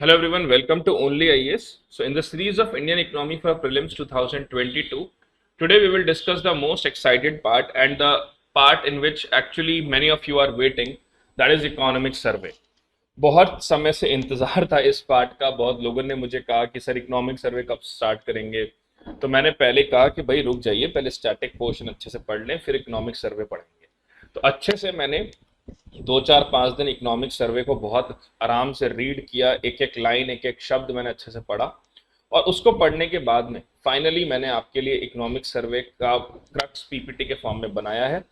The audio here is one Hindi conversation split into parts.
Hello everyone, welcome to Only IAS. So in the series of Indian Economy for Prelims 2022, today we will discuss the most excited part and the part in which actually many of you are waiting, that is economic survey. बहुत समय से इंतजार था इस पार्ट का। बहुत लोगों ने मुझे कहा कि सर इकोनॉमिक सर्वे कब स्टार्ट करेंगे। तो मैंने पहले कहा कि भाई रुक जाइए, पहले स्टैटिक पोर्शन अच्छे से पढ़ लें, फिर इकोनॉमिक सर्वे पढ़ेंगे। तो अच्छे से मैंने 2 4 5 दिन इकोनॉमिक सर्वे को बहुत आराम से रीड किया, एक एक लाइन एक एक शब्द मैंने अच्छे से पढ़ा। और उसको पढ़ने के बाद में फाइनली मैंने आपके लिए इकोनॉमिक सर्वे का क्रक्स पीपीटी के फॉर्म में बनाया है।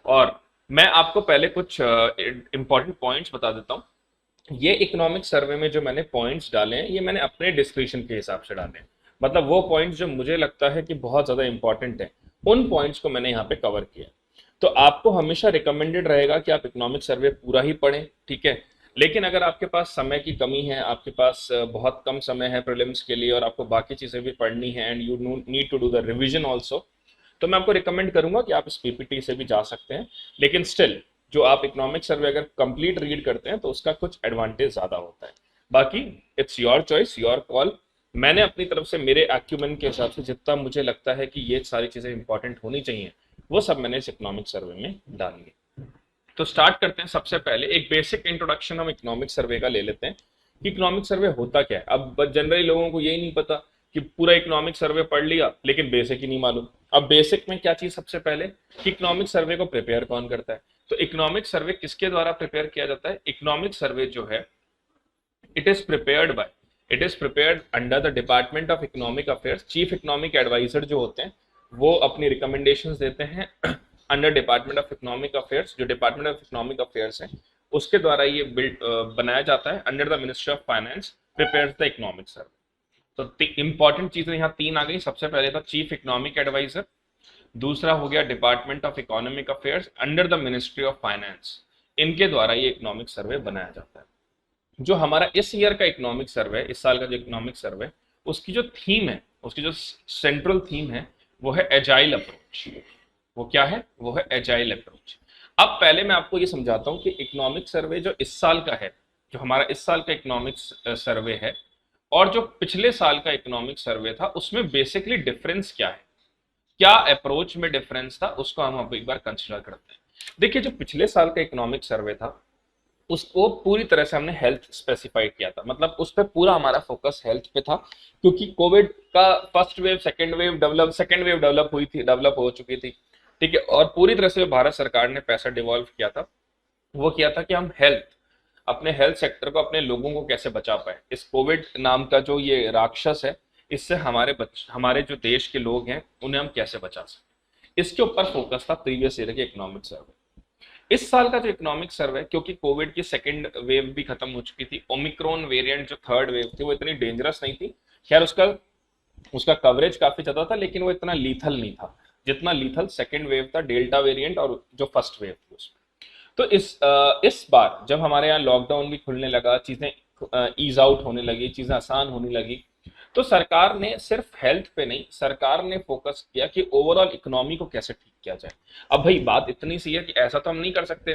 और मैं आपको पहले कुछ इंपॉर्टेंट पॉइंट्स बता देता हूँ। ये इकोनॉमिक सर्वे में जो मैंने पॉइंट्स डाले हैं, ये मैंने अपने डिस्क्रिप्शन के हिसाब से डाले हैं। मतलब वो पॉइंट्स जो मुझे लगता है कि बहुत ज़्यादा इंपॉर्टेंट है, उन पॉइंट्स को मैंने यहाँ पे कवर किया। तो आपको हमेशा रिकमेंडेड रहेगा कि आप इकोनॉमिक सर्वे पूरा ही पढ़ें, ठीक है। लेकिन अगर आपके पास समय की कमी है, आपके पास बहुत कम समय है प्रीलिम्स के लिए और आपको बाकी चीज़ें भी पढ़नी है and you need to do the revision also, तो मैं आपको रिकमेंड करूंगा कि आप इस पीपीटी से भी जा सकते हैं। लेकिन स्टिल जो आप इकोनॉमिक सर्वे अगर कंप्लीट रीड करते हैं तो उसका कुछ एडवांटेज ज़्यादा होता है। बाकी it's your choice, your call. मैंने अपनी तरफ से मेरे एक्यूमेंट के हिसाब से जितना मुझे लगता है कि ये सारी चीज़ें इंपॉर्टेंट होनी चाहिए, वो सब मैंने इस इकोनॉमिक सर्वे में डाली है। तो स्टार्ट करते हैं। सबसे पहले एक बेसिक इंट्रोडक्शन हम इकोनॉमिक सर्वे का ले लेते हैं कि इकोनॉमिक सर्वे होता क्या है। अब जनरली लोगों को यही नहीं पता कि पूरा इकोनॉमिक सर्वे पढ़ लिया लेकिन बेसिक ही नहीं मालूम। अब बेसिक में क्या चीज, सबसे पहले कि इकोनॉमिक सर्वे को प्रिपेयर कौन करता है। तो इकोनॉमिक सर्वे किसके द्वारा प्रिपेयर किया जाता है? इकोनॉमिक सर्वे जो है, it is prepared by it is prepared under the department of economic affairs. Chief economic adviser जो होते हैं वो अपनी रिकमेंडेशंस देते हैं under department of economic affairs. जो डिपार्टमेंट ऑफ इकोनॉमिक अफेयर्स है उसके द्वारा ये बिल्ड बनाया जाता है under the ministry of finance prepares the economic survey. तो इंपॉर्टेंट चीजें यहाँ तीन आ गई। सबसे पहले था चीफ इकोनॉमिक एडवाइजर, दूसरा हो गया department of economic affairs under the ministry of finance. इनके द्वारा ये इकोनॉमिक सर्वे बनाया जाता है। जो हमारा इस ईयर का इकोनॉमिक सर्वे, इस साल का जो इकोनॉमिक सर्वे, उसकी जो थीम है, उसकी जो सेंट्रल थीम है, वो है एजाइल अप्रोच। वो क्या है? वो है एजाइल अप्रोच। अब पहले मैं आपको ये समझाता हूँ कि इकोनॉमिक सर्वे जो इस साल का है, जो हमारा इस साल का इकोनॉमिक सर्वे है, और जो पिछले साल का इकोनॉमिक सर्वे था, उसमें बेसिकली डिफरेंस क्या है, क्या अप्रोच में डिफरेंस था, उसको हम अब एक बार कंसिडर करते हैं। देखिए, जो पिछले साल का इकोनॉमिक सर्वे था उसको पूरी तरह से हमने हेल्थ स्पेसिफाइड किया था। मतलब उस पर पूरा हमारा फोकस हेल्थ पे था, क्योंकि कोविड का first wave second wave develop हो चुकी थी, ठीक है। और पूरी तरह से भारत सरकार ने पैसा डिवॉल्व किया था, वो किया था कि हम अपने हेल्थ सेक्टर को, अपने लोगों को कैसे बचा पाए। इस कोविड नाम का जो ये राक्षस है, इससे हमारे जो देश के लोग हैं उन्हें हम कैसे बचा सकते, इसके ऊपर फोकस था प्रीवियस ईयर के इकोनॉमिक सर्वे। इस साल का जो इकोनॉमिक सर्वे, क्योंकि कोविड की सेकेंड वेव भी खत्म हो चुकी थी, ओमिक्रॉन वेरिएंट जो थर्ड वेव थी वो इतनी डेंजरस नहीं थी। खैर उसका उसका कवरेज काफी ज्यादा था, लेकिन वो इतना लीथल नहीं था जितना लीथल सेकेंड वेव था, डेल्टा वेरिएंट और जो फर्स्ट वेव थी उसमें। तो इस बार जब हमारे यहाँ लॉकडाउन भी खुलने लगा, चीजें ईज आउट होने लगी, चीजें आसान होने लगी, तो सरकार ने सिर्फ हेल्थ पे नहीं, सरकार ने फोकस किया कि ओवरऑल इकोनॉमी को कैसे ठीक किया जाए। अब भाई बात इतनी सी है कि ऐसा तो हम नहीं कर सकते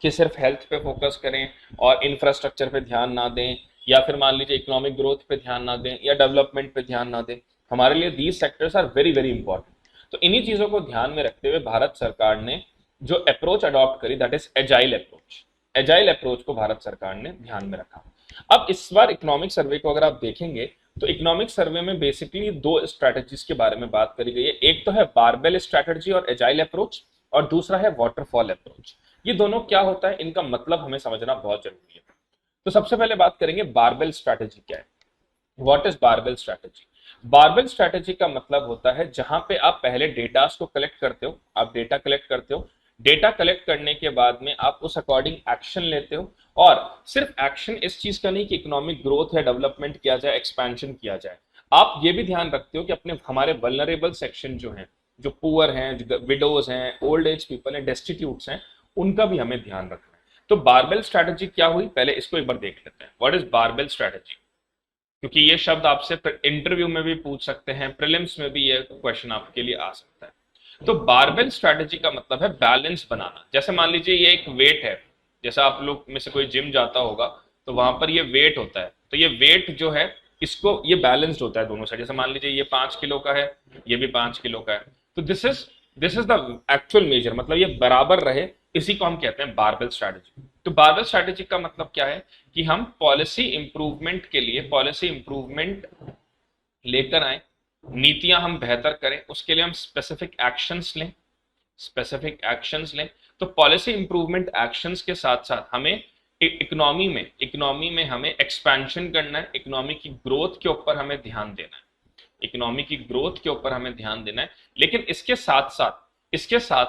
कि सिर्फ हेल्थ पे फोकस करें और इंफ्रास्ट्रक्चर पे ध्यान ना दें, या फिर मान लीजिए इकोनॉमिक ग्रोथ पे ध्यान ना दें, या डेवलपमेंट पे ध्यान ना दें। हमारे लिए these sectors are very very important. तो इन्हीं चीजों को ध्यान में रखते हुए भारत सरकार ने जो अप्रोच अडॉप्ट करी, that is agile approach. Agile approach को भारत सरकार ने ध्यान में रखा। अब इस बार इकोनॉमिक सर्वे को अगर आप देखेंगे तो इकोनॉमिक सर्वे में बेसिकली दो स्ट्रैटेजीज के बारे में बात करी गई है। एक तो है बारबेल स्ट्रैटेजी और एजाइल अप्रोच, और दूसरा है वाटरफॉल अप्रोच। ये दोनों क्या होता है, इनका मतलब हमें समझना बहुत जरूरी है। तो सबसे पहले बात करेंगे बारबेल स्ट्रैटेजी क्या है। What is barbell strategy? Barbell strategy का मतलब होता है जहां पे आप पहले डेटास को कलेक्ट करते हो, आप डेटा कलेक्ट करते हो, डेटा कलेक्ट करने के बाद में आप उस अकॉर्डिंग एक्शन लेते हो। और सिर्फ एक्शन इस चीज का नहीं कि इकोनॉमिक ग्रोथ या डेवलपमेंट किया जाए, एक्सपेंशन किया जाए, आप ये भी ध्यान रखते हो कि अपने हमारे वल्नरेबल सेक्शन जो हैं, जो पुअर हैं, जो विडोज हैं, ओल्ड एज पीपल हैं, डेस्टिट्यूट्स हैं, उनका भी हमें ध्यान रखना है। तो बारबेल स्ट्रैटेजी क्या हुई, पहले इसको एक बार देख लेते हैं। What is barbell strategy? क्योंकि ये शब्द आपसे इंटरव्यू में भी पूछ सकते हैं, प्रीलिम्स में भी ये क्वेश्चन आपके लिए आ सकता है। तो बारबेल स्ट्रैटेजी का मतलब है बैलेंस बनाना। जैसे मान लीजिए ये एक वेट है, जैसा आप लोग में से कोई जिम जाता होगा तो वहां पर ये वेट होता है, तो ये वेट जो है इसको ये बैलेंस्ड होता है दोनों साइड। जैसे मान लीजिए ये 5 किलो का है, ये भी 5 किलो का है, तो this is the actual major, मतलब ये बराबर रहे, इसी को हम कहते हैं बारबेल स्ट्रैटेजी। तो बारबेल स्ट्रैटेजी का मतलब क्या है कि हम पॉलिसी इंप्रूवमेंट के लिए पॉलिसी इंप्रूवमेंट लेकर आए, नीतियां हम बेहतर करें, उसके लिए हम स्पेसिफिक एक्शंस लें। तो पॉलिसी इंप्रूवमेंट एक्शंस के साथ साथ हमें इकोनॉमी में हमें एक्सपेंशन करना है, इकोनॉमी की ग्रोथ के ऊपर हमें ध्यान देना है, इकोनॉमी की ग्रोथ के ऊपर हमें ध्यान देना है। लेकिन इसके साथ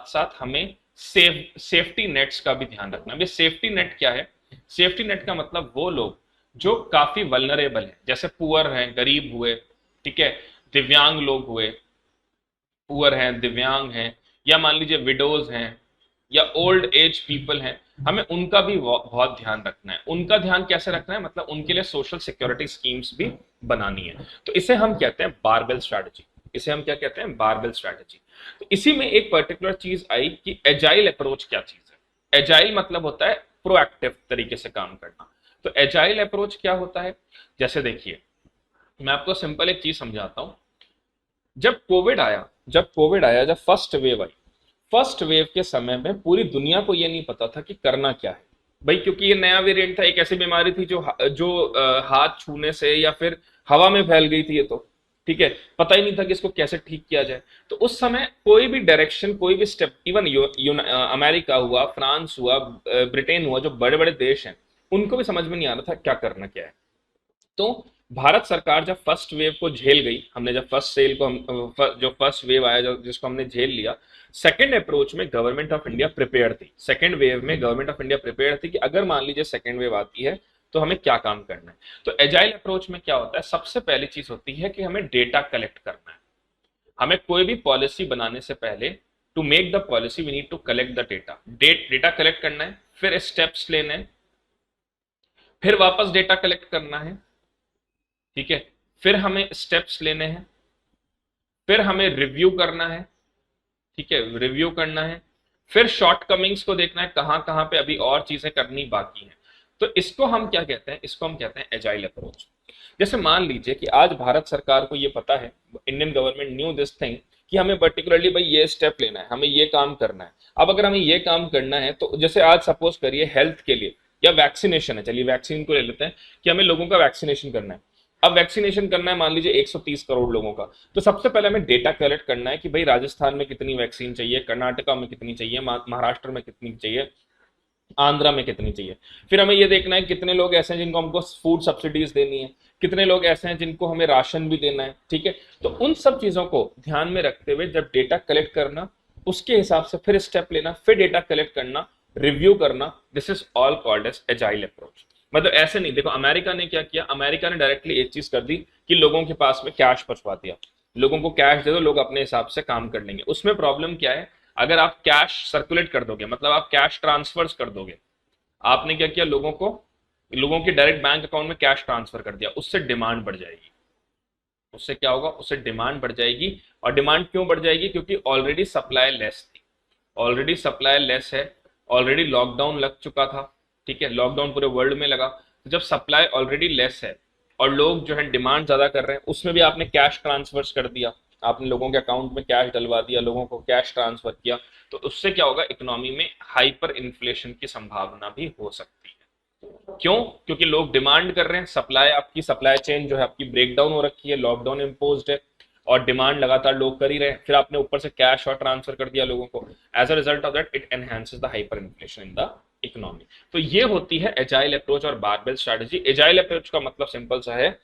साथ हमें सेफ्टी नेट्स का भी ध्यान रखना है। सेफ्टी नेट क्या है? सेफ्टी नेट का मतलब वो लोग जो काफी वल्नरेबल है, जैसे पुअर हैं, गरीब हुए, ठीक है, दिव्यांग लोग हुए, पुअर हैं, दिव्यांग हैं, या मान लीजिए विडोज हैं, या ओल्ड एज पीपल हैं, हमें उनका भी बहुत ध्यान रखना है। उनका ध्यान कैसे रखना है? मतलब उनके लिए सोशल सिक्योरिटी स्कीम्स भी बनानी है। तो इसे हम कहते हैं बारबेल स्ट्रैटेजी। इसे हम क्या कहते हैं? Barbell strategy. तो इसी में एक पर्टिकुलर चीज आई कि एजाइल अप्रोच क्या चीज है। एजाइल मतलब होता है प्रोएक्टिव तरीके से काम करना। तो एजाइल अप्रोच क्या होता है? जैसे देखिए, मैं आपको सिंपल एक चीज समझाता हूं। जब कोविड आया, जब फर्स्ट वेव के समय में पूरी दुनिया को ये नहीं पता था कि करना क्या है भाई, क्योंकि ये नया वेरिएंट था, एक ऐसी बीमारी थी जो हाथ छूने से या फिर हवा में फैल गई थी। ये तो ठीक है, पता ही नहीं था कि इसको कैसे ठीक किया जाए। तो उस समय कोई भी डायरेक्शन, कोई भी स्टेप, इवन अमेरिका हुआ, फ्रांस हुआ, ब्रिटेन हुआ, जो बड़े बड़े देश हैं, उनको भी समझ में नहीं आ रहा था क्या करना क्या है। तो भारत सरकार जब फर्स्ट वेव को झेल गई, हमने जब जो फर्स्ट वेव आया, जिसको हमने झेल लिया, सेकंड अप्रोच में गवर्नमेंट ऑफ इंडिया प्रिपेयर थी। सेकंड वेव में गवर्नमेंट ऑफ इंडिया प्रिपेयर थी कि अगर मान लीजिए सेकंड वेव आती है तो हमें क्या काम करना है। तो एजाइल अप्रोच में क्या होता है? सबसे पहली चीज होती है कि हमें डेटा कलेक्ट करना है। हमें कोई भी पॉलिसी बनाने से पहले, to make the policy we need to collect the data collect करना है, फिर स्टेप्स लेने हैं, फिर वापस डेटा कलेक्ट करना है, ठीक है, फिर हमें स्टेप्स लेने हैं, फिर हमें रिव्यू करना है, ठीक है, रिव्यू करना है, फिर शॉर्टकमिंग्स को देखना है, कहां कहां पे अभी और चीजें करनी बाकी हैं। तो इसको हम क्या कहते हैं? इसको हम कहते हैं एजाइल अप्रोच। जैसे मान लीजिए कि आज भारत सरकार को ये पता है, Indian government new this thing, कि हमें पर्टिकुलरली भाई ये स्टेप लेना है, हमें ये काम करना है। अब अगर हमें ये काम करना है तो जैसे आज सपोज करिए हेल्थ के लिए या वैक्सीनेशन है, चलिए वैक्सीन को ले लेते हैं कि हमें लोगों का वैक्सीनेशन करना है। अब वैक्सीनेशन करना है मान लीजिए 130 करोड़ लोगों का, तो सबसे पहले हमें डेटा कलेक्ट करना है कि भाई राजस्थान में कितनी वैक्सीन चाहिए, कर्नाटका में कितनी चाहिए, महाराष्ट्र में कितनी चाहिए, आंध्रा में कितनी चाहिए। फिर हमें यह देखना है कितने लोग ऐसे हैं जिनको हमको फूड सब्सिडीज देनी है, कितने लोग ऐसे हैं जिनको हमें राशन भी देना है, ठीक है। तो उन सब चीजों को ध्यान में रखते हुए जब डेटा कलेक्ट करना, उसके हिसाब से फिर स्टेप लेना, फिर डेटा कलेक्ट करना, रिव्यू करना, this is all called as agile approach. मतलब ऐसे नहीं, देखो अमेरिका ने क्या किया, अमेरिका ने डायरेक्टली एक चीज कर दी कि लोगों के पास में कैश पहुंचवा दिया, लोगों को कैश दे दो, लोग अपने हिसाब से काम कर लेंगे। उसमें प्रॉब्लम क्या है? अगर आप कैश सर्कुलेट कर दोगे, मतलब आप कैश ट्रांसफर्स कर दोगे, आपने क्या किया, लोगों के डायरेक्ट बैंक अकाउंट में कैश ट्रांसफर कर दिया, उससे डिमांड बढ़ जाएगी। उससे क्या होगा? उससे डिमांड बढ़ जाएगी। और डिमांड क्यों बढ़ जाएगी? क्योंकि ऑलरेडी सप्लाई लेस थी, ऑलरेडी सप्लाई लेस है, ऑलरेडी लॉकडाउन लग चुका था, ठीक है, लॉकडाउन पूरे वर्ल्ड में लगा। तो जब सप्लाई ऑलरेडी लेस है और लोग जो है डिमांड ज्यादा कर रहे हैं, उसमें भी आपने कैश ट्रांसफर्स कर दिया, आपने लोगों के अकाउंट में कैश डलवा दिया, लोगों को कैश ट्रांसफर किया, तो उससे क्या होगा? इकोनॉमी में हाइपर इन्फ्लेशन की संभावना भी हो सकती है। क्यों? क्योंकि लोग डिमांड कर रहे हैं, आपकी सप्लाई चेन जो है आपकी ब्रेकडाउन हो रखी है, लॉकडाउन इम्पोज्ड है, और डिमांड लगातार लोग कर ही रहे हैं, फिर आपने ऊपर से कैश और ट्रांसफर कर दिया लोगों को। As a result of that it enhances the hyper inflation in the economy. तो ये होती है एजाइल अप्रोच और बारबेल स्ट्रेटजी। एजाइल अप्रोच का मतलब सिंपल सा है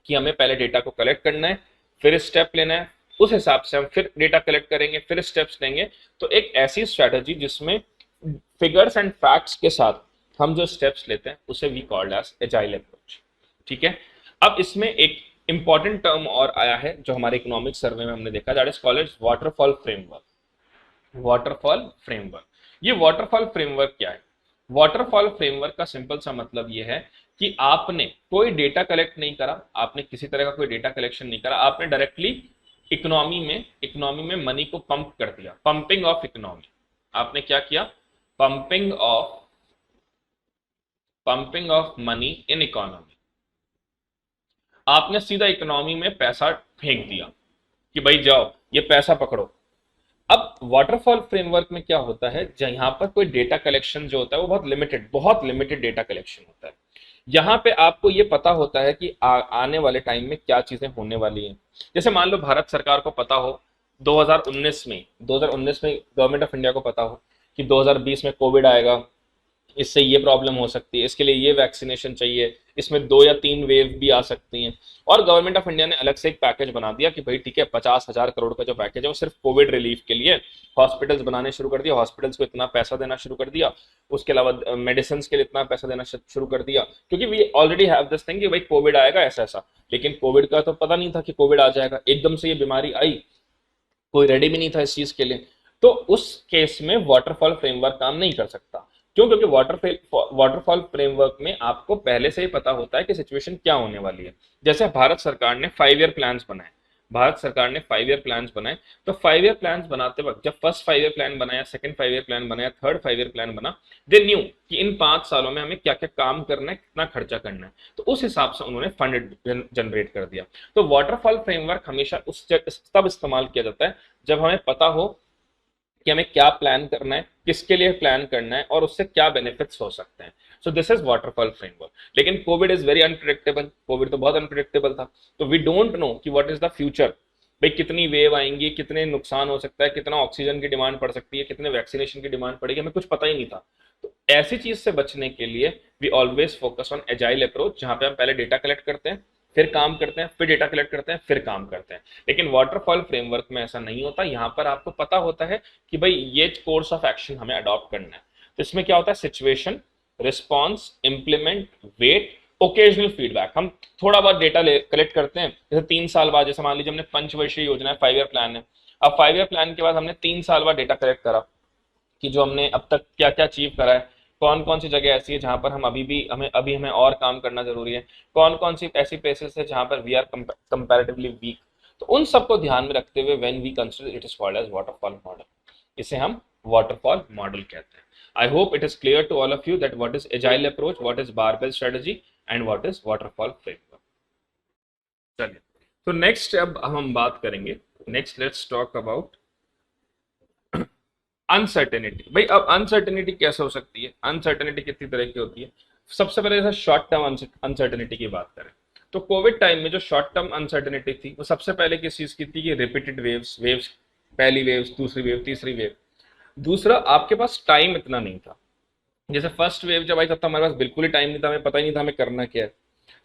कि हमें पहले डेटा को कलेक्ट करना है, फिर स्टेप लेना है, उस हिसाब से हम फिर डेटा कलेक्ट करेंगे, फिर स्टेप्स लेंगे। तो एक ऐसी स्ट्रेटजी जिसमें फिगर्स एंड फैक्ट्स के साथ हम जो स्टेप्स लेते हैं उसे we called as agile approach, ठीक है। अब इसमें एक इंपॉर्टेंट टर्म और आया है जो हमारे इकोनॉमिक सर्वे में हमने देखा, that is called as waterfall framework. Waterfall framework, ये वाटरफॉल फ्रेमवर्क क्या है? वाटरफॉल फ्रेमवर्क का सिंपल सा मतलब ये है कि आपने कोई डेटा कलेक्ट नहीं करा, आपने किसी तरह का कोई डेटा कलेक्शन नहीं करा, आपने डायरेक्टली इकोनॉमी में मनी को पंप कर दिया, पंपिंग ऑफ इकोनॉमी। आपने क्या किया? Pumping of money in economy, आपने सीधा इकोनॉमी में पैसा फेंक दिया कि भाई जाओ ये पैसा पकड़ो। अब वाटरफॉल फ्रेमवर्क में क्या होता है, जहां पर कोई डेटा कलेक्शन जो होता है वो बहुत लिमिटेड डेटा कलेक्शन होता है। यहाँ पे आपको ये पता होता है कि आने वाले टाइम में क्या चीजें होने वाली हैं। जैसे मान लो भारत सरकार को पता हो 2019 में गवर्नमेंट ऑफ इंडिया को पता हो कि 2020 में कोविड आएगा, इससे ये प्रॉब्लम हो सकती है, इसके लिए ये वैक्सीनेशन चाहिए, इसमें 2 या 3 वेव भी आ सकती हैं। और गवर्नमेंट ऑफ इंडिया ने अलग से एक पैकेज बना दिया कि भाई ठीक है 50,000 करोड़ का जो पैकेज है वो सिर्फ कोविड रिलीफ के लिए, हॉस्पिटल्स बनाने शुरू कर दिया, हॉस्पिटल्स को इतना पैसा देना शुरू कर दिया, उसके अलावा मेडिसिन के लिए इतना पैसा देना शुरू कर दिया, क्योंकि we already have this thing कि भाई कोविड आएगा ऐसा ऐसा। लेकिन कोविड का तो पता नहीं था कि कोविड आ जाएगा, एकदम से ये बीमारी आई, कोई रेडी भी नहीं था इस चीज के लिए। तो उस केस में वाटरफॉल फ्रेमवर्क काम नहीं कर सकता। क्यों? क्योंकि वाटरफॉल फ्रेमवर्क में आपको पहले से ही पता होता है कि सिचुएशन क्या होने वाली है। जैसे भारत सरकार ने 5 ईयर प्लान्स बनाए, तो 5 ईयर प्लान्स बनाते वक्त जब फर्स्ट 5 ईयर प्लान बनाया, सेकंड 5 ईयर प्लान बनाया, थर्ड 5 ईयर प्लान बना, दे न्यू कि इन 5 सालों में हमें क्या क्या काम करना है, कितना खर्चा करना है, तो उस हिसाब से उन्होंने फंड जनरेट कर दिया। तो वाटरफॉल फ्रेमवर्क हमेशा तब इस्तेमाल किया जाता है जब हमें पता हो कि हमें क्या प्लान करना है, किसके लिए प्लान करना है और उससे क्या बेनिफिट्स हो सकते हैं। So this is waterfall framework. लेकिन Covid is very unpredictable, Covid तो बहुत अनप्रिडिक्टेबल था, तो वी डोंट नो कि व्हाट इज द फ्यूचर, भाई कितनी वेव आएंगी, कितने नुकसान हो सकता है, कितना ऑक्सीजन की डिमांड पड़ सकती है, कितने वैक्सीनेशन की डिमांड पड़ेगी, हमें कुछ पता ही नहीं था। तो ऐसी चीज से बचने के लिए we always focus on agile approach, जहां पे हम पहले डेटा कलेक्ट करते हैं, फिर काम करते हैं, फिर डेटा कलेक्ट करते हैं, फिर काम करते हैं। लेकिन वाटरफॉल फ्रेमवर्क में ऐसा नहीं होता। यहाँ पर आपको पता होता है कि भाई ये कोर्स ऑफ एक्शन हमें अडॉप्ट करना है। तो इसमें क्या होता है, situation, response, implement, wait, occasional feedback. हम थोड़ा बहुत डेटा कलेक्ट करते हैं, जैसे 3 साल बाद, जैसे मान लीजिए हमने पंचवर्षीय योजना है, 5 ईयर प्लान है, अब 5 ईयर प्लान के बाद हमने 3 साल बाद डेटा कलेक्ट करा कि जो हमने अब तक क्या क्या अचीव करा है, कौन कौन सी जगह ऐसी है जहां पर हम हमें और काम करना जरूरी है, कौन कौन सी ऐसी प्लेसेस है जहां पर वी आर कंपैरेटिवली वीक। तो उन सबको ध्यान में रखते हुए when we consider, it is called as waterfall model. इसे हम वाटरफॉल मॉडल कहते हैं। I hope it is clear to all of you that what is agile approach, what is barbell strategy and what is waterfall framework. चलिए, तो नेक्स्ट अब हम बात करेंगे, next let's talk about uncertainty. भाई अब अनसर्टेनिटी कैसे हो सकती है, अनसर्टेनिटी कितनी तरह की होती है। सबसे पहले जैसे शॉर्ट टर्म अनसर्टेनिटी की बात करें, तो कोविड टाइम में जो शॉर्ट टर्म अनसर्टेनिटी थी वो सबसे पहले किस चीज की थी, कि रिपीटेड वेव्स, पहली वेव, दूसरी वेव, तीसरी वेव। दूसरा, आपके पास टाइम इतना नहीं था। जैसे फर्स्ट वेव जब आई तब तो हमारे पास बिल्कुल ही टाइम नहीं था, हमें पता ही नहीं था हमें करना क्या है।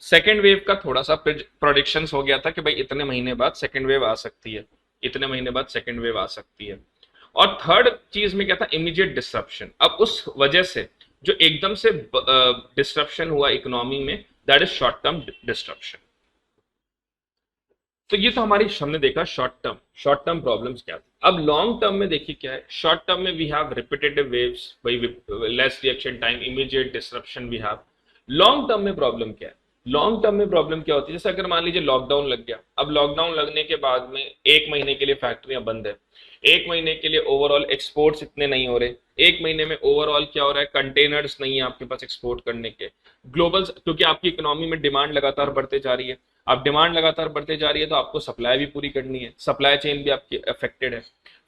सेकेंड वेव का थोड़ा सा प्रोडिक्शन हो गया था कि भाई इतने महीने बाद सेकेंड वेव आ सकती है, इतने महीने बाद सेकेंड वेव आ सकती है। और थर्ड चीज में क्या था, इमीडिएट डिसरप्शन। अब उस वजह से जो एकदम से डिसरप्शन हुआ इकोनॉमी में, that is short term disruption. तो ये तो हमारी हमने देखा शॉर्ट टर्म प्रॉब्लम्स क्या थी। अब लॉन्ग टर्म में देखिए क्या है, शॉर्ट टर्म में we have repetitive waves, less reaction time, immediate disruption we have. Long term में प्रॉब्लम क्या है, लॉन्ग टर्म में प्रॉब्लम क्या होती है, जैसे अगर मान लीजिए लॉकडाउन लग गया, अब लॉकडाउन लगने के बाद में 1 महीने के लिए फैक्ट्रियां बंद है, 1 महीने के लिए ओवरऑल एक्सपोर्ट्स इतने नहीं हो रहे, 1 महीने में ओवरऑल क्या हो रहा है, कंटेनर्स नहीं है आपके पास एक्सपोर्ट करने के, ग्लोबल, क्योंकि आपकी इकोनॉमी में डिमांड लगातार बढ़ते जा रही है। अब डिमांड लगातार बढ़ते जा रही है तो आपको सप्लाई भी पूरी करनी है, सप्लाई चेन भी आपकी अफेक्टेड है।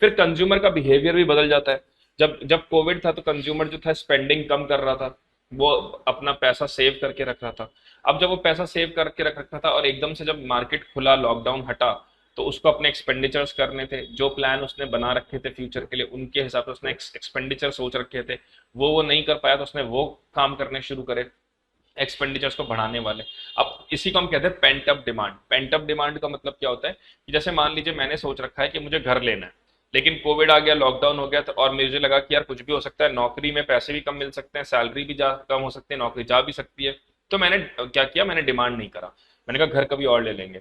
फिर कंज्यूमर का बिहेवियर भी बदल जाता है। जब जब कोविड था तो कंज्यूमर जो था स्पेंडिंग कम कर रहा था, वो अपना पैसा सेव करके रख रहा था। अब जब वो पैसा सेव करके रख रखा था और एकदम से जब मार्केट खुला, लॉकडाउन हटा, तो उसको अपने एक्सपेंडिचर्स करने थे, जो प्लान उसने बना रखे थे फ्यूचर के लिए, उनके हिसाब से उसने एक्सपेंडिचर सोच रखे थे, वो नहीं कर पाया, तो उसने वो काम करने शुरू करे एक्सपेंडिचर्स को बढ़ाने वाले। अब इसी को हम कहते हैं pent up demand. Pent up demand का मतलब क्या होता है कि जैसे मान लीजिए मैंने सोच रखा है कि मुझे घर लेना है, लेकिन कोविड आ गया, लॉकडाउन हो गया, तो और मुझे लगा कि यार कुछ भी हो सकता है, नौकरी में पैसे भी कम मिल सकते हैं, सैलरी भी कम हो सकती है, नौकरी जा भी सकती है। तो मैंने क्या किया, मैंने डिमांड नहीं करा, मैंने कहा घर कभी और ले लेंगे।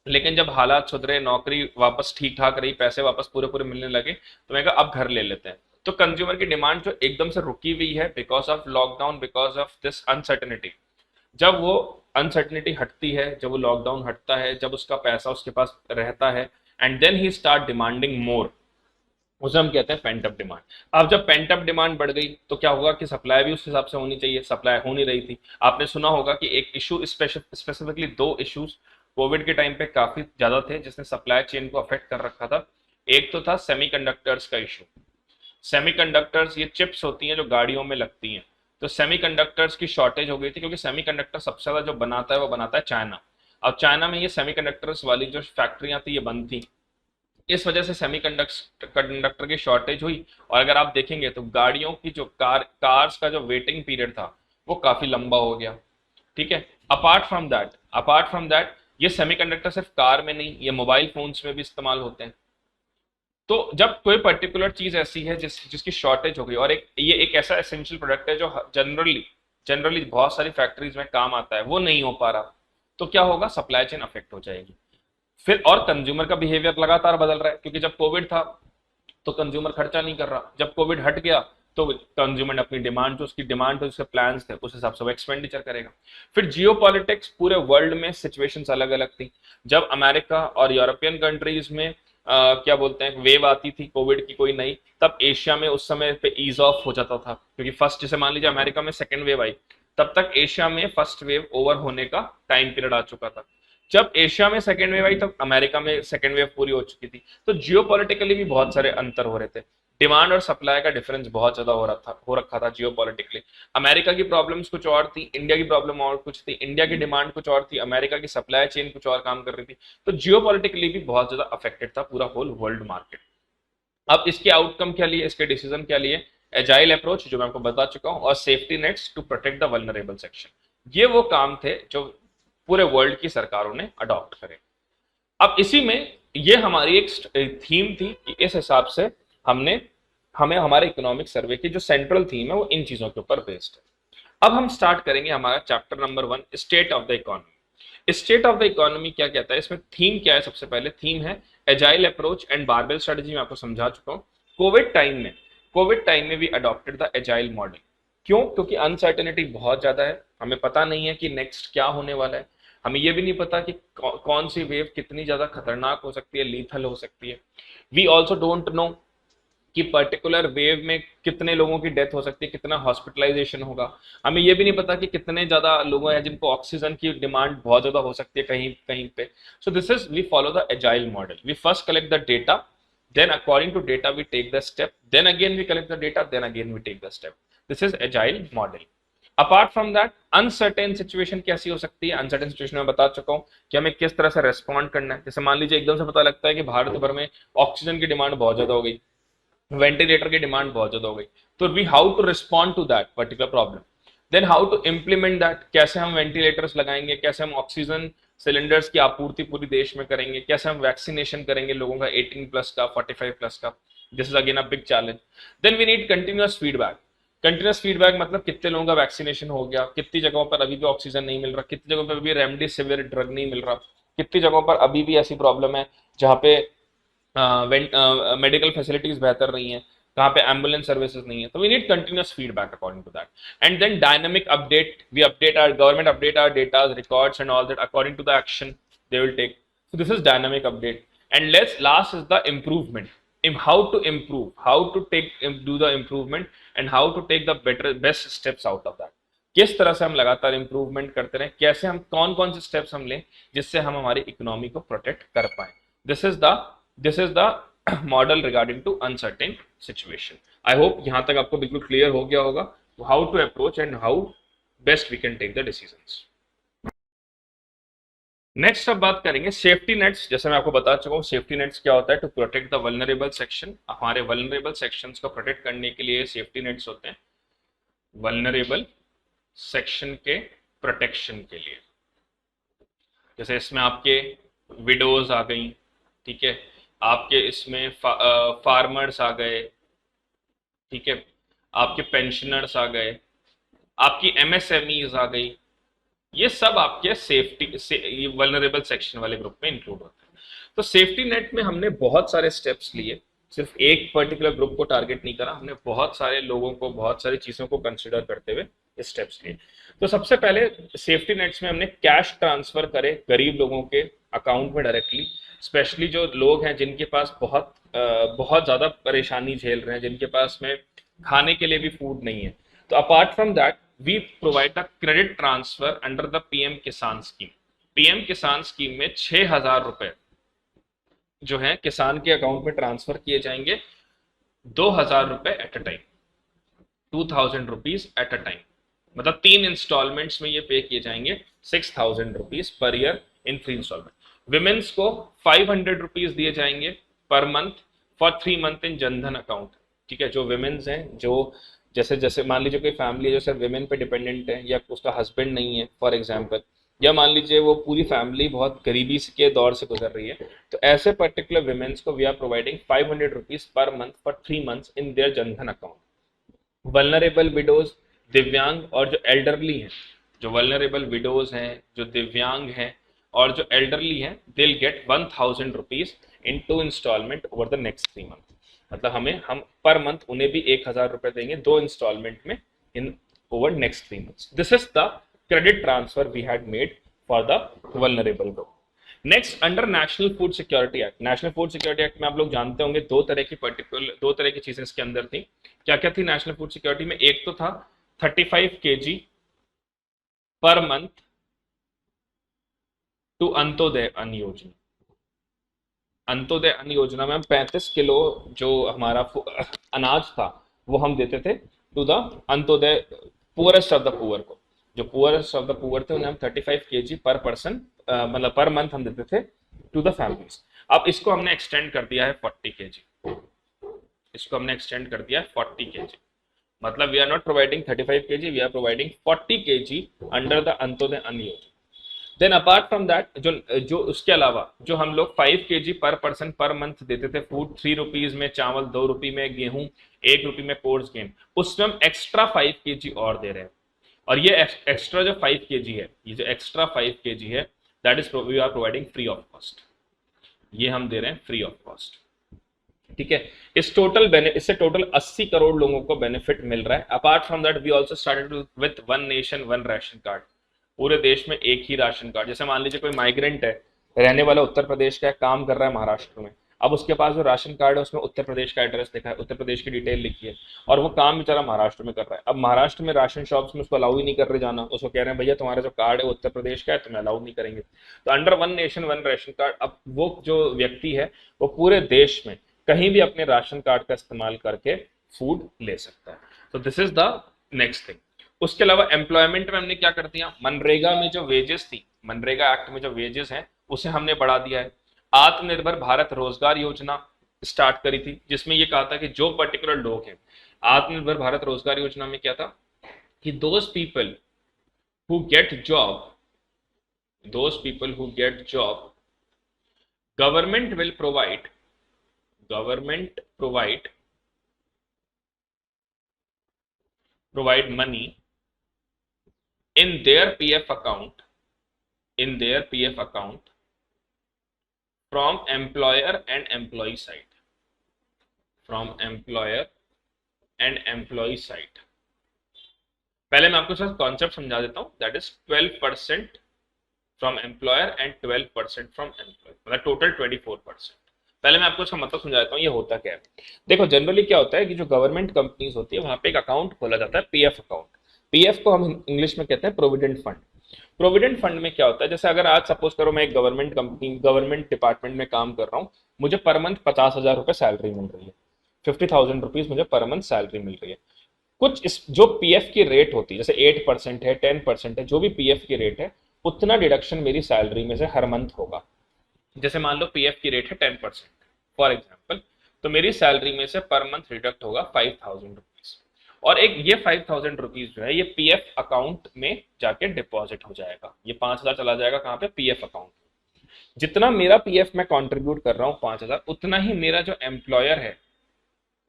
लेकिन जब हालात सुधरे, नौकरी वापस ठीक ठाक रही, पैसे वापस पूरे पूरे मिलने लगे, तो मैं कहा अब घर ले लेते हैं। तो कंज्यूमर की डिमांड जो एकदम से रुकी हुई है because of lockdown, because of this uncertainty, जब वो अनसर्टेनिटी हटती है, जब वो लॉकडाउन हटता है, जब उसका पैसा उसके पास रहता है, and then he start demanding more, उसे हम कहते हैं पेंट अप डिमांड। अब जब पेंट अप डिमांड बढ़ गई तो क्या होगा कि सप्लाई भी उस हिसाब से होनी चाहिए, सप्लाई हो नहीं रही थी। आपने सुना होगा कि एक इशू, स्पेसिफिकली दो इश्यूज कोविड के टाइम पे काफी ज्यादा थे जिसने सप्लाई चेन को अफेक्ट कर रखा था। एक तो था सेमीकंडक्टर्स का इशू। सेमीकंडक्टर्स, ये चिप्स होती हैं जो गाड़ियों में लगती हैं। तो सेमीकंडक्टर्स की शॉर्टेज हो गई थी क्योंकि सेमीकंडक्टर सबसे ज्यादा जो बनाता है वो बनाता है चाइना। अब चाइना में ये सेमीकंडक्टर्स वाली जो फैक्ट्रियां थी ये बंद थी, इस वजह से सेमीकंडक्टर की शॉर्टेज हुई। और अगर आप देखेंगे तो गाड़ियों की जो कार्स का जो वेटिंग पीरियड था वो काफी लंबा हो गया। ठीक है। अपार्ट फ्रॉम दैट ये सेमीकंडक्टर सिर्फ कार में नहीं, ये मोबाइल फोन्स में भी इस्तेमाल होते हैं। तो जब कोई पर्टिकुलर चीज ऐसी है जिसकी शॉर्टेज हो गई, और ये एक ऐसा एसेंशियल प्रोडक्ट है जो जनरली जनरली बहुत सारी फैक्ट्रीज में काम आता है, वो नहीं हो पा रहा, तो क्या होगा, सप्लाई चेन अफेक्ट हो जाएगी। फिर और कंज्यूमर का बिहेवियर लगातार बदल रहा है, क्योंकि जब कोविड था तो कंज्यूमर खर्चा नहीं कर रहा, जब कोविड हट गया तो कंज्यूमर ने अपनी डिमांड, जो उसकी डिमांड थे, उसके प्लान्स थे, उस हिसाब से वो एक्सपेंडिचर करेगा। फिर जियो पॉलिटिक्स, पूरे वर्ल्ड में सिचुएशंस अलग अलग थी। जब अमेरिका और यूरोपियन कंट्रीज में क्या बोलते हैं वेव आती थी कोविड की कोई नई, तब एशिया में उस समय पे ईज ऑफ हो जाता था, क्योंकि फर्स्ट, जैसे मान लीजिए अमेरिका में सेकेंड वेव आई, तब तक एशिया में फर्स्ट वेव ओवर होने का टाइम पीरियड आ चुका था। जब एशिया में सेकेंड वेव आई तब अमेरिका में सेकेंड वेव पूरी हो चुकी थी। तो जियोपॉलिटिकली भी बहुत सारे अंतर हो रहे थे। डिमांड और सप्लाई का डिफरेंस बहुत ज्यादा हो रखा था जियोपॉलिटिकली। अमेरिका की प्रॉब्लम्स कुछ और थी, इंडिया की प्रॉब्लम और कुछ थी, इंडिया की डिमांड कुछ और थी, अमेरिका की सप्लाई चेन कुछ और काम कर रही थी। तो जियोपॉलिटिकली भी बहुत ज्यादा अफेक्टेड था पूरा होल वर्ल्ड मार्केट। अब इसके आउटकम क्या लिए, इसके डिसीजन क्या लिए, एजाइल अप्रोच जो मैं आपको बता चुका हूं, और safety nets to protect the vulnerable section, ये वो काम थे जो पूरे वर्ल्ड की सरकारों ने अडॉप्ट करे। अब इसी में ये हमारी एक थीम थी कि इस हिसाब से हमने हमें हमारे इकोनॉमिक सर्वे की जो सेंट्रल थीम है वो इन चीजों के ऊपर बेस्ड है। अब हम स्टार्ट करेंगे हमारा chapter number 1, state of the economy. State of the economy क्या कहता है, इसमें थीम क्या है, सबसे पहले थीम है agile approach and barbell strategy. मैं आपको समझा चुका हूं। कोविड टाइम में भी अडॉप्टेड द एजाइल मॉडल। क्यों? क्योंकि अनसर्टेनिटी बहुत ज्यादा है, हमें पता नहीं है कि नेक्स्ट क्या होने वाला है, हमें यह भी नहीं पता कि कौन सी वेव कितनी ज्यादा खतरनाक हो सकती है, लीथल हो सकती है। वी ऑल्सो डोंट नो कि पर्टिकुलर वेव में कितने लोगों की डेथ हो सकती है, कितना हॉस्पिटलाइजेशन होगा। हमें यह भी नहीं पता कि कितने ज्यादा लोग हैं जिनको ऑक्सीजन की डिमांड बहुत ज्यादा हो सकती है कहीं कहीं पे। So this is, we follow the agile model. We first collect the data, then according to data we take the step, then again we collect the data, then again we take the step. This is agile model. Apart from that, uncertain situation कैसी हो सकती है, अनसर्टेन सिचुएशन में बता चुका हूं कि हमें किस तरह से रेस्पॉन्ड करना है। जैसे मान लीजिए एकदम से पता लगता है कि भारत भर में ऑक्सीजन की डिमांड बहुत ज्यादा हो गई, वेंटिलेटर की डिमांड बहुत ज्यादा हो गई, तो we how to respond to that particular problem, then how to implement that, कैसे हम वेंटिलेटर्स लगाएंगे, कैसे हम ऑक्सीजन सिलेंडर्स की आपूर्ति पूरी देश में करेंगे, कैसे हम वैक्सीनेशन करेंगे लोगों का 18+ का, 45+ का। This is again a big challenge. Then we need continuous feedback. Continuous feedback मतलब कितने लोगों का वैक्सीनेशन हो गया, कितनी जगहों पर अभी भी ऑक्सीजन नहीं मिल रहा, कितनी जगहों पर अभी रेमडेसिविर ड्रग नहीं मिल रहा, कितनी जगहों पर अभी भी ऐसी प्रॉब्लम है जहाँ पे मेडिकल फैसिलिटीज बेहतर नहीं है, कहाँ पे एम्बुलेंस सर्विसेज नहीं है। तो we need continuous feedback according to that, and then dynamic update, we update our government, update our data, records and all that according to the action they will take. So this is dynamic update. And last is the improvement. In how to improve, how to do the improvement, and how to take the best steps out of that. किस तरह से हम लगातार इंप्रूवमेंट करते रहें, कैसे हम कौन कौन से स्टेप्स हम लें जिससे हम हमारी इकोनॉमी को प्रोटेक्ट कर पाए। This is the model regarding to uncertain situation. I hope यहां तक आपको बिल्कुल क्लियर हो गया होगा how to approach and how best we can take the decisions. Next अब बात करेंगे सेफ्टी नेट्स। जैसे मैं आपको बता चुका हूँ सेफ्टी नेट्स क्या होता है, to protect the vulnerable section. हमारे वल्नरेबल सेक्शंस को प्रोटेक्ट करने के लिए सेफ्टी नेट्स होते हैं, वल्नरेबल सेक्शन के प्रोटेक्शन के लिए। जैसे इसमें आपके विडोज आ गई, ठीक है, आपके इसमें फार्मर्स आ गए, ठीक है, आपके पेंशनर्स आ गए, आपकी एमएसएमईज आ गई, ये सब आपके सेफ्टी से वल्नरेबल सेक्शन वाले ग्रुप में इंक्लूड होते हैं। तो सेफ्टी नेट में हमने बहुत सारे स्टेप्स लिए, सिर्फ एक पर्टिकुलर ग्रुप को टारगेट नहीं करा, हमने बहुत सारे लोगों को, बहुत सारी चीजों को कंसिडर करते हुए स्टेप्स लिए। तो सबसे पहले सेफ्टी नेट्स में हमने कैश ट्रांसफर करे गरीब लोगों के अकाउंट में डायरेक्टली, स्पेशली जो लोग हैं जिनके पास बहुत ज़्यादा परेशानी झेल रहे हैं, जिनके पास में खाने के लिए भी फूड नहीं है। तो apart from that we provide the credit transfer under the PM Kisan scheme. PM Kisan scheme में 6,000 रुपए जो है किसान के अकाउंट में ट्रांसफर किए जाएंगे, 2,000 रुपए at a time, 2,000 rupees at a time. मतलब 3 इंस्टॉलमेंट्स में ये पे किए जाएंगे, 6,000 rupees per year in 3 instalment. Women's को 500 रुपीज दिए जाएंगे पर month for 3 month in Jan Dhan account. ठीक है, जो विमेन्स हैं, जो जैसे जैसे मान लीजिए कोई फैमिली है जो सिर्फ विमेन पे डिपेंडेंट है, या उसका हस्बैंड नहीं है फॉर एग्जाम्पल, या मान लीजिए वो पूरी फैमिली बहुत गरीबी के दौर से गुजर रही है, तो ऐसे पर्टिकुलर विमेन्स को we are providing 500 rupees per month for 3 months in their Jan Dhan account. Vulnerable widows, दिव्यांग और जो एल्डरली हैं, जो वल्नरेबल विडोज हैं, जो दिव्यांग हैं और जो एल्डरली हैं, they will get 1,000 rupees in 2 installment over the next 3 month. मतलब हम पर मंथ उन्हें भी 1,000 रुपए देंगे 2 इंस्टॉलमेंट में in over next 3 months. This is the credit transfer we had made for the vulnerable group. Next, under national food security act. National food security act में आप लोग जानते होंगे दो तरह की चीजें इसके अंदर थी। क्या क्या थी नेशनल फूड सिक्योरिटी में? एक तो था 35 kg per month to Antyodaya Anna योजना। अंत्योदय अन्न योजना में हम 35 किलो जो हमारा अनाज था वो हम देते थे to the Antyodaya poorest of the poor को। जो पुअरेस्ट ऑफ द पुअर थे उन्हें हम 35 kg पर पर्सन मतलब पर मंथ हम देते थे टू द फैमिलीज। अब इसको हमने एक्सटेंड कर दिया है 40 kg। इसको हमने एक्सटेंड कर दिया है 40 kg। मतलब we are not providing 35 kg, we are providing 40 kg under the Antyodaya Anna Yojana. Then apart from that जो उसके अलावा जो हम लोग 5 kg पर पर्सन पर मंथ देते थे फूड, 3 रुपीज में चावल, 2 रुपये में गेहूं, 1 रुपये में कोर्स गेन, उसमें हम एक्स्ट्रा 5 kg और दे रहे हैं। और ये एक्स्ट्रा जो 5 kg है, ये जो एक्स्ट्रा 5 kg है, that is we are providing free of cost. ये हम दे रहे हैं फ्री ऑफ कॉस्ट। ठीक है, इससे टोटल 80 करोड़ लोगों को बेनिफिट मिल रहा है। Apart from that we also started with one nation one ration card. पूरे देश में एक ही राशन कार्ड। जैसे मान लीजिए कोई माइग्रेंट है, रहने वाला उत्तर प्रदेश का है, काम कर रहा है महाराष्ट्र में, अब उसके पास जो राशन कार्ड है उसमें उत्तर प्रदेश का एड्रेस लिखा है, उत्तर प्रदेश की डिटेल लिखी है, और वो काम बेचारा महाराष्ट्र में कर रहा है। अब महाराष्ट्र में राशन शॉप्स में उसको अलाउ ही नहीं कर रहे जाना, उसको कह रहे हैं भैया तुम्हारा जो कार्ड है उत्तर प्रदेश का है, तुम्हें अलाउ नहीं करेंगे। तो under one nation one ration card अब वो जो व्यक्ति है वो पूरे देश में कहीं भी अपने राशन कार्ड का इस्तेमाल करके फूड ले सकता है। तो this is the next thing. उसके अलावा एम्प्लॉयमेंट में हमने क्या कर दिया, मनरेगा में जो वेजेस थी, मनरेगा एक्ट में जो वेजेस हैं उसे हमने बढ़ा दिया है। आत्मनिर्भर भारत रोजगार योजना स्टार्ट करी थी, जिसमें ये कहा था कि जो पर्टिकुलर लोग हैं, आत्मनिर्भर भारत रोजगार योजना में क्या था कि those people who get job, government will provide money in their PF account from employer and employee side, पहले मैं आपको सिर्फ कॉन्सेप्ट समझा देता हूं। That is 12% from employer and 12% from employ, मतलब टोटल 24%। पहले मैं आपको इसका मतलब समझा देता हूँ ये होता क्या है। देखो जनरली क्या होता है कि जो गवर्नमेंट कंपनीज होती है वहां पे एक अकाउंट खोला जाता है, पीएफ अकाउंट। पीएफ को हम इंग्लिश में कहते हैं प्रोविडेंट फंड। प्रोविडेंट फंड में क्या होता है, जैसे अगर आज सपोज करो मैं एक गवर्नमेंट कंपनी, गवर्नमेंट डिपार्टमेंट में काम कर रहा हूँ, मुझे पर मंथ 50,000 रुपए सैलरी मिल रही है, 50,000 रुपीज मुझे पर मंथ सैलरी मिल रही है। कुछ इस जो पीएफ की रेट होती है, जैसे 8% है, 10% है, जो भी पीएफ की रेट है उतना डिडक्शन मेरी सैलरी में से हर मंथ होगा। जैसे मान लो पीएफ की रेट है 10% फॉर एग्जाम्पल, तो मेरी सैलरी में से पर मंथ डिडक्ट होगा 5,000 रुपीज, और एक ये 5,000 रुपीज जो है ये पीएफ अकाउंट में जाके डिपॉजिट हो जाएगा। ये 5,000 चला जाएगा कहाँ पे, पीएफ अकाउंट। जितना मेरा पीएफ में कंट्रीब्यूट कर रहा हूँ 5,000, उतना ही मेरा जो एम्प्लॉयर है,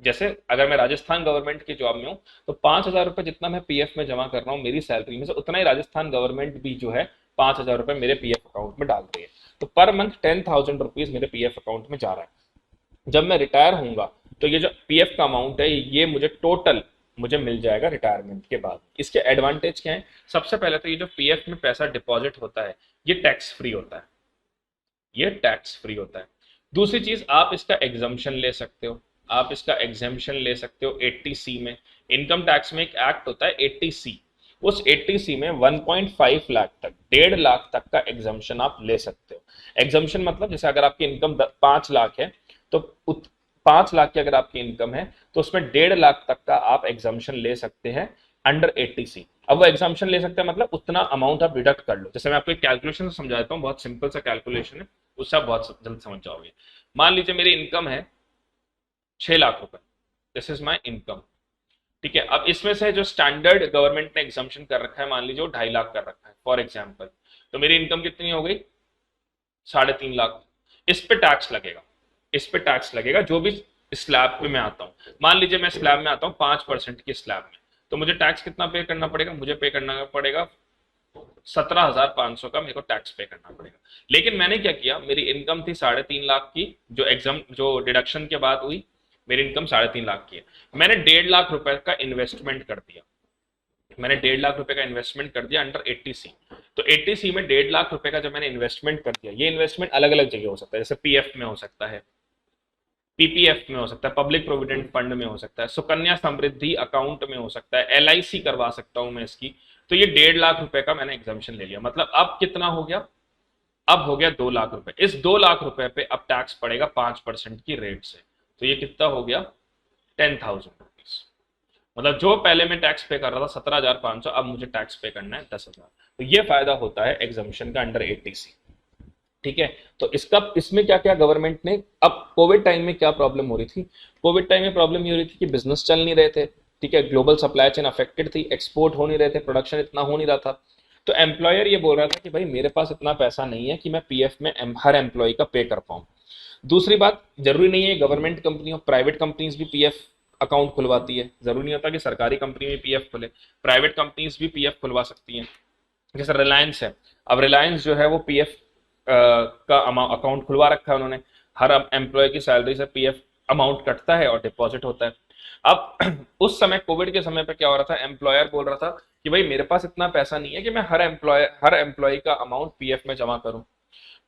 जैसे अगर मैं राजस्थान गवर्नमेंट की जॉब में हूँ तो 5,000 रुपए जितना मैं पीएफ में जमा कर रहा हूँ मेरी सैलरी में से, उतना ही राजस्थान गवर्नमेंट भी जो है 5,000 रुपए मेरे पीएफ अकाउंट में डाल रही है। तो पर मंथ 10,000 रुपीज मेरे पीएफ अकाउंट में जा रहा है। जब मैं रिटायर होऊंगा तो ये जो पीएफ का अमाउंट है ये मुझे टोटल मुझे मिल जाएगा रिटायरमेंट के बाद। इसके एडवांटेज क्या है, सबसे पहले तो ये जो पीएफ में पैसा डिपॉजिट होता है ये टैक्स फ्री होता है। ये टैक्स फ्री होता है। दूसरी चीज, आप इसका एग्जम्पशन ले सकते हो, आप इसका एग्जम्पशन ले सकते हो 80C में। इनकम टैक्स में एक एक्ट होता है 80C, उस 80C में 1.5 लाख तक, 1.5 लाख तक का एग्जम्पशन आप ले सकते हो। एग्जम्पशन मतलब जैसे अगर आपकी इनकम 5 लाख है, तो 5 लाख की अगर आपकी इनकम है तो उसमें 1.5 लाख तक का आप एग्जम्पशन ले सकते हैं अंडर 80C। अब वो एग्जाम्पशन ले सकते हैं मतलब उतना अमाउंट आप डिडक्ट कर लो। जैसे मैं आपको एक कैलकुलेशन समझाता हूँ, बहुत सिंपल सा कैलकुलेशन है, उससे आप बहुत जल्द समझ जाओगे। मान लीजिए मेरी इनकम है 6 लाख रुपए, दिस इज माई इनकम। ठीक है, अब इसमें से जो स्टैंडर्ड गवर्नमेंट ने एग्जाम्पशन कर रखा है, मान लीजिए वो 2.5 लाख कर रखा है फॉर एग्जाम्पल, तो मेरी इनकम कितनी हो गई? 3.5 लाख। इस पे टैक्स लगेगा, इस पे टैक्स लगेगा जो भी स्लैब पे मैं आता हूँ। मान लीजिए मैं स्लैब में आता हूँ 5% की स्लैब में, तो मुझे टैक्स कितना पे करना पड़ेगा? मुझे पे करना पड़ेगा 17,500 का, मेरे को टैक्स पे करना पड़ेगा। लेकिन मैंने क्या किया, मेरी इनकम थी 3.5 लाख की, जो डिडक्शन के बाद हुई, मेरी इनकम 3.5 लाख की है। मैंने 1.5 लाख रुपए का इन्वेस्टमेंट कर दिया, मैंने 1.5 लाख रुपए का इन्वेस्टमेंट कर दिया अंडर 80C। तो 80C में 1.5 लाख रुपए का जब मैंने इन्वेस्टमेंट कर दिया, ये इन्वेस्टमेंट अलग अलग जगह हो सकता है, जैसे पीएफ में हो सकता है, पीपीएफ में हो सकता है, पब्लिक प्रोविडेंट फंड में हो सकता है, सुकन्या समृद्धि अकाउंट में हो सकता है, एलआईसी करवा सकता हूं मैं इसकी। तो ये 1.5 लाख रुपए का मैंने एग्जामेशन ले लिया, मतलब अब कितना हो गया? अब हो गया 2 लाख रुपए। इस 2 लाख रुपए पे अब टैक्स पड़ेगा 5% की रेट से, तो ये कितना हो गया? 10,000 रुपीज। मतलब जो पहले मैं टैक्स पे कर रहा था 17,500, अब मुझे टैक्स पे करना है 10,000। तो ये फायदा होता है एग्जामेशन का अंडर 80C। ठीक है, तो इसका इसमें क्या क्या गवर्नमेंट ने, अब कोविड टाइम में क्या प्रॉब्लम हो रही थी? कोविड टाइम में प्रॉब्लम ये हो रही थी कि बिजनेस चल नहीं रहे थे। ठीक है, ग्लोबल सप्लाई चेन अफेक्टेड थी, एक्सपोर्ट हो नहीं रहे थे, प्रोडक्शन इतना हो नहीं रहा था। तो एम्प्लॉयर ये बोल रहा था कि भाई मेरे पास इतना पैसा नहीं है कि मैं पीएफ में हर एम्प्लॉय का पे कर पाऊँ। दूसरी बात, जरूरी नहीं है गवर्नमेंट कंपनी हो, प्राइवेट कंपनीज भी पीएफ अकाउंट खुलवाती है, जरूरी नहीं होता कि सरकारी कंपनी में पीएफ खुले, प्राइवेट कंपनीज भी पीएफ खुलवा सकती हैं। जैसे रिलायंस है, अब रिलायंस जो है वो पीएफ का अकाउंट खुलवा रखा है उन्होंने, हर एम्प्लॉय की सैलरी से पीएफ अमाउंट कटता है और डिपॉजिट होता है। अब उस समय कोविड के समय पे क्या हो रहा था, एम्प्लॉयर बोल रहा था कि भाई मेरे पास इतना पैसा नहीं है कि मैं हर एम्प्लॉय का अमाउंट पीएफ में जमा करूं।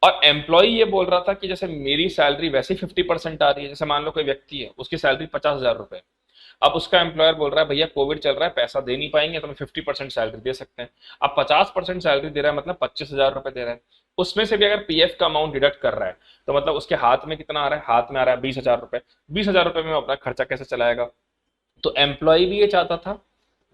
और एम्प्लॉय ये बोल रहा था कि जैसे मेरी सैलरी वैसे 50% आ रही है, जैसे मान लो कोई व्यक्ति है उसकी सैलरी 50,000 रुपए, अब उसका एम्प्लॉयर बोल रहा है भैया कोविड चल रहा है, पैसा दे नहीं पाएंगे तो हम 50% सैलरी दे सकते हैं। अब 50% सैलरी दे रहा है मतलब 25,000 रुपए दे रहा है, उसमें से भी अगर पीएफ का अमाउंट डिडक्ट कर रहा है तो मतलब उसके हाथ में कितना आ रहा है? हाथ में आ रहा है 20,000 रुपए। 20,000 रुपए में अपना खर्चा कैसे चलाएगा? तो एम्प्लॉय भी ये चाहता था,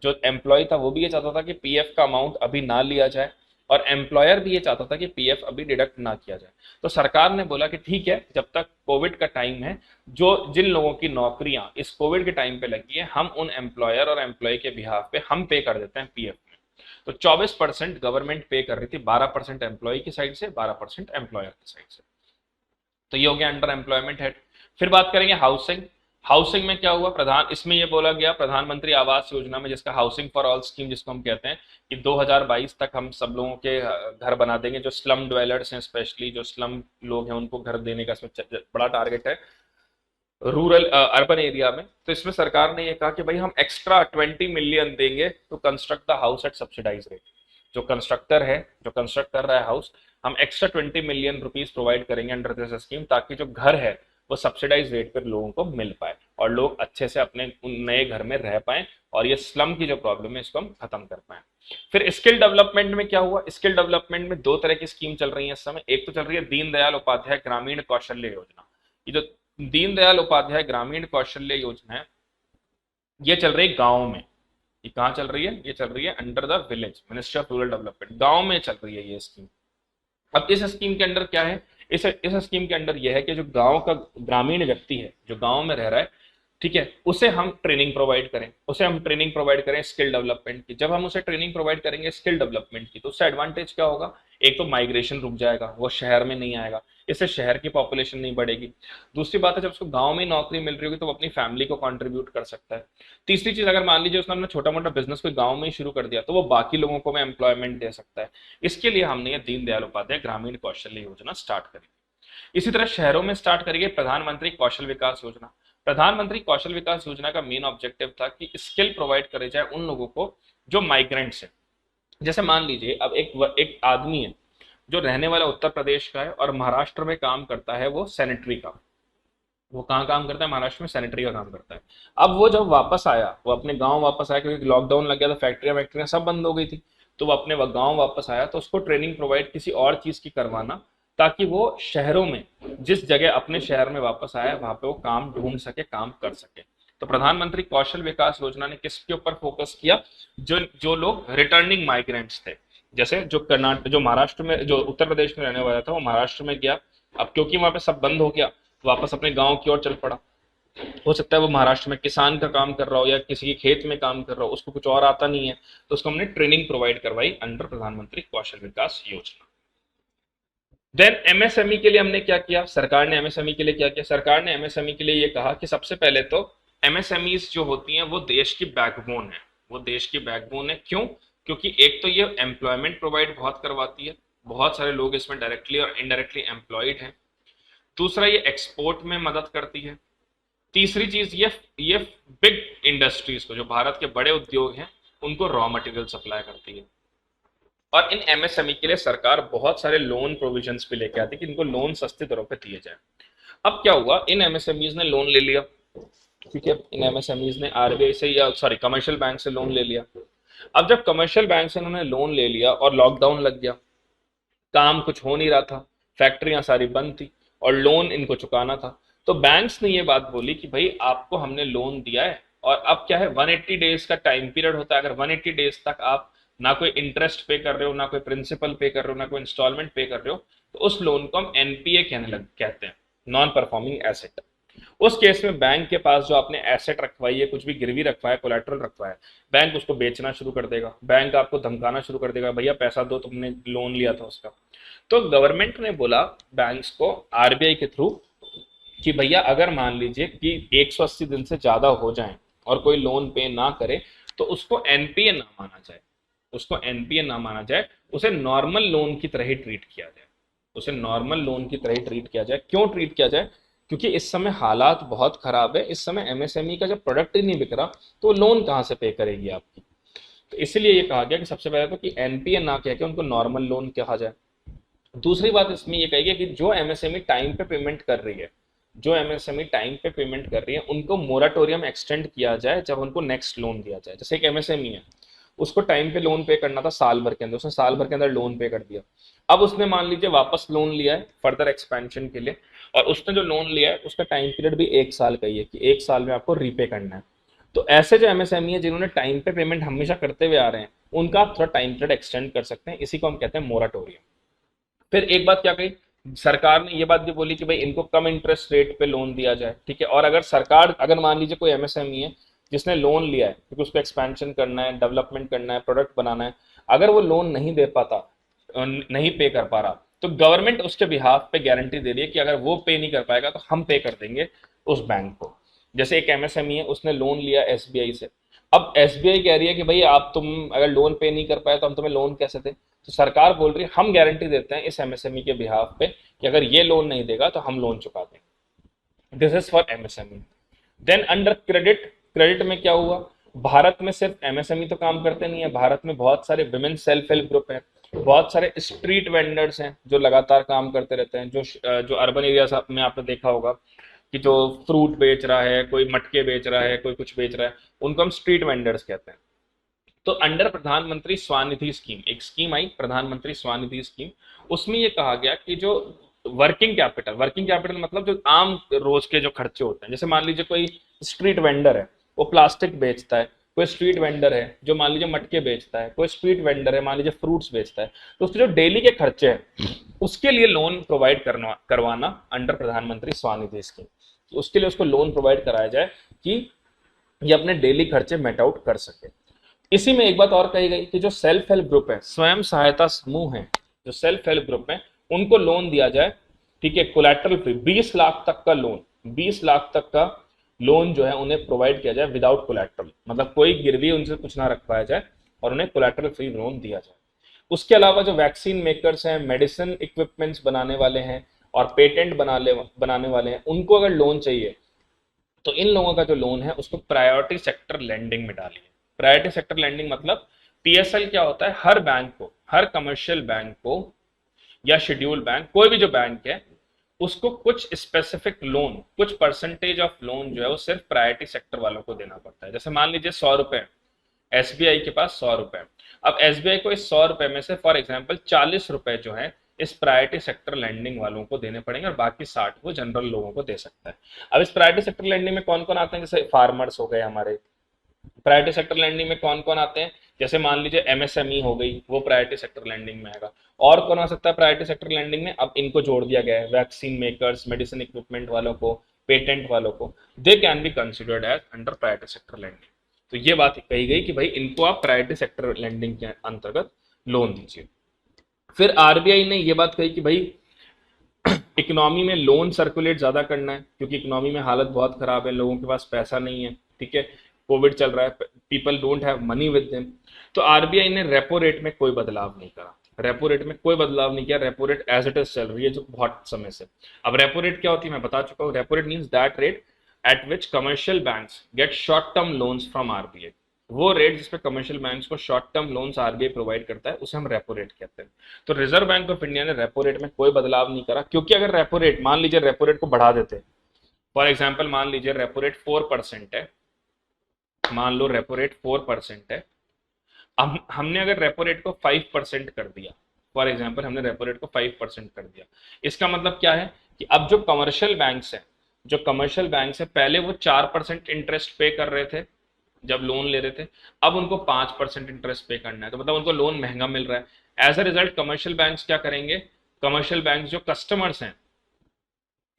जो एम्प्लॉय था वो भी ये चाहता था कि पीएफ का अमाउंट अभी ना लिया जाए, और एम्प्लॉयर भी ये चाहता था कि पीएफ अभी डिडक्ट ना किया जाए। तो सरकार ने बोला कि ठीक है, जब तक कोविड का टाइम है, जो जिन लोगों की नौकरियां इस कोविड के टाइम पे लगी है, हम उन एम्प्लॉयर और एम्प्लॉय के बिहाफ पे हम पे कर देते हैं पीएफ में। तो 24% गवर्नमेंट पे कर रही थी, 12% एम्प्लॉय की साइड से, 12% एम्प्लॉयर की साइड से। तो ये हो गया अंडर एम्प्लॉयमेंट हेड। फिर बात करेंगे हाउसिंग। हाउसिंग में क्या हुआ? इसमें ये बोला गया प्रधानमंत्री आवास योजना में, जिसका हाउसिंग फॉर ऑल स्कीम जिसको हम कहते हैं, कि 2022 तक हम सब लोगों के घर बना देंगे, जो स्लम ड्वेलर्स हैं, स्पेशली जो स्लम लोग हैं उनको घर देने का इसमें बड़ा टारगेट है रूरल अर्बन एरिया में। तो इसमें सरकार ने ये कहा कि भाई हम एक्स्ट्रा 20 मिलियन देंगे to construct the house at subsidise rate. जो कंस्ट्रक्टर है, जो कंस्ट्रक्ट कर रहा है हाउस, हम एक्स्ट्रा 20 मिलियन रुपीज प्रोवाइड करेंगे अंडर दिस स्कीम, ताकि जो घर है वो सब्सिडाइज रेट पर लोगों को मिल पाए और लोग अच्छे से अपने नए घर में रह पाए, और ये स्लम की जो प्रॉब्लम है इसको हम खत्म कर पाए। फिर स्किल डेवलपमेंट में क्या हुआ? स्किल डेवलपमेंट में 2 तरह की स्कीम चल रही है इस समय। एक तो चल रही है दीनदयाल उपाध्याय ग्रामीण कौशल्य योजना। ये जो दीनदयाल उपाध्याय ग्रामीण कौशल्य योजना है, ये चल रही है गांव में। ये कहाँ चल रही है? ये चल रही है under the village, ministry of rural development, गांव में चल रही है ये स्कीम। अब इस स्कीम के अंडर क्या है? इस स्कीम के अंडर यह है कि जो गांव का ग्रामीण व्यक्ति है, जो गांव में रह रहा है, ठीक है, उसे हम ट्रेनिंग प्रोवाइड करें, उसे हम ट्रेनिंग प्रोवाइड करें स्किल डेवलपमेंट की। जब हम उसे ट्रेनिंग प्रोवाइड करेंगे स्किल डेवलपमेंट की, तो उससे एडवांटेज क्या होगा? एक तो माइग्रेशन रुक जाएगा, वो शहर में नहीं आएगा, इससे शहर की पॉपुलेशन नहीं बढ़ेगी। दूसरी बात है, जब उसको गांव में नौकरी मिल रही होगी तो वो अपनी फैमिली को कंट्रीब्यूट कर सकता है। तीसरी चीज, अगर मान लीजिए उसने अपना छोटा मोटा बिजनेस कोई गांव में ही शुरू कर दिया, तो वो बाकी लोगों को भी एम्प्लॉयमेंट दे सकता है। इसके लिए हमने ये दीनदयाल उपाध्याय ग्रामीण कौशल्य योजना स्टार्ट करी। इसी तरह शहरों में स्टार्ट करिए प्रधानमंत्री कौशल विकास योजना। प्रधानमंत्री कौशल विकास योजना का मेन ऑब्जेक्टिव था कि स्किल प्रोवाइड करे जाए उन लोगों को जो माइग्रेंट्स हैं। जैसे मान लीजिए अब एक आदमी है, जो रहने वाला उत्तर प्रदेश का है और महाराष्ट्र में काम करता है वो सैनिटरी का। वो कहाँ काम करता है? महाराष्ट्र में सैनिटरी का काम करता है। अब वो जब वापस आया, वो अपने गांव वापस आया, क्योंकि लॉकडाउन लग गया था, फैक्ट्रियां वैक्ट्रियां सब बंद हो गई थी। तो वो अपने गांव वापस आया, तो उसको ट्रेनिंग प्रोवाइड किसी और चीज की करवाना, ताकि वो शहरों में, जिस जगह अपने शहर में वापस आया वहां पे वो काम ढूंढ सके, काम कर सके। तो प्रधानमंत्री कौशल विकास योजना ने किसके ऊपर फोकस किया? जो जो लोग रिटर्निंग माइग्रेंट्स थे, जैसे जो कर्नाटक, जो महाराष्ट्र में, जो उत्तर प्रदेश में रहने वाला था वो महाराष्ट्र में गया। अब क्योंकि वहां पे सब बंद हो गया, वापस अपने गांव की ओर चल पड़ा। हो सकता है वो महाराष्ट्र में किसान का काम कर रहा हो या किसी के खेत में काम कर रहा हो, उसको कुछ और आता नहीं है, तो उसको हमने ट्रेनिंग प्रोवाइड करवाई अंडर प्रधानमंत्री कौशल विकास योजना। देन एमएसएमई के लिए हमने क्या किया? सरकार ने एमएसएमई के लिए क्या किया? सरकार ने एमएसएमई के लिए ये कहा कि सबसे पहले तो एमएसएमईज जो होती हैं वो देश की बैकबोन है। वो देश की बैकबोन है, क्यों? क्योंकि एक तो ये एम्प्लॉयमेंट प्रोवाइड बहुत करवाती है, बहुत सारे लोग इसमें डायरेक्टली और इनडायरेक्टली एम्प्लॉयड हैं। दूसरा, ये एक्सपोर्ट में मदद करती है। तीसरी चीज, ये बिग इंडस्ट्रीज को, जो भारत के बड़े उद्योग हैं, उनको रॉ मटेरियल सप्लाई करती है। और इन एमएसएमई के लिए सरकार बहुत सारे लोन प्रोविजंस भी लेके आती है कि इनको लोन सस्ते दरों पे दिए जाए। अब क्या हुआ? इन एमएसएमईज ने लोन ले लिया, ठीक है, इन एमएसएमईज ने आरबीआई से या सॉरी कमर्शियल बैंक से लोन ले लिया। अब जब कमर्शियल बैंक से उन्होंने लोन ले लिया और लॉकडाउन लग गया, काम कुछ हो नहीं रहा था, फैक्ट्रियां सारी बंद थी और लोन इनको चुकाना था, तो बैंक्स ने ये बात बोली कि भाई आपको हमने लोन दिया है और अब क्या है, 180 डेज का टाइम पीरियड होता है। अगर 180 डेज तक आप ना कोई इंटरेस्ट पे कर रहे हो, ना कोई प्रिंसिपल पे कर रहे हो, ना कोई इंस्टॉलमेंट पे कर रहे हो, तो उस लोन को हम एनपीए कहते हैं, नॉन परफॉर्मिंग एसेट। उस केस में बैंक के पास जो आपने एसेट रखवाई है, कुछ भी गिरवी रखवाया है, कोलेट्रल रखवाया है, बैंक उसको बेचना शुरू कर देगा। बैंक आपको धमकाना शुरू कर देगा, भैया पैसा दो, तुमने लोन लिया था उसका। तो गवर्नमेंट ने बोला बैंक्स को आरबीआई के थ्रू कि भैया अगर मान लीजिए कि 180 दिन से ज्यादा हो जाए और कोई लोन पे ना करे, तो उसको एनपीए ना माना जाए, उसको एनपीए ना माना जाए, उसे नॉर्मल लोन की तरह ही ट्रीट किया जाए, उसे नॉर्मल लोन की तरह ही ट्रीट किया जाए। क्यों ट्रीट किया जाए? क्योंकि इस समय हालात बहुत खराब है, इस समय एमएसएमई का जब प्रोडक्ट ही नहीं बिक रहा तो लोन कहाँ से पे करेगी आपकी। तो इसलिए ये कहा गया कि सबसे पहले तो कि एनपीए ना कह के उनको नॉर्मल लोन कहा जाए। दूसरी बात इसमें ये कही गई कि जो एमएसएमई टाइम पे पेमेंट कर रही है, जो एमएसएमई टाइम पे पेमेंट कर रही है, उनको मोराटोरियम एक्सटेंड किया जाए जब उनको नेक्स्ट लोन दिया जाए। जैसे एक एमएसएमई है, उसको टाइम पे लोन पे करना था साल भर के अंदर, उसने साल भर के अंदर लोन पे कर दिया। अब उसने मान लीजिए वापस लोन लिया है फर्दर एक्सपेंशन के लिए, और उसने जो लोन लिया है उसका टाइम पीरियड भी 1 साल का ही है कि 1 साल में आपको रीपे करना है। तो ऐसे जो एमएसएमई है जिन्होंने टाइम पे पेमेंट हमेशा करते हुए आ रहे हैं, उनका आप थोड़ा टाइम पीरियड एक्सटेंड कर सकते हैं, इसी को हम कहते हैं मोराटोरियम। फिर एक बात क्या कही सरकार ने, ये बात भी बोली कि भाई इनको कम इंटरेस्ट रेट पे लोन दिया जाए, ठीक है। और अगर सरकार, अगर मान लीजिए कोई एमएसएमई है जिसने लोन लिया है क्योंकि उसको एक्सपेंशन करना है, डेवलपमेंट करना है, प्रोडक्ट बनाना है, अगर वो लोन नहीं दे पाता, नहीं पे कर पा रहा, तो गवर्नमेंट उसके बिहाफ पे गारंटी दे रही है कि अगर वो पे नहीं कर पाएगा तो हम पे कर देंगे उस बैंक को। जैसे एक एमएसएमई है, उसने लोन लिया एसबीआई से, अब एसबीआई कह रही है कि भाई आप, तुम अगर लोन पे नहीं कर पाए तो हम तुम्हें लोन कैसे दें। तो सरकार बोल रही है हम गारंटी देते हैं इस एमएसएमई के बिहाफ पे कि अगर ये लोन नहीं देगा तो हम लोन चुका देंगे। This is for MSME. Then under credit, credit में क्या हुआ? भारत में सिर्फ एमएसएमई तो काम करते नहीं है, भारत में बहुत सारे विमेन सेल्फ हेल्प ग्रुप हैं, बहुत सारे स्ट्रीट वेंडर्स हैं जो लगातार काम करते रहते हैं, जो अर्बन एरिया में आपने देखा होगा कि जो फ्रूट बेच रहा है, कोई मटके बेच रहा है, कोई कुछ बेच रहा है, उनको हम स्ट्रीट वेंडर्स कहते हैं। तो अंडर प्रधानमंत्री स्वानिधि स्कीम, एक स्कीम आई प्रधानमंत्री स्वानिधि स्कीम, उसमें ये कहा गया कि जो वर्किंग कैपिटल मतलब जो आम रोज के जो खर्चे होते हैं, जैसे मान लीजिए कोई स्ट्रीट वेंडर है, वो प्लास्टिक बेचता है, कोई स्ट्रीट वेंडर है जो मान लीजिए मटके बेचता है, कोई स्ट्रीट वेंडर है मान लीजिए फ्रूट्स बेचता है, तो उसके जो डेली के खर्चे हैं उसके लिए लोन प्रोवाइड करवाना अंडर प्रधानमंत्री स्वानिधि स्कीम, उसके लिए उसको लोन प्रोवाइड कराया जाए कि ये अपने डेली खर्चे मेट आउट कर सके। इसी में एक बात और कही गई कि जो सेल्फ हेल्प ग्रुप है, स्वयं सहायता समूह है, जो सेल्फ हेल्प ग्रुप है, उनको लोन दिया जाए, ठीक है, कोलैटरल फ्री, 20 लाख तक का लोन, 20 लाख तक का लोन जो है उन्हें प्रोवाइड किया जाए विदाउट कोलैटरल, मतलब कोई गिरवी उनसे कुछ ना रखवाया जाए और उन्हें कोलैटरल फ्री लोन दिया जाए। उसके अलावा जो वैक्सीन मेकर्स हैं, मेडिसिन इक्विपमेंट्स बनाने वाले हैं और पेटेंट बनाने वाले हैं, उनको अगर लोन चाहिए तो इन लोगों का जो लोन है उसको प्रायोरिटी सेक्टर लेंडिंग में डालिए। प्रायोरिटी सेक्टर लेंडिंग मतलब पीएसएल क्या होता है, हर बैंक को, हर कमर्शियल बैंक को या शेड्यूल बैंक, कोई भी जो बैंक है, उसको कुछ स्पेसिफिक लोन, कुछ परसेंटेज ऑफ लोन जो है वो सिर्फ प्रायोरिटी सेक्टर वालों को देना पड़ता है। जैसे मान लीजिए 100 रुपए एसबीआई के पास 100 रुपए, अब एसबीआई को इस 100 रुपए में से फॉर एग्जाम्पल 40 रुपए जो है इस प्रायोरिटी सेक्टर लैंडिंग वालों को देने पड़ेंगे और बाकी 60 वो जनरल लोगों को दे सकता है। अब इस प्रायोरिटी सेक्टर लैंडिंग में कौन कौन आते हैं, जैसे फार्मर्स हो गए हमारे, प्रायोरिटी सेक्टर लैंडिंग में कौन कौन आते हैं, जैसे मान लीजिए एमएसएमई हो गई, वो प्रायोरिटी सेक्टर लैंडिंग में आएगा। और कौन आ सकता है प्रायोरिटी सेक्टर लैंडिंग में, अब इनको जोड़ दिया गया है, वैक्सीन मेकर्स, मेडिसिन इक्विपमेंट वालों को, पेटेंट वालों को, they can be considered as under priority sector lending. तो ये बात कही गई कि भाई इनको आप प्रायोरिटी सेक्टर लैंडिंग के अंतर्गत लोन दीजिए। फिर आरबीआई ने ये बात कही कि भाई इकोनॉमी में लोन सर्कुलेट ज्यादा करना है, क्योंकि इकोनॉमी में हालत बहुत खराब है, लोगों के पास पैसा नहीं है, ठीक है, कोविड चल रहा है, people don't have money with them. तो आरबीआई ने रेपो रेट में कोई बदलाव नहीं करा, रेपो रेट में कोई बदलाव नहीं किया, repo rate as it is चल रही है जो बहुत समय से। अब रेपो रेट क्या होती है मैं बता चुका हूँ, repo rate means that rate at which commercial banks get short term loans from RBI. वो रेट जिसपे कमर्शियल बैंक्स को short term loans RBI provide करता है उसे हम रेपो रेट कहते हैं। तो रिजर्व बैंक ऑफ इंडिया ने रेपो रेट में कोई बदलाव नहीं करा, क्योंकि अगर रेपो रेट, मान लीजिए रेपो रेट को बढ़ा देते, फॉर एग्जाम्पल मान लीजिए रेपो रेट 4% है, मान लो रेपो रेट 4% है, अब हमने अगर रेपो रेट को 5% कर दिया, फॉर एग्जाम्पल हमने रेपो रेट को 5% कर दिया, इसका मतलब क्या है कि अब जो कमर्शियल बैंक्स हैं, जो कमर्शियल बैंक्स है पहले वो 4% इंटरेस्ट पे कर रहे थे जब लोन ले रहे थे, अब उनको 5% इंटरेस्ट पे करना है, तो मतलब उनको लोन महंगा मिल रहा है। As a result commercial banks क्या करेंगे, कमर्शियल बैंक जो कस्टमर्स हैं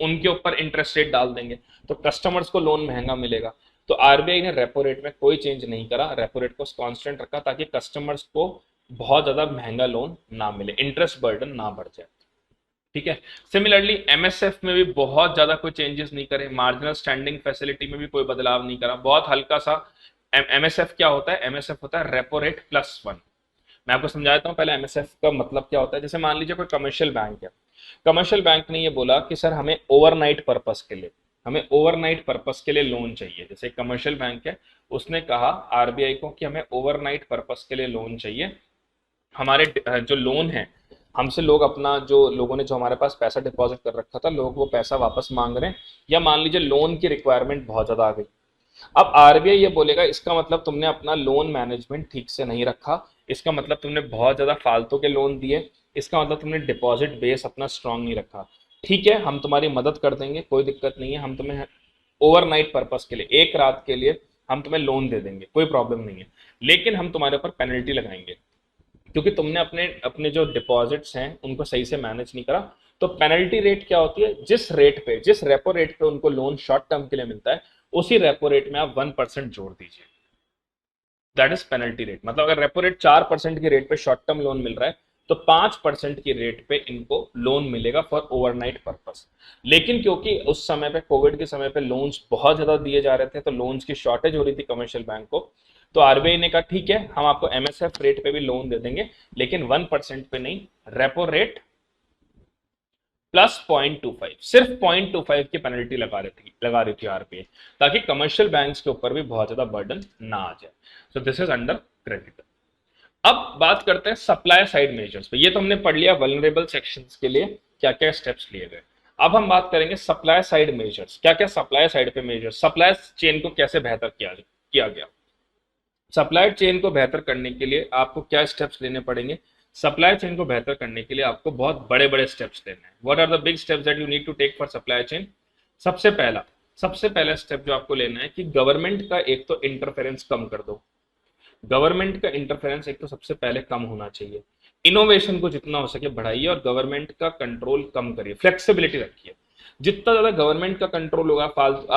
उनके ऊपर इंटरेस्ट रेट डाल देंगे, तो कस्टमर्स को लोन महंगा मिलेगा। तो आरबीआई ने रेपो रेट में कोई चेंज नहीं करा, रेपो रेट को कांस्टेंट रखा ताकि कस्टमर्स को बहुत ज्यादा महंगा लोन ना मिले, इंटरेस्ट बर्डन ना बढ़ जाए, ठीक है। सिमिलरली एमएसएफ में भी बहुत ज्यादा कोई चेंजेस नहीं करे, मार्जिनल स्टैंडिंग फैसिलिटी में भी कोई बदलाव नहीं करा, बहुत हल्का सा। एमएसएफ क्या होता है, एमएसएफ होता है रेपो रेट +1। मैं आपको समझा देता हूँ पहले एमएसएफ का मतलब क्या होता है। जैसे मान लीजिए कोई कमर्शियल बैंक है, कमर्शियल बैंक ने ये बोला कि सर हमें ओवरनाइट पर्पस के लिए, हमें ओवरनाइट पर्पस के लिए लोन चाहिए। जैसे कमर्शियल बैंक है, उसने कहा आरबीआई को कि हमें ओवरनाइट पर्पस के लिए लोन चाहिए, हमारे जो लोन है हमसे लोग अपना, जो लोगों ने जो हमारे पास पैसा डिपॉजिट कर रखा था, लोग वो पैसा वापस मांग रहे हैं, या मान लीजिए लोन की रिक्वायरमेंट बहुत ज्यादा आ गई। अब आरबीआई ये बोलेगा इसका मतलब तुमने अपना लोन मैनेजमेंट ठीक से नहीं रखा, इसका मतलब तुमने बहुत ज्यादा फालतू के लोन दिए, इसका मतलब तुमने डिपॉजिट बेस अपना स्ट्रांग नहीं रखा। ठीक है, हम तुम्हारी मदद कर देंगे, कोई दिक्कत नहीं है, हम तुम्हें ओवरनाइट पर्पस के लिए, एक रात के लिए हम तुम्हें लोन दे देंगे, कोई प्रॉब्लम नहीं है, लेकिन हम तुम्हारे ऊपर पेनल्टी लगाएंगे क्योंकि तुमने अपने अपने जो डिपॉजिट्स हैं उनको सही से मैनेज नहीं करा। तो पेनल्टी रेट क्या होती है, जिस रेट पे, जिस रेपो रेट पे उनको लोन शॉर्ट टर्म के लिए मिलता है, उसी रेपो रेट में आप 1% जोड़ दीजिए, दैट इज पेनल्टी रेट। मतलब अगर रेपो रेट 4% की रेट पे शॉर्ट टर्म लोन मिल रहा है, तो 5% की रेट पे इनको लोन मिलेगा फॉर ओवरनाइट पर्पस। लेकिन क्योंकि उस समय पे, कोविड के समय पे लोन्स बहुत ज्यादा दिए जा रहे थे, तो लोन्स की शॉर्टेज हो रही थी कमर्शियल बैंक को, तो आरबीआई ने कहा ठीक है हम आपको एमएसएफ रेट पे भी लोन दे देंगे, लेकिन 1% पे नहीं, रेपो रेट +0.25, सिर्फ 0.25 की पेनल्टी लगा रही थी आरबीआई, ताकि कमर्शियल बैंक्स के ऊपर भी बहुत ज्यादा बर्डन ना आ जाए। सो दिस इज अंडर क्रेडिट। अब बात करते हैं सप्लाई साइड मेजर्स पे। ये तो हमने पढ़ लिया वल्नरेबल सेक्शंस के लिए क्या क्या स्टेप्स लिए गए। अब हम बात करेंगे सप्लाई साइड मेजर्स, क्या क्या सप्लाई साइड पे मेजर्स, सप्लाई चेन को कैसे बेहतर किया गया। सप्लाई चेन को बेहतर करने के लिए आपको क्या स्टेप्स लेने पड़ेंगे, सप्लाई चेन को बेहतर करने के लिए आपको बहुत बड़े बड़े स्टेप्स लेने हैं। What are the big steps that you need to take for supply chain. सबसे पहला स्टेप जो आपको लेना है कि गवर्नमेंट का एक तो इंटरफेरेंस कम कर दो। गवर्नमेंट का इंटरफेरेंस एक तो सबसे पहले कम होना चाहिए, इनोवेशन को जितना हो सके बढ़ाइए और गवर्नमेंट का कंट्रोल कम करिए, फ्लेक्सिबिलिटी रखिए। जितना ज्यादा गवर्नमेंट का कंट्रोल होगा,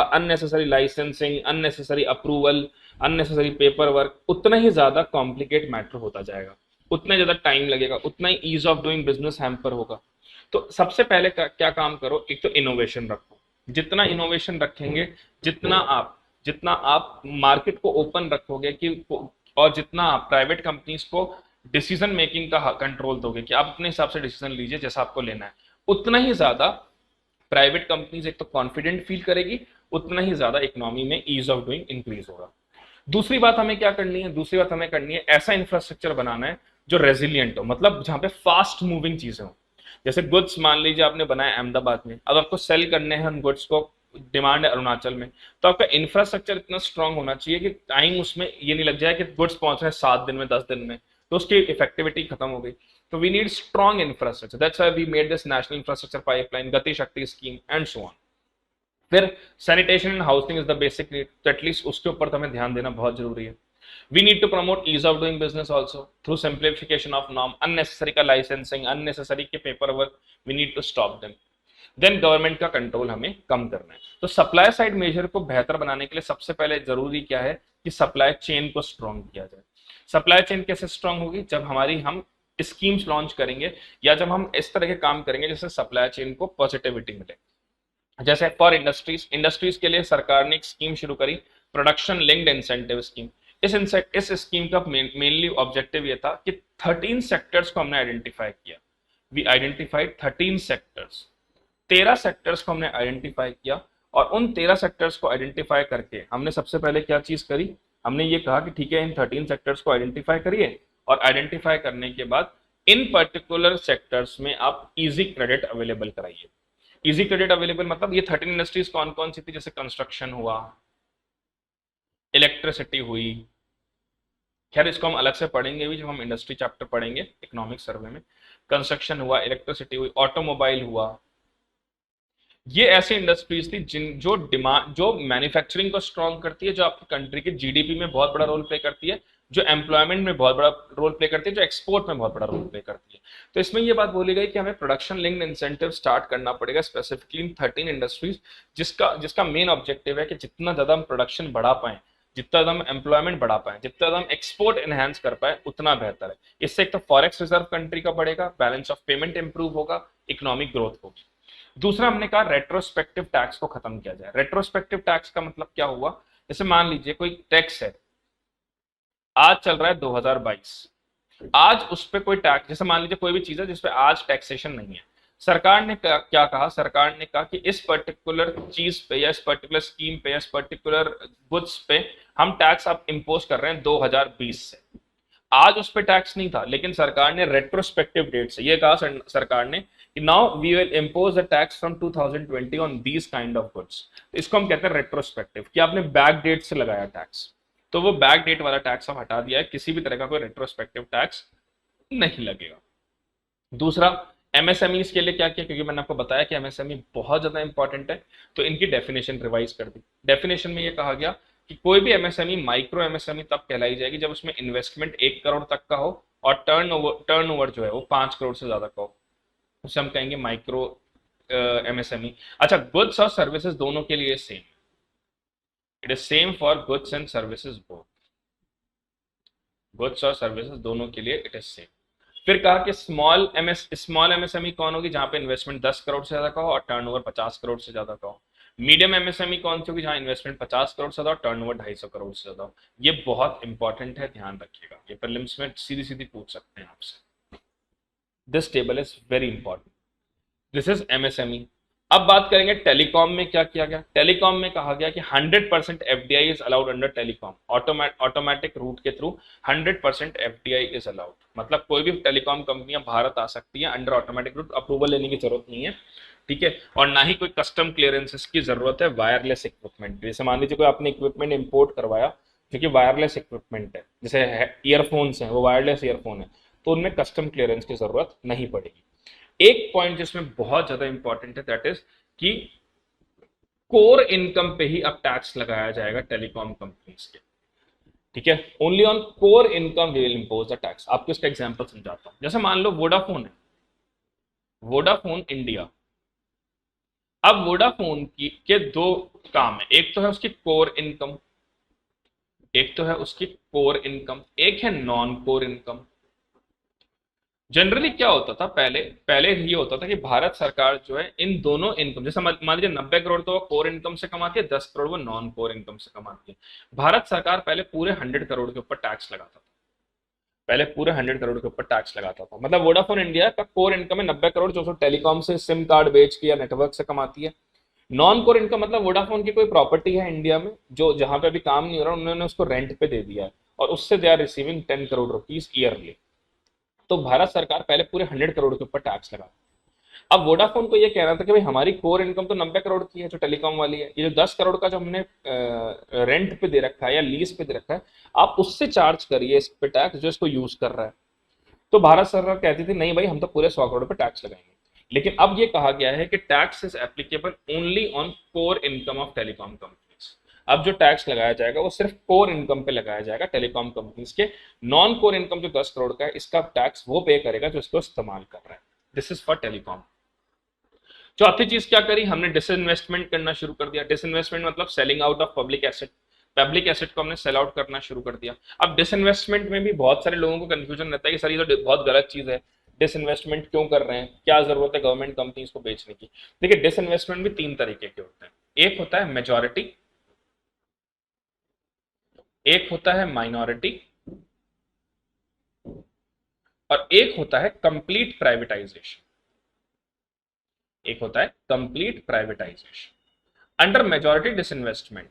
unnecessary licensing, unnecessary approval, unnecessary paper work, उतना ही ज्यादा कॉम्प्लिकेट मैटर होता जाएगा, उतना ही ज्यादा टाइम लगेगा, उतना ही ease of doing business hamper होगा। तो सबसे पहले क्या काम करो, एक तो इनोवेशन रखो। जितना इनोवेशन रखेंगे, जितना आप मार्केट को ओपन रखोगे कि, और जितना आप प्राइवेट कंपनीज को डिसीजन मेकिंग का कंट्रोल दोगे कि आप अपने हिसाब से डिसीजन लीजिए जैसा आपको लेना है, उतना ही ज्यादा प्राइवेट कंपनीज एक तो कॉन्फिडेंट फील करेगी, उतना ही ज्यादा इकोनॉमी में ईज ऑफ डूइंग इंक्रीज होगा। दूसरी बात हमें क्या करनी है, दूसरी बात हमें करनी है ऐसा इंफ्रास्ट्रक्चर बनाना है जो रेजिलियंट हो, मतलब जहां पे फास्ट मूविंग चीजें हो। जैसे गुड्स मान लीजिए आपने बनाया अहमदाबाद में, अब आपको सेल करने हैं उन गुड्स को, डिमांड है अरुणाचल में, तो आपका इंफ्रास्ट्रक्चर इतना स्ट्रांग होना चाहिए कि टाइम उसमें ये नहीं लग जाए कि गुड्स पहुंच रहे हैं 7 दिन में 10 दिन में, तो उसकी इफेक्टिविटी खत्म हो गई। तो we need strong infrastructure, that's why we made this national infrastructure pipeline, Gati Shakti scheme and so on. फिर sanitation and housing is the basic need, तो एटलीस्ट उसके ऊपर तो हमें ध्यान देना बहुत जरूरी है। We need to promote ease of doing business also through simplification of norm, unnecessary का licensing, unnecessary के paperwork, we need to stop them. Then government का कंट्रोल हमें कम करना है। तो सप्लाई साइड मेजर को बेहतर बनाने के लिए सबसे पहले जरूरी क्या है कि सप्लाई चेन को स्ट्रॉन्ग किया जाए। सप्लाई चेन कैसे स्ट्रॉन्ग होगी? जब हम स्कीम्स लॉन्च करेंगे या जब हम इस तरह के काम करेंगे जैसे सप्लाई चेन को पॉजिटिविटी मिले। जैसे फॉर इंडस्ट्रीज के लिए सरकार ने एक स्कीम शुरू करी, प्रोडक्शन लिंक्ड इंसेंटिव स्कीम। इस स्कीम का मेनली ऑब्जेक्टिव ये था कि 13 सेक्टर्स को हमने आइडेंटिफाई किया। वी आइडेंटिफाइड 13 सेक्टर्स, 13 सेक्टर्स को हमने आइडेंटिफाई किया, और उन 13 सेक्टर्स को आइडेंटिफाई करके हमने सबसे पहले क्या चीज करी, हमने ये कहा कि ठीक है इन 13 सेक्टर्स को आइडेंटिफाई करिए, और आइडेंटिफाई करने के बाद इन पर्टिकुलर सेक्टर्स में आप इजी क्रेडिट अवेलेबल कराइए। इजी क्रेडिट अवेलेबल मतलब ये 13 इंडस्ट्रीज कौन कौन सी थी? जैसे कंस्ट्रक्शन हुआ, इलेक्ट्रिसिटी हुई, खैर इसको हम अलग से पढ़ेंगे भी जब हम इंडस्ट्री चैप्टर पढ़ेंगे इकोनॉमिक सर्वे में। कंस्ट्रक्शन हुआ, इलेक्ट्रिसिटी हुई, ऑटोमोबाइल हुआ, ये ऐसी इंडस्ट्रीज थी जो मैन्युफैक्चरिंग को स्ट्रॉन्ग करती है, जो आपकी कंट्री के जीडीपी में बहुत बड़ा रोल प्ले करती है, जो एम्प्लॉयमेंट में बहुत बड़ा रोल प्ले करती है, जो एक्सपोर्ट में बहुत बड़ा रोल प्ले करती है। तो इसमें ये बात बोली गई कि हमें प्रोडक्शन लिंक्ड इंसेंटिव स्टार्ट करना पड़ेगा स्पेसिफिकली इन 13 इंडस्ट्रीज, जिसका मेन ऑब्जेक्टिव है कि जितना ज्यादा हम प्रोडक्शन बढ़ा पाए, जितना ज्यादा हम एम्प्लॉयमेंट बढ़ा पाए, जितना ज्यादा हम एक्सपोर्ट एनहांस कर पाए, उतना बेहतर है। इससे एक तो फॉरेक्स रिजर्व कंट्री का बढ़ेगा, बैलेंस ऑफ पेमेंट इंप्रूव होगा, इकोनॉमिक ग्रोथ होगी। दूसरा हमने कहा रेट्रोस्पेक्टिव टैक्स को खत्म किया जाए। रेट्रोस्पेक्टिव टैक्स का मतलब क्या हुआ? जैसे मान लीजिए कोई टैक्स है, आज चल रहा है 2022, आज उस पर कोई टैक्स, जैसे मान लीजिए कोई भी चीज है जिसपे आज टैक्सेशन नहीं है, सरकार ने क्या कहा? सरकार ने कहा कि इस पर्टिकुलर चीज पे या इस पर्टिकुलर स्कीम पे या इस पर्टिकुलर गुड्स पे हम टैक्स अब इम्पोज कर रहे हैं 2020 से। आज उस पर टैक्स नहीं था, लेकिन सरकार ने रेट्रोस्पेक्टिव डेट से ये कहा सरकार ने कि now we will impose the tax from 2020 on these kind of goods. इसको हम कहते हैं रेट्रोस्पेक्टिव, कि आपने बैक डेट से लगाया टैक्स, तो वो बैक डेट वाला टैक्स अब हटा दिया है, किसी भी तरह का कोई रेट्रोस्पेक्टिव टैक्स नहीं लगेगा। दूसरा एमएसएमईज के लिए क्या किया, क्योंकि मैंने आपको बताया कि एमएसएमई बहुत ज्यादा इंपॉर्टेंट है, तो इनकी डेफिनेशन रिवाइज कर दी। डेफिनेशन में ये कहा गया कि कोई भी एमएसएमई माइक्रो एमएसएमई तब कहलाई जाएगी जब उसमें इन्वेस्टमेंट 1 करोड़ तक का हो और टर्नओवर जो है वो 5 करोड़ से ज्यादा का हो, उसे हम कहेंगे माइक्रो एमएसएमई। अच्छा, गुड्स और सर्विसेज दोनों के लिए same, it is same for goods and services both, goods और सर्विसेज दोनों के लिए इट इज सेम। फिर कहा कि स्मॉल एमएसएमई कौन होगी? जहां पे इन्वेस्टमेंट 10 करोड़ से ज्यादा का हो और टर्नओवर 50 करोड़ से ज्यादा का हो। मीडियम एमएसएमई कौन सी होगी? जहां इन्वेस्टमेंट 50 करोड़ से ज्यादा और टर्नओवर 250 करोड़ से ज्यादा हो। ये बहुत इंपॉर्टेंट है, ध्यान रखिएगा, ये प्रीलिम्स में सीधी सीधी पूछ सकते हैं आपसे। This table is very important, this is MSME. अब बात करेंगे टेलीकॉम में क्या किया गया। टेलीकॉम में कहा गया कि 100% FDI is allowed under telecom, automatic route के थ्रू 100% एफडीआई इज अलाउड। मतलब कोई भी टेलीकॉम कंपनियां भारत आ सकती है अंडर ऑटोमेटिक रूट, अप्रूवल लेने की जरूरत नहीं है, ठीक है, और ना ही कोई कस्टम क्लियरेंसेस की जरूरत है वायरलेस इक्विपमेंट। जैसे मान लीजिए कोई आपने इक्विपमेंट इंपोर्ट करवाया जो कि वायरलेस इक्विपमेंट है, जैसे ईयरफोन्स हैं, वो वायरलेस ईयरफोन है, तो उनमें कस्टम क्लियरेंस की जरूरत नहीं पड़ेगी। एक पॉइंट जिसमें बहुत ज्यादा इंपॉर्टेंट है, दैट इज कि कोर इनकम पे ही अब टैक्स लगाया जाएगा टेलीकॉम कंपनीज के, ठीक है, only on core income we will impose the tax. आपको इसका एग्जांपल समझाता हूं। जैसे मान लो वोडाफोन है, वोडाफोन इंडिया। अब वोडाफोन की के दो काम है, एक तो है उसकी कोर इनकम, एक तो है उसकी कोर इनकम, एक है नॉन कोर इनकम। जनरली क्या होता था, पहले ये होता था कि भारत सरकार जो है इन दोनों इनकम, जैसे मान लीजिए 90 करोड़ तो वो कोर इनकम से कमाती है, 10 करोड़ वो नॉन कोर इनकम से कमाती है। भारत सरकार पहले पूरे 100 करोड़ के ऊपर टैक्स लगाता था, पहले पूरे 100 करोड़ के ऊपर टैक्स लगाता था। मतलब वोडाफोन इंडिया का कोर इनकम है 90 करोड़, जो टेलीकॉम से सिम कार्ड बेच के या नेटवर्क से कमाती है। नॉन कोर इनकम मतलब वोडाफोन की कोई प्रॉपर्टी है इंडिया में जो जहां पे अभी काम नहीं हो रहा, उन्होंने उसको रेंट पे दे दिया है और उससे they are receiving 10 crore rupees yearly. तो भारत सरकार पहले पूरे 100 करोड़ के ऊपर टैक्स लगा, अब वोडाफोन को ये कहना था कि भाई हमारी कोर इनकम तो 90 करोड़ की है जो टेलीकॉम वाली है, ये जो 10 करोड़ का जो हमने रेंट पे दे रखा है या लीज पे दे रखा है, आप उससे चार्ज करिए इस पे टैक्स जो इसको यूज कर रहा है। तो भारत सरकार कहती थी नहीं भाई हम तो पूरे 100 करोड़ पे टैक्स लगाएंगे। लेकिन अब ये कहा गया है कि tax is applicable only on core income of telecom companies. अब जो टैक्स लगाया जाएगा वो सिर्फ कोर इनकम पे लगाया जाएगा टेलीकॉम कंपनीज के। नॉन कोर इनकम जो 10 करोड़ का है इसका टैक्स वो पे करेगा जो इसको इस्तेमाल कर रहा है। This is for telecom. चौथी चीज क्या करी, हमने डिसइन्वेस्टमेंट करना शुरू कर दिया। डिसइन्वेस्टमेंट मतलब selling out of public asset. Public asset को हमने सेल आउट करना शुरू कर दिया। अब डिसइन्वेस्टमेंट में भी बहुत सारे लोगों को कंफ्यूजन रहता है कि सर ये तो बहुत गलत चीज है, डिसइन्वेस्टमेंट क्यों कर रहे हैं, क्या जरूरत है गवर्नमेंट कंपनीज को बेचने की। देखिए डिसइन्वेस्टमेंट भी तीन तरीके के होते हैं, एक होता है मेजॉरिटी, एक होता है माइनॉरिटी, और एक होता है कंप्लीट प्राइवेटाइजेशन। एक होता है complete privatisation. Under majority disinvestment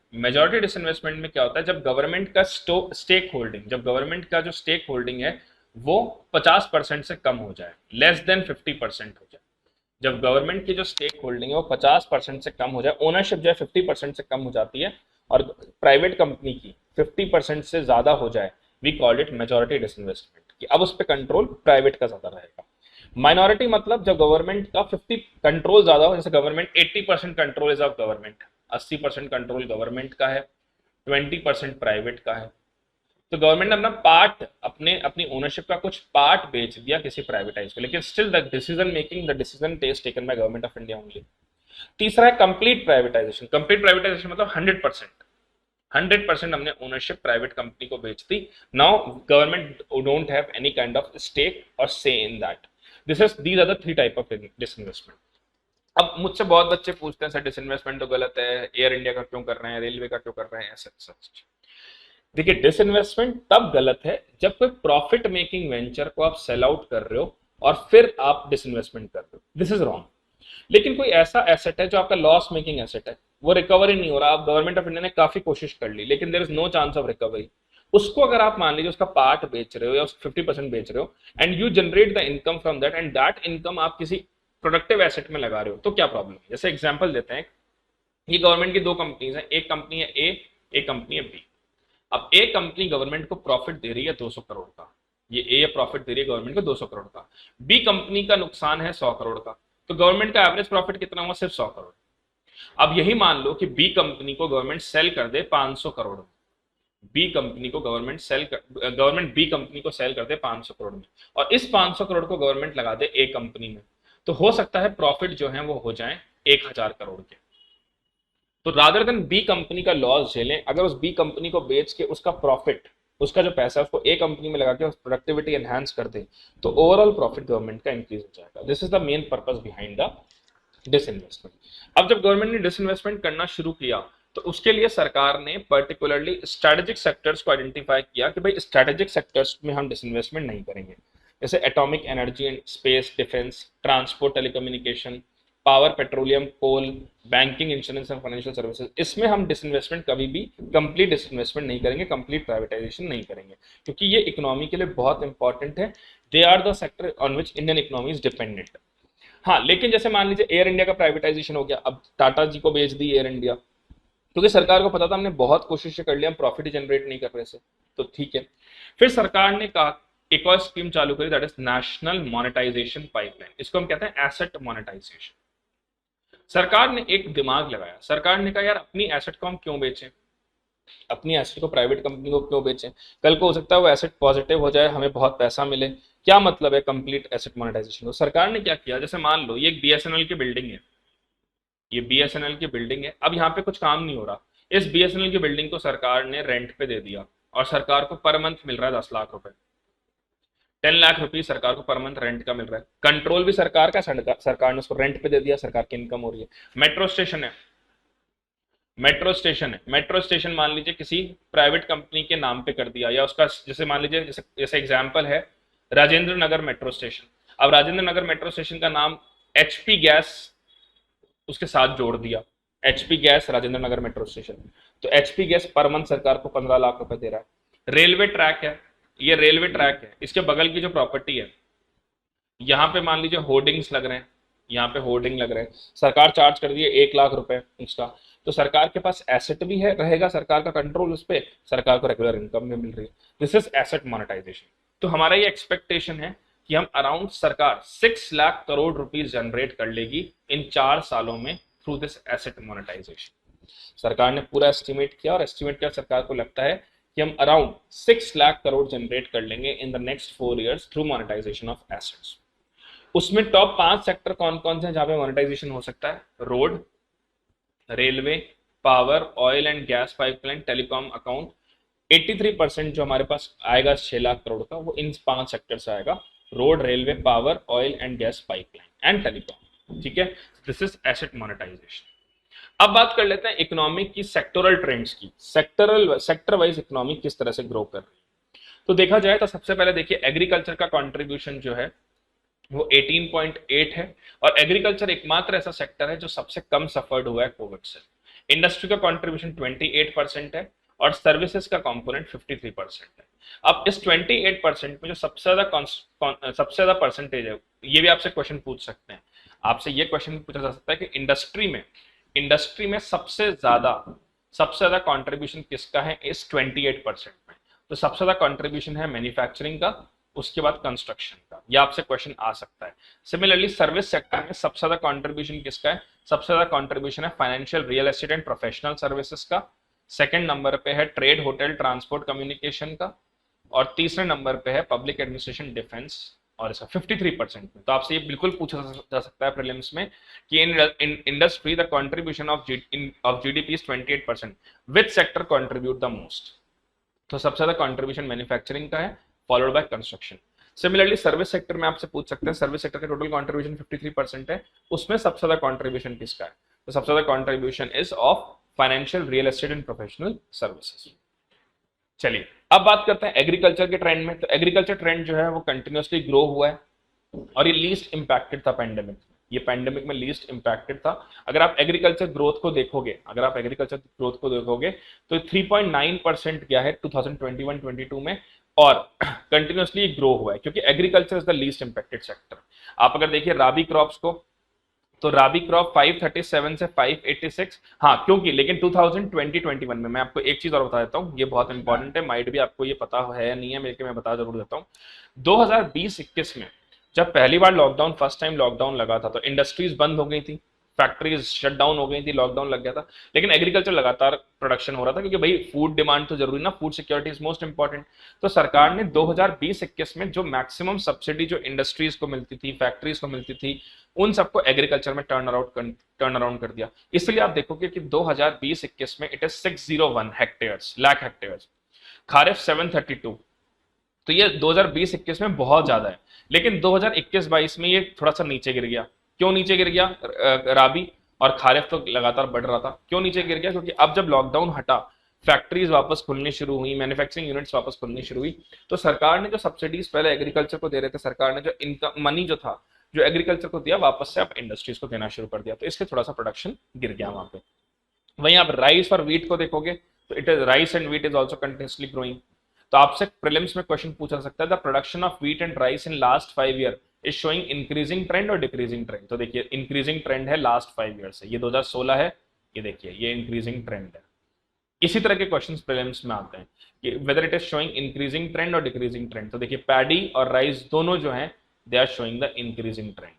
में क्या होता है, जब गवर्नमेंट का स्टेक होल्डिंग, जब गवर्नमेंट का जो स्टेक होल्डिंग है वो 50% से कम हो जाए, लेस देन 50% हो जाए। जब गवर्नमेंट की जो स्टेक होल्डिंग है वो 50% से कम हो जाए, ओनरशिप जो है 50% से कम हो जाती है, और प्राइवेट कंपनी की 50% से ज्यादा हो जाए, we call it majority disinvestment, कि अब उस पर कंट्रोल प्राइवेट का ज्यादा रहेगा। माइनॉरिटी मतलब जब गवर्नमेंट का 50 कंट्रोल ज्यादा हो, जैसे government 80% control is of government, 80% control government का है, 20% प्राइवेट का है। तो गवर्नमेंट ने अपना पार्ट, अपनी ओनरशिप का कुछ पार्ट बेच दिया किसी प्राइवेटाइज को, लेकिन still the decision takes taken by government of India only. तीसरा है कंप्लीट प्राइवेटाइजेशन। कंप्लीट प्राइवेटाइजेशन मतलब 100% हमने ओनरशिप प्राइवेट कंपनी को बेच दी। Now government don't have any kind of stake और से in that. These are the three type of disinvestment. अब मुझसे बहुत बच्चे पूछते हैं सर डिसइन्वेस्टमेंट तो गलत है, एयर इंडिया का क्यों कर रहे हैं, रेलवे का क्यों कर रहे हैं, ऐसा सच। देखिए डिसइन्वेस्टमेंट तब गलत है जब कोई प्रॉफिट मेकिंग वेंचर को आप सेल आउट कर रहे हो और फिर आप डिसइन्वेस्टमेंट कर रहे हो, दिस इज रॉन्ग। लेकिन कोई ऐसा एसेट है जो आपका लॉस मेकिंग एसेट है, वो रिकवर ही नहीं हो रहा, आप गवर्नमेंट ऑफ इंडिया ने काफी कोशिश कर ली लेकिन there is no chance of recovery, उसको अगर आप मान लीजिए उसका पार्ट बेच रहे हो या 50% बेच रहे हो, and you generate the income from that, and that income आप किसी प्रोडक्टिव एसेट में लगा रहे हो, तो क्या प्रॉब्लम है। जैसे एग्जांपल देते हैं, ये गवर्नमेंट की दो कंपनीज हैं, एक कंपनी है ए, एक कंपनी है बी। अब ए कंपनी गवर्नमेंट को प्रॉफिट दे रही है 200 करोड़ का, ये ए प्रॉफिट दे रही है गवर्नमेंट को 200 करोड़ का। बी कंपनी का नुकसान है 100 करोड़ का, तो गवर्नमेंट का एवरेज प्रॉफिट कितना हुआ, सिर्फ 100 करोड़। अब यही मान लो कि बी कंपनी को गवर्नमेंट सेल कर दे 500 करोड़ में, बी कंपनी को गवर्नमेंट बी कंपनी को सेल कर दे 500 करोड़ में, और इस 500 करोड़ को गवर्नमेंट लगा दे ए कंपनी में, तो हो सकता है प्रॉफिट जो है वो हो जाए 1000 करोड़ के। तो रादर देन बी कंपनी का लॉस झेलें, अगर उस बी कंपनी को बेच के उसका प्रॉफिट, उसका जो पैसा है उसको ए कंपनी में लगा के प्रोडक्टिविटी एनहांस कर दे, तो ओवरऑल प्रॉफिट गवर्नमेंट का इंक्रीज हो जाएगा। This is the main purpose behind the disinvestment. अब जब गवर्नमेंट ने डिसइन्वेस्टमेंट करना शुरू किया तो उसके लिए सरकार ने पर्टिकुलरली स्ट्रेटेजिक सेक्टर्स को आइडेंटिफाई किया कि भाई स्ट्रेटेजिक सेक्टर्स में हम डिसइन्वेस्टमेंट नहीं करेंगे, जैसे atomic energy and space, defence, transport, telecommunication, power, petroleum, coal, banking, insurance and financial services, इसमें हम डिसइन्वेस्टमेंट कभी भी कंप्लीट डिसइन्वेस्टमेंट नहीं करेंगे, कंप्लीट प्राइवेटाइजेशन नहीं करेंगे, क्योंकि ये इकोनॉमी के लिए बहुत इंपॉर्टेंट है। They are the sector on which Indian economy is dependent. हाँ, लेकिन जैसे मान लीजिए एयर इंडिया का प्राइवेटाइजेशन हो गया, अब टाटा जी को बेच दी एयर इंडिया, क्योंकि सरकार को पता था हमने बहुत कोशिश कर लिया, हम प्रॉफिट ही जनरेट नहीं कर रहे से, तो ठीक है। फिर सरकार ने कहा एक और स्कीम चालू करी, that is national monetisation pipeline, इसको हम कहते हैं एसेट मोनेटाइजेशन। सरकार ने एक दिमाग लगाया, सरकार ने कहा यार अपनी एसेट को हम क्यों बेचें, अपनी एसेट को प्राइवेट कंपनी को क्यों बेचें, कल को हो सकता है वो एसेट पॉजिटिव हो जाए, हमें बहुत पैसा मिले, क्या मतलब है कंप्लीट एसेट मोनेटाइजेशन को। सरकार ने क्या किया, जैसे मान लो ये एक बीएसएनएल की बिल्डिंग है, ये बीएसएनएल की बिल्डिंग है, अब यहाँ पे कुछ काम नहीं हो रहा, इस बीएसएनएल की बिल्डिंग को सरकार ने रेंट पे दे दिया और सरकार को पर मंथ मिल रहा है 10 लाख रुपए, 10 लाख रुपीज सरकार को पर मंथ रेंट का मिल रहा है। कंट्रोल भी सरकार का, सरकार ने उसको रेंट पे दे दिया, सरकार की इनकम हो रही है। मेट्रो स्टेशन है, मेट्रो स्टेशन मान लीजिए किसी प्राइवेट कंपनी के नाम पे कर दिया, या उसका जैसे मान लीजिए जैसे एग्जांपल है राजेंद्र नगर मेट्रो स्टेशन। अब राजेंद्र नगर मेट्रो स्टेशन का नाम एचपी गैस उसके साथ जोड़ दिया, HP gas Rajendra Nagar metro station, तो एचपी गैस पर मंथ सरकार को 15 लाख रुपए दे रहा है। रेलवे ट्रैक है, ये रेलवे ट्रैक है, इसके बगल की जो प्रॉपर्टी है, यहाँ पे मान लीजिए होर्डिंग्स लग रहे हैं, यहाँ पे होर्डिंग लग रहा है, सरकार चार्ज कर रही है 1 लाख रुपए उसका, तो सरकार के पास एसेट भी है, रहेगा सरकार का कंट्रोल उस पर, सरकार को रेगुलर इनकम भी मिल रही है। This is asset monetisation. तो हमारा ये एक्सपेक्टेशन है कि हम अराउंड सरकार 6 लाख करोड़ रुपीज जनरेट कर लेगी इन 4 सालों में थ्रू दिस एसेट मोनेटाइजेशन। सरकार ने पूरा एस्टिमेट किया, और एस्टिमेट किया सरकार को लगता है कि हम अराउंड 6 लाख करोड़ जनरेट कर लेंगे in the next 4 years through monetisation of assets. उसमें टॉप 5 सेक्टर कौन कौन से हैं जहां पे मोनेटाइजेशन हो सकता है? Road, railway, power, oil and gas pipeline, telecom account. 83% जो हमारे पास आएगा 6 लाख करोड़ का, वो इन 5 सेक्टर से आएगा: road, railway, power, oil and gas pipeline and telecom. ठीक है, दिस इज एसेट मोनेटाइजेशन। अब बात कर लेते हैं इकोनॉमिक की सेक्टोरल ट्रेंड्स की, सेक्टर वाइज इकोनॉमी किस तरह से ग्रो कर रही है। तो देखा जाए तो सबसे पहले देखिए एग्रीकल्चर का कंट्रीब्यूशन जो है वो 18.8 है, और एग्रीकल्चर एकमात्र ऐसा सेक्टर है जो सबसे कम सफर्ड हुआ है कोविड से। इंडस्ट्री का कंट्रीब्यूशन 28% है, और सर्विसेज का कंपोनेंट 53% है। अब इस 28% में जो सबसे ज्यादा परसेंटेज है, ये भी आपसे क्वेश्चन पूछ सकते हैं, आपसे ये क्वेश्चन पूछा जा सकता है कि इंडस्ट्री में सबसे ज्यादा कंट्रीब्यूशन किसका है इस 28% में? तो सबसे ज्यादा कंट्रीब्यूशन है मैन्युफैक्चरिंग का, उसके बाद कंस्ट्रक्शन का, यह आपसे क्वेश्चन आ सकता है। सिमिलरली सर्विस सेक्टर में सबसे ज्यादा कंट्रीब्यूशन किसका है? सबसे ज्यादा कंट्रीब्यूशन है financial, real estate and professional services का। सेकंड नंबर पे है ट्रेड, होटल, ट्रांसपोर्ट, कम्युनिकेशन का, और तीसरे नंबर पे है पब्लिक एडमिनिस्ट्रेशन, डिफेंस, और इसका 53% में। तो आपसे ये बिल्कुल पूछा जा सकता है प्रीलिम्स में कि in industry the contribution of GDP is 28%, which sector contribute the most? तो सबसे ज्यादा कंट्रीब्यूशन मैन्युफैक्चरिंग का है, followed by construction. Similarly service sector में आपसे पूछ सकते हैं, सर्विस सेक्टर का टोटल कंट्रीब्यूशन 53% है, उसमें सबसे ज्यादा कंट्रीब्यूशन किसका है? तो सबसे ज्यादा contribution is of financial, real estate and professional services. चलिए अब बात करते हैं एग्रीकल्चर के ट्रेंड में। तो एग्रीकल्चर ट्रेंड जो है वो कंटिन्यूसली ग्रो हुआ है, और ये लीस्ट इंपैक्टेड था पैंडेमिक में, ये पैंडेमिक में लीस्ट इंपैक्टेड था। अगर आप एग्रीकल्चर ग्रोथ को देखोगे तो 3.9% गया है 2021-22 में, और कंटिन्यूसली ग्रो हुआ है क्योंकि agriculture is the least impacted sector. आप अगर देखिए राबी क्रॉप्स को, तो राबी क्रॉप 537 से 586, हाँ क्योंकि, लेकिन 2020-21 में मैं आपको एक चीज और बता देता हूँ, ये बहुत इंपॉर्टेंट है, माइट भी आपको ये पता है या नहीं है, लेकिन मैं बता जरूर देता हूँ। 2020-21 में जब पहली बार लॉकडाउन, फर्स्ट टाइम लॉकडाउन लगा था, तो इंडस्ट्रीज बंद हो गई थी, फैक्ट्रीज शट डाउन हो गई थी, लॉकडाउन लग गया था, लेकिन एग्रीकल्चर लगातार प्रोडक्शन हो रहा था, क्योंकि भाई फूड डिमांड तो जरूरी ना, food security is most important. तो सरकार ने 2020-21 में जो मैक्सिमम सब्सिडी जो इंडस्ट्रीज को मिलती थी, फैक्ट्रीज को मिलती थी, उन सबको एग्रीकल्चर में टर्न अराउंड कर दिया। इसलिए आप देखोगे कि 2020-21 में it is 601 lakh hectares, kharif 732। तो ये 2020-21 में बहुत ज्यादा है, लेकिन 2021-22 में ये थोड़ा सा नीचे गिर गया। क्यों नीचे गिर गया? राबी और खारिफ तो लगातार बढ़ रहा था। क्यों नीचे गिर गया? क्योंकि अब जब लॉकडाउन हटा, फैक्ट्रीज वापस खुलनी शुरू हुई, मैन्युफैक्चरिंग यूनिट्स वापस खुलनी शुरू हुई, तो सरकार ने जो सब्सिडीज पहले एग्रीकल्चर को दे रहे थे, सरकार ने जो इनकम मनी जो था जो एग्रीकल्चर को दिया, वापस से अब इंडस्ट्रीज को देना शुरू कर दिया, तो इसलिए थोड़ा सा प्रोडक्शन गिर गया वहां पे। वहीं आप राइस और व्हीट को देखोगे तो it is rice and wheat is also continuously growing. तो आपसे प्रीलिम्स में क्वेश्चन पूछा सकता है, the production of wheat and rice in last 5 year is showing increasing trend और डिक्रीजिंग ट्रेंड? तो देखिए इंक्रीजिंग ट्रेंड है लास्ट 5 year से, ये 2016 है, ये देखिए ये इंक्रीजिंग ट्रेंड है। इसी तरह के क्वेश्चंस प्रीलिम्स में आते हैं कि whether it is showing increasing trend और डिक्रीजिंग ट्रेंड। तो देखिए पैडी और राइस दोनों जो हैं they are showing the increasing trend.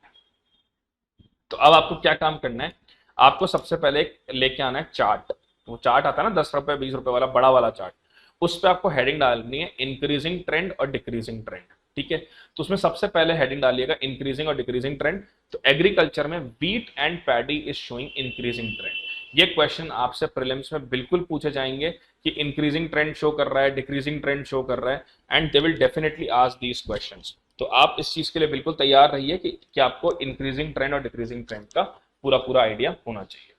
तो अब आपको क्या काम करना है, आपको सबसे पहले लेके आना है चार्ट। वो चार्ट आता है ना 10 रुपए 20 रुपए वाला बड़ा वाला चार्ट, उस पर आपको हेडिंग डालनी है इंक्रीजिंग ट्रेंड और डिक्रीजिंग ट्रेंड। ठीक है, तो उसमें सबसे पहले हेडिंग डालिएगा इंक्रीजिंग और डिक्रीजिंग ट्रेंड। तो एग्रीकल्चर में wheat and paddy is showing increasing trend. ये क्वेश्चन आपसे प्रीलिम्स में बिल्कुल पूछे जाएंगे कि इंक्रीजिंग ट्रेंड शो कर रहा है, डिक्रीजिंग ट्रेंड शो कर रहा है, and they will definitely ask these questions. तो आप इस चीज के लिए बिल्कुल तैयार रहिए कि आपको इंक्रीजिंग ट्रेंड और डिक्रीजिंग ट्रेंड का पूरा आइडिया होना चाहिए।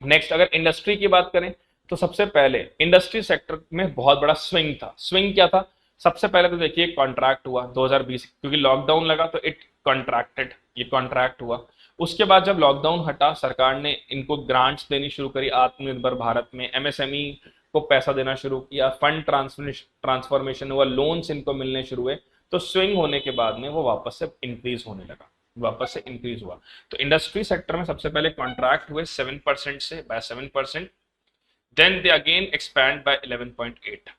नेक्स्ट अगर इंडस्ट्री की बात करें तो सबसे पहले इंडस्ट्री सेक्टर में बहुत बड़ा स्विंग था। स्विंग क्या था? सबसे पहले तो देखिए कॉन्ट्रैक्ट हुआ 2020, क्योंकि लॉकडाउन लगा तो इट कॉन्ट्रैक्टेड, ये कॉन्ट्रैक्ट हुआ। उसके बाद जब लॉकडाउन हटा, सरकार ने इनको ग्रांट्स देनी शुरू करी, आत्मनिर्भर भारत में एमएसएमई को पैसा देना शुरू किया, फंड ट्रांसफॉर्मेशन हुआ, लोन्स इनको मिलने शुरू हुए, तो स्विंग होने के बाद में वो वापस से इंक्रीज होने लगा। वापस से इंक्रीज हुआ। तो इंडस्ट्री सेक्टर में सबसे पहले कॉन्ट्रैक्ट हुए 7% से by 7%, then they again expand by 11.8।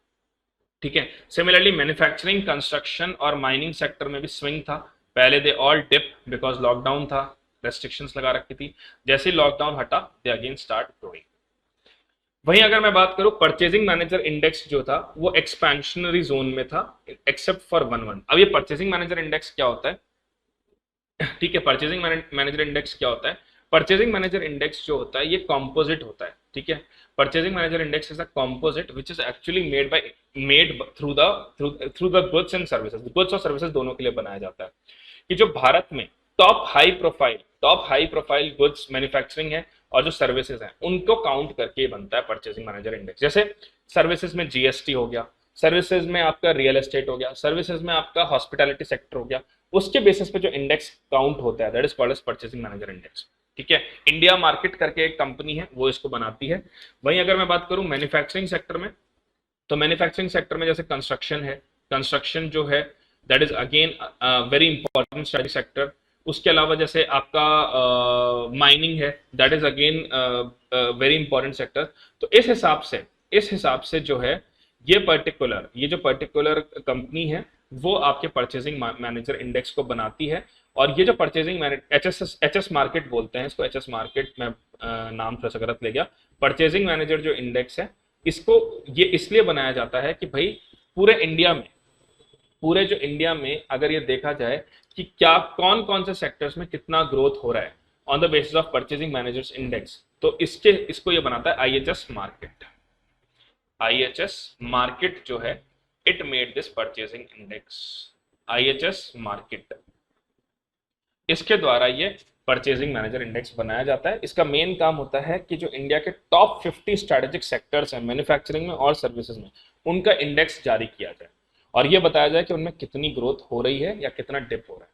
ठीक है, सिमिलरली मैन्युफैक्चरिंग, कंस्ट्रक्शन और माइनिंग सेक्टर में भी स्विंग था। पहले they all dip because lockdown था, रेस्ट्रिक्शंस लगा रखी थी। जैसे ही लॉकडाउन हटा दे अगेन स्टार्ट ग्रोइंग। वहीं अगर मैं बात करूं परचेजिंग मैनेजर इंडेक्स जो था वो एक्सपेंशनरी जोन में था एक्सेप्ट फॉर 1 1। अब ये परचेजिंग मैनेजर इंडेक्स क्या होता है? ठीक है, परचेजिंग मैनेजर इंडेक्स क्या होता है? परचेजिंग मैनेजर इंडेक्स जो होता है ये कॉम्पोजिट होता है। ठीक है, purchasing manager index is a composite which is actually made through the goods and services. Goods और सर्विसेज दोनों के लिए बनाया जाता है। कि जो भारत में top high profile goods manufacturing है और जो सर्विसेज हैं उनको काउंट करके बनता है परचेजिंग मैनेजर इंडेक्स। जैसे सर्विसेज में जीएसटी हो गया, सर्विसेज में आपका रियल एस्टेट हो गया, सर्विसेज में आपका हॉस्पिटैलिटी सेक्टर हो गया, उसके बेसिस पे जो इंडेक्स काउंट होता है that is called as purchasing manager index. ठीक है, इंडिया मार्केट करके एक कंपनी है वो इसको बनाती है। वहीं अगर मैं बात करूं मैन्युफैक्चरिंग सेक्टर में, तो मैन्युफैक्चरिंग सेक्टर में जैसे कंस्ट्रक्शन है, कंस्ट्रक्शन जो है that is again very important strategic sector. उसके अलावा जैसे आपका माइनिंग है that is again very important sector. तो इस हिसाब से जो है ये जो पर्टिकुलर कंपनी है वो आपके परचेजिंग मैनेजर इंडेक्स को बनाती है। और ये जो परचेजिंग एच एस मार्केट बोलते हैं इसको, एच एस मार्केट में नाम थोड़ा सा गलत ले गया। परचेजिंग मैनेजर जो इंडेक्स है इसको ये इसलिए बनाया जाता है कि भाई पूरे इंडिया में, पूरे जो इंडिया में अगर ये देखा जाए कि क्या कौन कौन से सेक्टर्स में कितना ग्रोथ हो रहा है on the basis of purchasing managers index, तो इसको ये बनाता है आईएचएस मार्केट। आईएचएस मार्केट जो है it made this purchasing index. IHS market, इसके द्वारा ये परचेजिंग मैनेजर इंडेक्स बनाया जाता है। इसका मेन काम होता है कि जो इंडिया के टॉप 50 स्ट्रेटेजिक सेक्टर्स हैं मैन्युफैक्चरिंग में और सर्विसेज में, उनका इंडेक्स जारी किया जाए और ये बताया जाए कि उनमें कितनी ग्रोथ हो रही है या कितना डिप हो रहा है।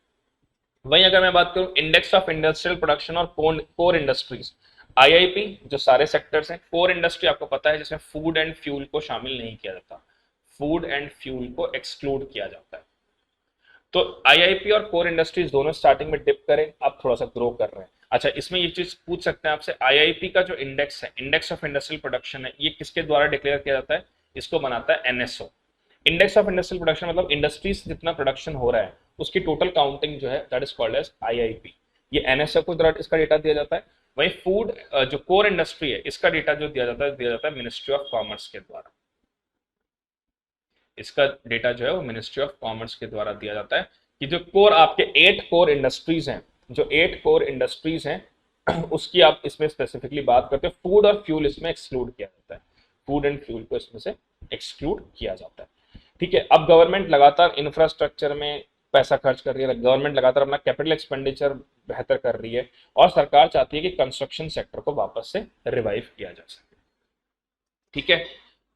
वहीं अगर मैं बात करूं इंडेक्स ऑफ इंडस्ट्रियल प्रोडक्शन और कोर इंडस्ट्रीज, आईआईपी, जो सारे सेक्टर्स हैं, कोर इंडस्ट्री आपको पता है जिसमें फूड एंड फ्यूल को शामिल नहीं किया जाता, फूड एंड फ्यूल को एक्सक्लूड किया जाता है। तो आईआईपी और कोर इंडस्ट्रीज दोनों स्टार्टिंग में डिप करें, अब थोड़ा सा ग्रो कर रहे हैं। अच्छा, इसमें ये चीज पूछ सकते हैं आपसे, आईआईपी का जो इंडेक्स है, इंडेक्स ऑफ इंडस्ट्रियल प्रोडक्शन है, ये किसके द्वारा डिक्लेयर किया जाता है? इसको बनाता है NSO. Index of industrial production मतलब इंडस्ट्रीज जितना प्रोडक्शन हो रहा है उसकी टोटल काउंटिंग जो है that is called as IIP. ये एनएसओ को द्वारा इसका डेटा दिया जाता है। वहीं फूड जो कोर इंडस्ट्री है इसका डेटा जो दिया जाता है मिनिस्ट्री ऑफ कॉमर्स के द्वारा। इसका डेटा जो है वो मिनिस्ट्री ऑफ कॉमर्स के द्वारा दिया जाता है कि जो कोर आपके 8 कोर इंडस्ट्रीज हैं, जो 8 कोर इंडस्ट्रीज हैं उसकी आप इसमें स्पेसिफिकली बात करते हैं। फूड और फ्यूल इसमें एक्सक्लूड किया जाता है, फूड एंड फ्यूल को इसमें से एक्सक्लूड किया जाता है। ठीक है, अब गवर्नमेंट लगातार इंफ्रास्ट्रक्चर में पैसा खर्च कर रही है, गवर्नमेंट लगातार अपना कैपिटल एक्सपेंडिचर बेहतर कर रही है और सरकार चाहती है कि कंस्ट्रक्शन सेक्टर को वापस से रिवाइव किया जा सके। ठीक है,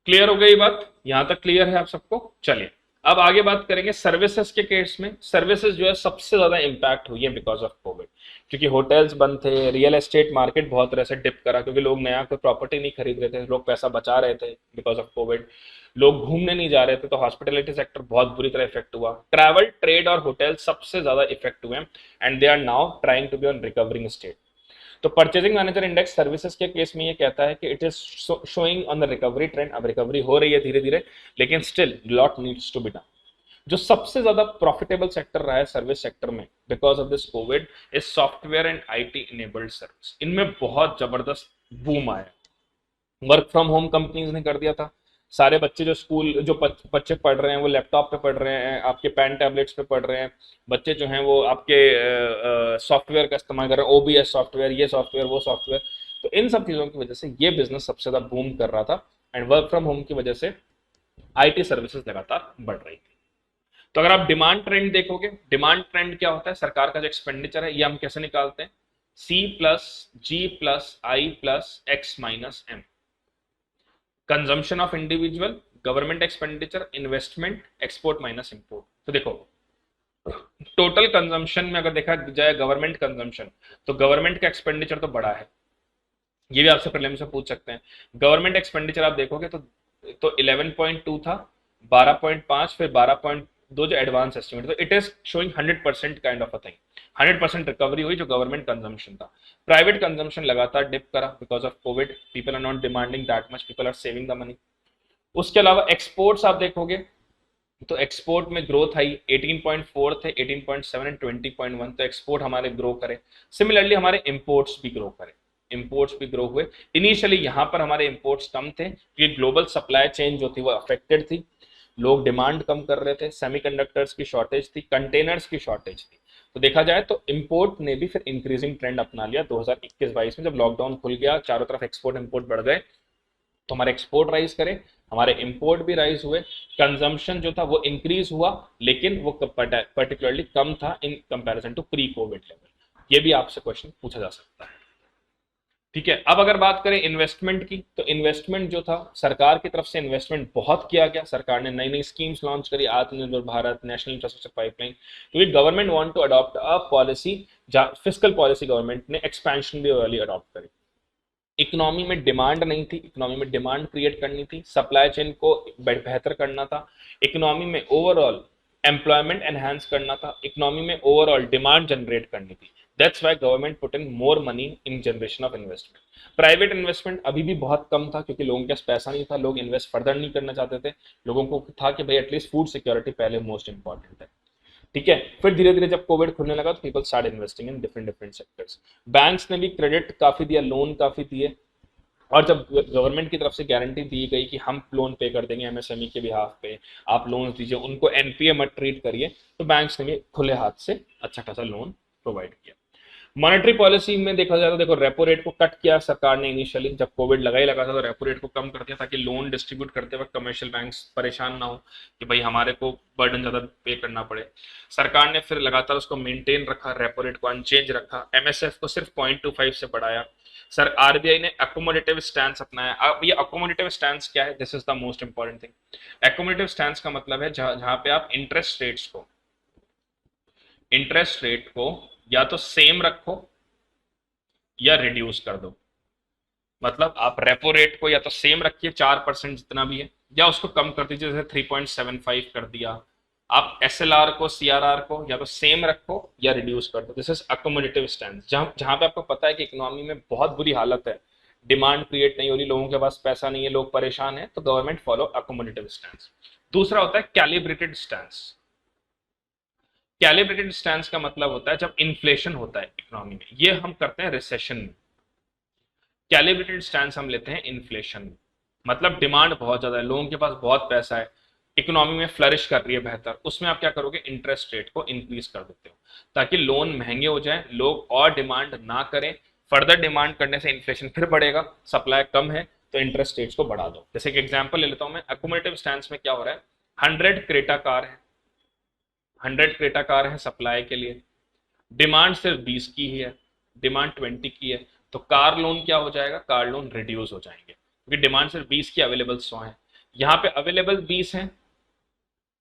क्लियर हो गई बात? यहां तक क्लियर है आप सबको? चलिए अब आगे बात करेंगे सर्विसेज के केस में। सर्विसेज जो है सबसे ज्यादा इंपैक्ट हुई है बिकॉज ऑफ कोविड, क्योंकि होटल्स बंद थे, रियल एस्टेट मार्केट बहुत तरह से डिप करा क्योंकि लोग नया कोई प्रॉपर्टी नहीं खरीद रहे थे, लोग पैसा बचा रहे थे बिकॉज ऑफ कोविड, लोग घूमने नहीं जा रहे थे, तो हॉस्पिटलिटी सेक्टर बहुत बुरी तरह इफेक्ट हुआ। ट्रैवल, ट्रेड और होटल सबसे ज्यादा इफेक्ट हुए and they are now trying to be on recovering state. तो परचेजिंग मैनेजर इंडेक्स सर्विसेज के केस में ये कहता है कि it is showing on the recovery trend. अब रिकवरी हो रही है धीरे धीरे, लेकिन still lot needs to be done. जो सबसे ज्यादा प्रॉफिटेबल सेक्टर रहा है सर्विस सेक्टर में because of this COVID is software and IT enabled service. इनमें बहुत जबरदस्त बूम आया। वर्क फ्रॉम होम कंपनीज ने कर दिया था। सारे बच्चे जो स्कूल जो बच्चे पढ़ रहे हैं वो लैपटॉप पे पढ़ रहे हैं, आपके पेन टैबलेट्स पे पढ़ रहे हैं। बच्चे जो हैं वो आपके सॉफ्टवेयर का इस्तेमाल कर रहे हैं, ओबीएस सॉफ्टवेयर, ये सॉफ्टवेयर, वो सॉफ्टवेयर। तो इन सब चीज़ों की वजह से ये बिजनेस सबसे ज़्यादा बूम कर रहा था एंड वर्क फ्रॉम होम की वजह से आईटी सर्विसेज लगातार बढ़ रही थी। तो अगर आप डिमांड ट्रेंड देखोगे, डिमांड ट्रेंड क्या होता है? सरकार का जो एक्सपेंडिचर है ये हम कैसे निकालते हैं? C plus G plus I plus X minus M. Consumption of individual, government expenditure, investment, export minus import. तो देखो टोटल कंजम्पशन में अगर देखा जाए गवर्नमेंट कंजम्पशन, तो गवर्नमेंट का एक्सपेंडिचर तो बड़ा है, ये भी आपसे प्रीलिम्स में पूछ सकते हैं। गवर्नमेंट एक्सपेंडिचर आप देखोगे तो 11.2 था, 12.5, फिर 12.2 जो एडवांस एस्टिमेट, तो it is showing 100% kind of a thing. 100% recovery हुई जो गवर्नमेंट कंजम्पशन था। प्राइवेट कंजम्पशन लगातार डिप करा because of Covid, people are not demanding that much, people are saving the money. उसके अलावा एक्सपोर्ट्स आप देखोगे तो एक्सपोर्ट में ग्रोथ आई, 18.4 थे, 18.7 एंड 20.1, तो एक्सपोर्ट हमारे ग्रो करे। सिमिलरली हमारे इंपोर्ट्स भी ग्रो करे, इंपोर्ट्स भी ग्रो हुए। इनिशियली यहाँ पर हमारे इंपोर्ट्स कम थे क्योंकि ग्लोबल सप्लाई चेन जो थी वो अफेक्टेड थी, लोग डिमांड कम कर रहे थे, सेमीकंडक्टर्स की शॉर्टेज थी, कंटेनर्स की शॉर्टेज थी। तो देखा जाए तो इंपोर्ट ने भी फिर इंक्रीजिंग ट्रेंड अपना लिया 2021-22 में, जब लॉकडाउन खुल गया, चारों तरफ एक्सपोर्ट इंपोर्ट बढ़ गए, तो हमारे एक्सपोर्ट राइज करे, हमारे इंपोर्ट भी राइज हुए, कंजम्पशन जो था वो इंक्रीज हुआ, लेकिन वो पर्टिकुलरली कम था in comparison to pre Covid level. ये भी आपसे क्वेश्चन पूछा जा सकता है। ठीक है, अब अगर बात करें इन्वेस्टमेंट की, तो इन्वेस्टमेंट जो था, सरकार की तरफ से इन्वेस्टमेंट बहुत किया गया। सरकार ने नई नई स्कीम्स लॉन्च करी, Atmanirbhar Bharat, national infrastructure pipeline, क्योंकि government want to adopt a policy, fiscal policy government ने एक्सपेंशन भी वाली अडॉप्ट करी। इकोनॉमी में डिमांड नहीं थी, इकोनॉमी में डिमांड क्रिएट करनी थी, सप्लाई चेन को बेहतर करना था, इकोनॉमी में ओवरऑल एम्प्लॉयमेंट एनहांस करना था, इकोनॉमी में ओवरऑल डिमांड जनरेट करनी थी। That's why government put in more money in generation of investment. Private investment अभी भी बहुत कम था क्योंकि लोगों के पास पैसा नहीं था, लोग इन्वेस्ट फर्दर नहीं करना चाहते थे, लोगों को था कि भाई एटलीस्ट फूड सिक्योरिटी पहले मोस्ट इंपॉर्टेंट है। ठीक है, फिर धीरे धीरे जब कोविड खुलने लगा तो people start investing in different different sectors. Banks ने भी क्रेडिट काफी दिया, लोन काफी दिए, और जब गवर्नमेंट की तरफ से गारंटी दी गई कि हम लोन पे कर देंगे एमएसएमई के बिहाफ पे, आप लोन दीजिए, उनको एनपीए मत ट्रीट करिए, तो बैंक्स ने भी खुले हाथ से अच्छा खासा लोन प्रोवाइड किया। मॉनेटरी पॉलिसी में देखा जाए तो देखो, रेपो रेट को कट किया सरकार ने इनिशियली, जब कोविड लगा ही लगा था तो रेपो रेट को कम कर दिया ताकि लोन डिस्ट्रीब्यूट करते वक्त कमर्शियल बैंक्स परेशान ना हो कि भाई हमारे को बर्डन ज्यादा पे करना पड़े। सरकार ने फिर लगातार उसको मेंटेन रखा, रेपो रेट को अनचेंज रखा, एमएसएफ को सिर्फ 0.25 से बढ़ाया। सर आरबीआई ने अकोमोडेटिव स्टैंस अपनाया। अब ये अकोमोडेटिव स्टैंस क्या है, this is the most important thing. Accommodative stance का मतलब है जहां पे आप इंटरेस्ट रेट को या तो सेम रखो या रिड्यूस कर दो। मतलब आप रेपो रेट को या तो सेम रखिए 4% जितना भी है, या उसको कम कर दीजिए, जैसे 3.75 कर दिया। आप एसएलआर को, सीआरआर को या तो सेम रखो या रिड्यूस कर दो। This is accommodative stance. जहां पे आपको पता है कि इकोनॉमी में बहुत बुरी हालत है, डिमांड क्रिएट नहीं हो रही, लोगों के पास पैसा नहीं है, लोग परेशान है, तो गवर्नमेंट फॉलो अकोमोडेटिव स्टैंस। दूसरा होता है कैलिब्रेटेड स्टैंस। कैलिब्रेटेड स्टैंस का मतलब होता है जब इन्फ्लेशन होता है इकोनॉमी में, ये हम करते हैं रिसेशन में। कैलिब्रेटेड स्टैंस हम लेते हैं इन्फ्लेशन में, मतलब डिमांड बहुत ज्यादा है, लोगों के पास बहुत पैसा है, इकोनॉमी में फ्लरिश कर रही है बेहतर, उसमें आप क्या करोगे, इंटरेस्ट रेट को इंक्रीज कर देते हो ताकि लोन महंगे हो जाए, लोग और डिमांड ना करें। फर्दर डिमांड करने से इन्फ्लेशन फिर बढ़ेगा, सप्लाई कम है तो इंटरेस्ट रेट्स को बढ़ा दो। जैसे कि एग्जांपल ले लेता हूं मैं, अकोमोडेटिव स्टैंस में क्या हो रहा है, 100 क्रेटा कार है, 100 क्रेटा कार है सप्लाई के लिए, डिमांड सिर्फ 20 की ही है, डिमांड 20 की है, तो कार लोन क्या हो जाएगा, कार लोन रिड्यूस हो जाएंगे क्योंकि डिमांड सिर्फ 20 की, अवेलेबल 100 है। यहाँ पे अवेलेबल 20 है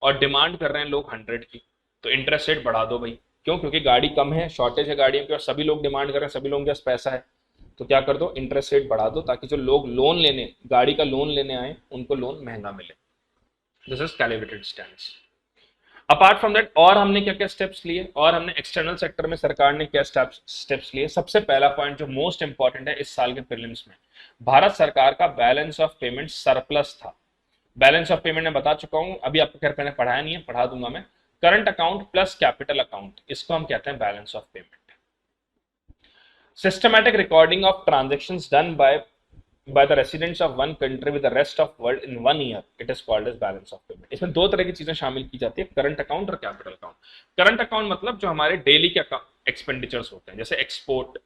और डिमांड कर रहे हैं लोग 100 की, तो इंटरेस्ट रेट बढ़ा दो भाई। क्यों, क्योंकि गाड़ी कम है, शॉर्टेज है गाड़ियों की और सभी लोग डिमांड कर रहे हैं, सभी लोगों के पास पैसा है, तो क्या कर दो, इंटरेस्ट रेट बढ़ा दो ताकि जो लोग लोन लेने, गाड़ी का लोन लेने आए, उनको लोन महंगा मिले। This is calibrated stance. Apart from that और हमने क्या क्या स्टेप्स लिए, और हमने एक्सटर्नल सेक्टर में सरकार ने क्या स्टेप्स लिए। सबसे पहला पॉइंट जो मोस्ट इंपॉर्टेंट है इस साल के प्रीलिम्स में, भारत सरकार का बैलेंस ऑफ पेमेंट सरप्लस था। बैलेंस ऑफ पेमेंट मैं बता चुका हूं, अभी आपको खैर मैंने पढ़ाया नहीं है, पढ़ा दूंगा मैं। Current account plus capital account, इसको हम कहते हैं balance of payment. Systematic recording of transactions done by the residents of one country with the rest of world in 1 year, it is called as balance of payment। इसमें दो तरह की चीजें शामिल की जाती है, करंट अकाउंट और कैपिटल अकाउंट। करंट अकाउंट मतलब जो हमारे डेली के एक्सपेंडिचर्स होते हैं, जैसे एक्सपोर्ट,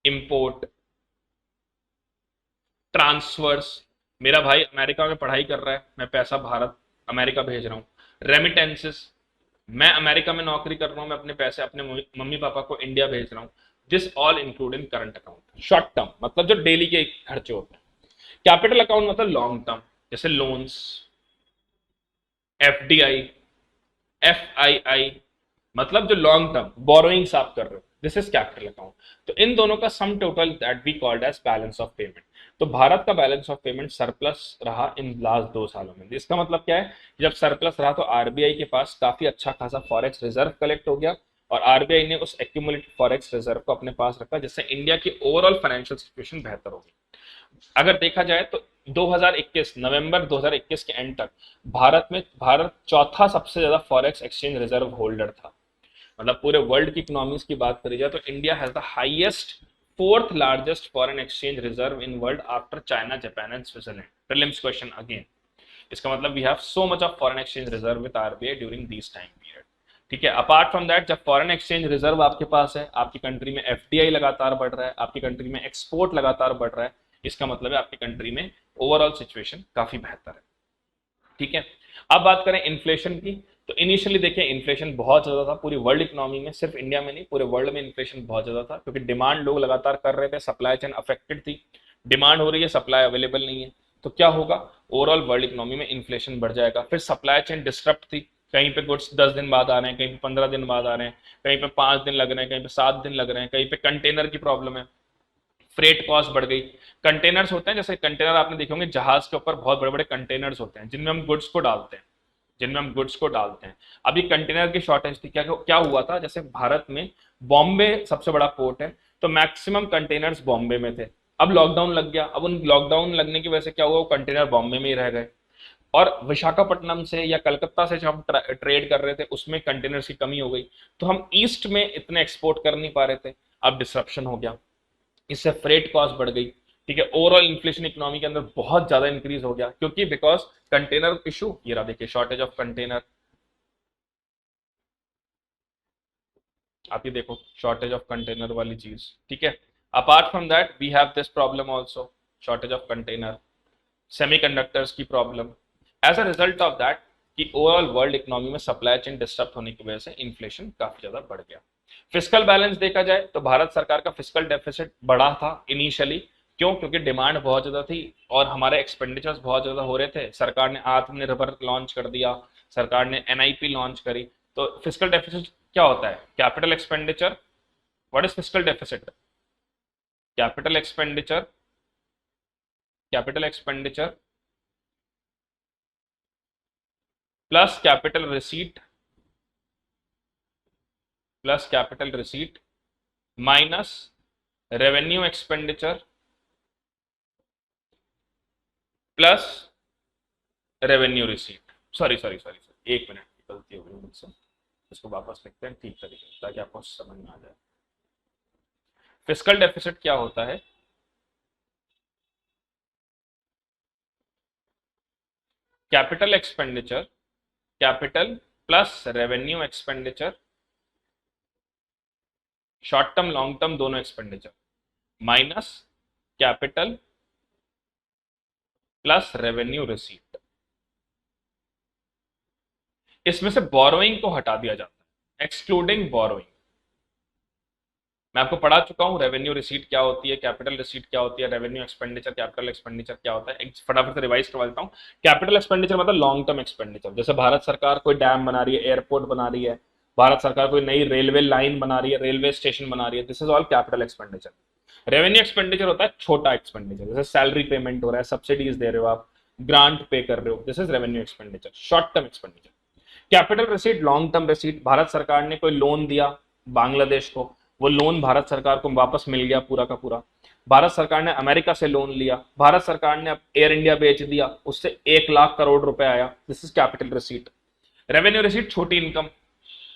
इंपोर्ट, ट्रांसफर्स, मेरा भाई अमेरिका में पढ़ाई कर रहा है, मैं पैसा भारत अमेरिका भेज रहा हूँ। रेमिटेंसेस, मैं अमेरिका में नौकरी कर रहा हूँ, मैं अपने पैसे अपने मम्मी पापा को इंडिया भेज रहा हूँ। This all include in current account. Short term मतलब जो डेली के खर्चे होते हैं। कैपिटल अकाउंट मतलब लॉन्ग टर्म, जैसे लोन्स, एफडीआई, एफआईआई, मतलब जो लॉन्ग टर्म बोरोइंग्स आप कर रहे हो, दिस इज कैपिटल अकाउंट। तो इन दोनों का sum total that we called as balance of payment. तो भारत का बैलेंस ऑफ पेमेंट सरप्लस रहा इन लास्ट 2 सालों में। इसका मतलब क्या है, जब सरप्लस रहा तो आरबीआई के पास काफी अच्छा खासा फॉरेक्स रिजर्व कलेक्ट हो गया, और आरबीआई ने उस एक्यूमुलेटेड फॉरेक्स रिजर्व को अपने पास रखा, जिससे इंडिया की ओवरऑल फाइनेंशियल सिचुएशन बेहतर होगी। अगर देखा जाए तो 2021 नवंबर 2021 के एंड तक भारत चौथा सबसे ज्यादा फॉरेक्स एक्सचेंज रिजर्व होल्डर था। मतलब पूरे वर्ल्ड की इकोनॉमीज की बात करी जाए तो India has the highest fourth largest foreign exchange reserve in world after China, Japan and Switzerland. Prelims question again. इसका मतलब we have so much of foreign exchange reserve with RBI during this time period. ठीक है, अपार्ट फ्रॉम दैट, जब फॉरेन एक्सचेंज रिजर्व आपके पास है, आपकी कंट्री में एफडीआई लगातार बढ़ रहा है, आपकी कंट्री में एक्सपोर्ट लगातार बढ़ रहा है, इसका मतलब है आपकी कंट्री में ओवरऑल सिचुएशन काफी बेहतर है। ठीक है, अब बात करें इन्फ्लेशन की, तो इनिशियली देखिए इन्फ्लेशन बहुत ज्यादा था पूरी वर्ल्ड इकोनॉमी में, सिर्फ इंडिया में नहीं पूरे वर्ल्ड में इन्फ्लेशन बहुत ज्यादा था, क्योंकि डिमांड लोग लगातार कर रहे थे, सप्लाई चेन अफेक्टेड थी, डिमांड हो रही है, सप्लाई अवेलेबल नहीं है, तो क्या होगा, ओवरऑल वर्ल्ड इकोनॉमी में इन्फ्लेशन बढ़ जाएगा। फिर सप्लाई चेन डिस्टर्ब थी, कहीं पे गुड्स 10 दिन बाद आ रहे हैं, कहीं पे 15 दिन बाद आ रहे हैं, कहीं पे 5 दिन लग रहे हैं, कहीं पे 7 दिन लग रहे हैं, कहीं पे कंटेनर की प्रॉब्लम है, फ्रेट कॉस्ट बढ़ गई। कंटेनर्स होते हैं, जैसे कंटेनर आपने देखे होंगे जहाज के ऊपर बहुत बड़े बड़े कंटेनर्स होते हैं जिनमें हम गुड्स को डालते हैं, अभी कंटेनर की शॉर्टेज थी। क्या क्या हुआ था, जैसे भारत में बॉम्बे सबसे बड़ा पोर्ट है, तो मैक्सिमम कंटेनर्स बॉम्बे में थे। अब लॉकडाउन लग गया, अब उन लॉकडाउन लगने की वजह से क्या हुआ, वो कंटेनर बॉम्बे में ही रह गए, और विशाखापट्टनम से या कलकत्ता से जब हम ट्रेड कर रहे थे उसमें कंटेनर्स की कमी हो गई, तो हम ईस्ट में इतने एक्सपोर्ट कर नहीं पा रहे थे, अब डिसरप्शन हो गया, इससे फ्रेट कॉस्ट बढ़ गई। ठीक है, ओवरऑल इन्फ्लेशन इकोनॉमी के अंदर बहुत ज्यादा इंक्रीज हो गया, क्योंकि बिकॉज कंटेनर इशू, ये रहा देखिए शॉर्टेज ऑफ कंटेनर, आप ये देखो शॉर्टेज ऑफ कंटेनर वाली चीज। ठीक है, apart from that we have this problem also, shortage of container, semiconductors की problem, as a result of that कि ओवरऑल वर्ल्ड इकोनॉमी में सप्लाई चेन डिस्टर्ब होने की वजह से इन्फ्लेशन काफी ज्यादा बढ़ गया। फिस्कल बैलेंस देखा जाए तो भारत सरकार का फिस्कल डेफिसिट बढ़ा था इनिशियली, क्यों, क्योंकि डिमांड बहुत ज्यादा थी और हमारे एक्सपेंडिचर्स बहुत ज्यादा हो रहे थे, सरकार ने आत्मनिर्भर लॉन्च कर दिया, सरकार ने एनआईपी लॉन्च करी, तो फिस्कल डेफिसिट क्या होता है, capital expenditure, what is fiscal deficit, capital expenditure, capital expenditure plus capital receipt, plus capital receipt minus revenue expenditure plus revenue receipt. Sorry sorry sorry sorry, एक मिनट गलती हो गई मुझसे, इसको वापस लिखते हैं ठीक तरीके से ताकि आपको समझ में आ जाए। फिस्कल डेफिसिट क्या होता है, capital expenditure, capital plus revenue expenditure, short term long term दोनों expenditure, minus capital plus revenue receipt. इसमें से बोरोइंग को हटा दिया जाता है, एक्सक्लूडिंग बोरोइंग। मैं आपको पढ़ा चुका हूं रेवेन्यू रिसीट क्या होती है, कैपिटल रिसीट क्या होती है, रेवेन्यू एक्सपेंडिचर कैपिटल एक्सपेंडिचर क्या होता है, फटाफट से रिवाइज करवा देता हूं। कैपिटल एक्सपेंडिचर मतलब लॉन्ग टर्म एक्सपेंडिचर, जैसे भारत सरकार कोई डैम बना रही है, एयरपोर्ट बना रही है, भारत सरकार कोई नई रेलवे लाइन बना रही है, रेलवे स्टेशन बना रही है, this is all capital expenditure. Revenue expenditure होता है छोटा एक्सपेंडिचर, जैसे सैलरी पेमेंट हो रहा है, सब्सिडीज दे रहे हो आप, ग्रांट पे कर रहे हो, this is revenue expenditure, short term expenditure. Capital receipt long term receipt, Bharat सरकार ने कोई लोन दिया बांग्लादेश को, वो लोन भारत सरकार को वापस मिल गया पूरा का पूरा। भारत सरकार ने अमेरिका से लोन लिया, भारत सरकार ने एयर इंडिया बेच दिया, उससे 1 लाख करोड़ रुपए आया, this is capital receipt. Revenue receipt छोटी इनकम,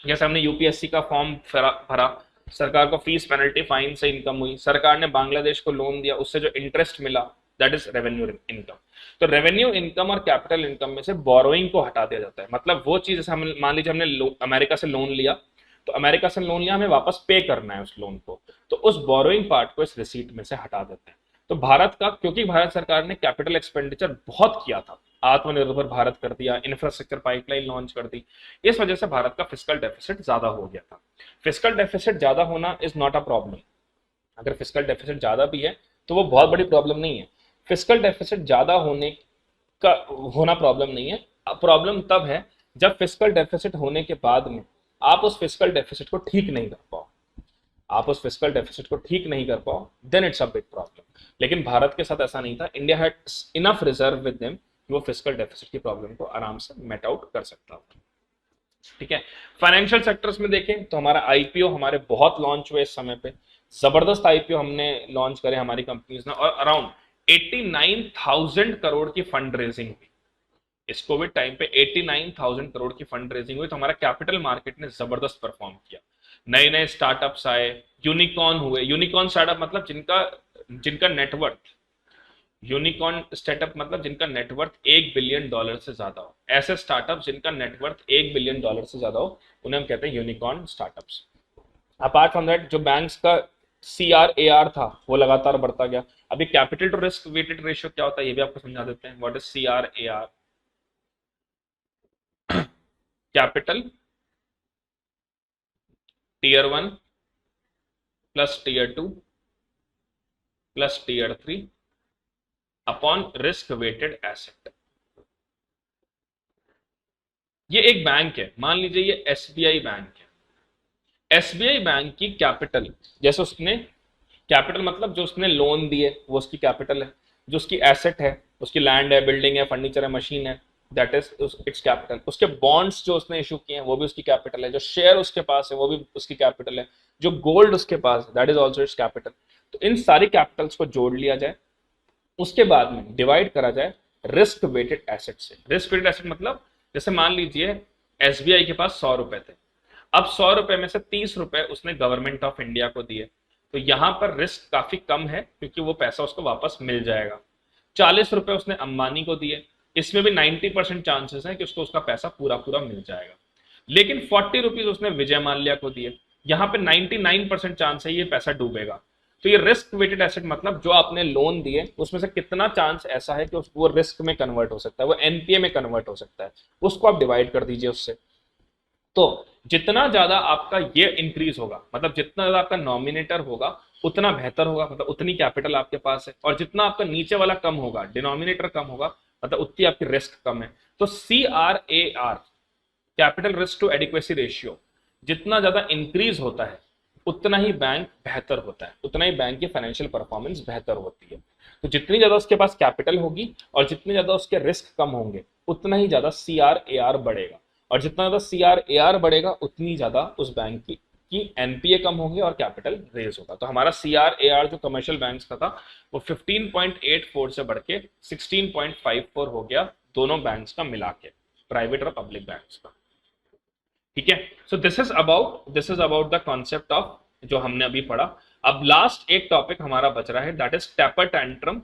जैसे हमने यूपीएससी का फॉर्म भरा, सरकार को फीस पेनल्टी फाइन से इनकम हुई, सरकार ने बांग्लादेश को लोन दिया, उससे जो इंटरेस्ट मिला, दैट इज रेवेन्यू इनकम। तो रेवेन्यू इनकम और कैपिटल इनकम में से बोरोइंग को हटा दिया जाता है, मतलब वो चीज, जैसे हम मान लीजिए हमने अमेरिका से लोन लिया, तो अमेरिका से लोन लिया, हमें वापस पे करना है उस लोन को, तो उस बोरोइंग पार्ट को इस रिसीट में से हटा देते हैं। तो भारत का, क्योंकि भारत सरकार ने कैपिटल एक्सपेंडिचर बहुत किया था, आत्मनिर्भर भारत कर दिया, इंफ्रास्ट्रक्चर पाइपलाइन लॉन्च कर दी, इस वजह से भारत का फिस्कल डेफिसिट ज्यादा हो गया था। फिस्कल डेफिसिट ज्यादा होना इज नॉट अ प्रॉब्लम, अगर फिस्कल डेफिसिट ज्यादा भी है तो वो बहुत बड़ी प्रॉब्लम नहीं है। फिस्कल डेफिसिट ज्यादा होना प्रॉब्लम नहीं है, प्रॉब्लम तब है जब फिस्कल डेफिसिट होने के बाद में आप उस फिस्कल डेफिसिट को ठीक नहीं कर पाओ, then it's a big problem. लेकिन भारत के साथ ऐसा नहीं था, India had enough reserve with them, वो फिस्कल डेफिसिट की प्रॉब्लम को आराम से मेट आउट कर सकता था। ठीक है। फाइनेंशियल सेक्टर्स में देखें तो हमारा आईपीओ हमारे बहुत लॉन्च हुए इस समय पे, जबरदस्त आईपीओ हमने लॉन्च करे हमारी कंपनीज ने, और अराउंड 89,000 करोड़ की फंड रेजिंग हुई इस कोविड टाइम पे। 89,000 करोड़ की फंड रेजिंग हुई, तो हमारा कैपिटल मार्केट ने जबरदस्त परफॉर्म किया। नए नए स्टार्टअप्स आए, यूनिकॉर्न हुए। यूनिकॉर्न स्टार्टअप मतलब जिनका जिनका नेटवर्थ, यूनिकॉर्न स्टार्टअप मतलब जिनका नेटवर्थ $1 बिलियन से ज्यादा हो। ऐसे स्टार्टअप जिनका नेटवर्थ $1 बिलियन से ज्यादा हो, उन्हें हम कहते हैं unicorn startups. Apart from that, जो बैंक्स का CRAR था वो लगातार बढ़ता गया। अभी capital to risk weighted ratio क्या होता है ये भी आपको समझा देते हैं। What is CRAR? Capital Tier 1 plus Tier 2 plus Tier 3 upon risk weighted asset. ये एक बैंक है, मान लीजिए ये SBI बैंक है। SBI बैंक की कैपिटल, जैसे उसने कैपिटल मतलब जो उसने लोन दिए वो उसकी कैपिटल है, जो उसकी एसेट है, उसकी लैंड है, बिल्डिंग है, फर्नीचर है, मशीन है, दैट इज इट्स कैपिटल। उसके बॉन्ड्स जो उसने इशू किए हैं वो भी उसकी कैपिटल है, जो शेयर उसके पास है वो भी उसकी कैपिटल है, जो गोल्ड उसके पास है that is also it's capital. तो इन सारी कैपिटल्स को जोड़ लिया जाए, उसके बाद में डिवाइड करा जाए रिस्क वेटेड एसेट से। रिस्क वेटेड एसेट मतलब जैसे मान लीजिए SBI के पास 100 रुपए थे, अब 100 रुपए में से 30 रुपए उसने गवर्नमेंट ऑफ इंडिया को दिए, तो यहां पर रिस्क काफी कम है क्योंकि वो पैसा उसको वापस मिल जाएगा। 40 रुपए उसने अंबानी को दिए, इसमें भी 90% चांसेस है कि उसको उसका पैसा पूरा पूरा मिल जाएगा। लेकिन 40 रुपीज उसने विजय माल्या को दिए, यहां पे 99% चांस है ये पैसा डूबेगा। तो ये रिस्क वेटेड एसेट मतलब जो आपने लोन दिए उसमें से कितना चांस ऐसा है कि वो रिस्क में कन्वर्ट हो सकता है, वो एनपीए में कन्वर्ट हो सकता है, उसको आप डिवाइड कर दीजिए उससे। तो जितना ज्यादा आपका ये इंक्रीज होगा, मतलब जितना ज्यादा आपका नॉमिनेटर होगा उतना बेहतर होगा, मतलब उतनी कैपिटल आपके पास है, और जितना आपका नीचे वाला कम होगा, डिनोमिनेटर कम होगा, मतलब उतनी आपकी रिस्क कम है। तो CRAR, capital risk to adequacy ratio, जितना ज्यादा इंक्रीज होता है उतना ही बैंक बेहतर होता है, उतना ही बैंक की फाइनेंशियल परफॉर्मेंस बेहतर होती है। तो जितनी ज्यादा उसके पास कैपिटल होगी और जितने ज्यादा उसके रिस्क कम होंगे उतना ही ज्यादा CRAR बढ़ेगा, और जितना ज्यादा CRAR बढ़ेगा उतनी ज्यादा उस बैंक की एनपीए कम होंगे और कैपिटल रेज होगा। तो हमारा CRAR जो कमर्शियल बैंक्स का था वो 15.84 से बढ़ के 16.54 हो गया, दोनों बैंक्स का मिला के, प्राइवेट और पब्लिक बैंक्स का। ठीक है। सो this is about the concept of जो हमने अभी पढ़ा। अब लास्ट एक टॉपिक हमारा बच रहा है, that is taper tantrum.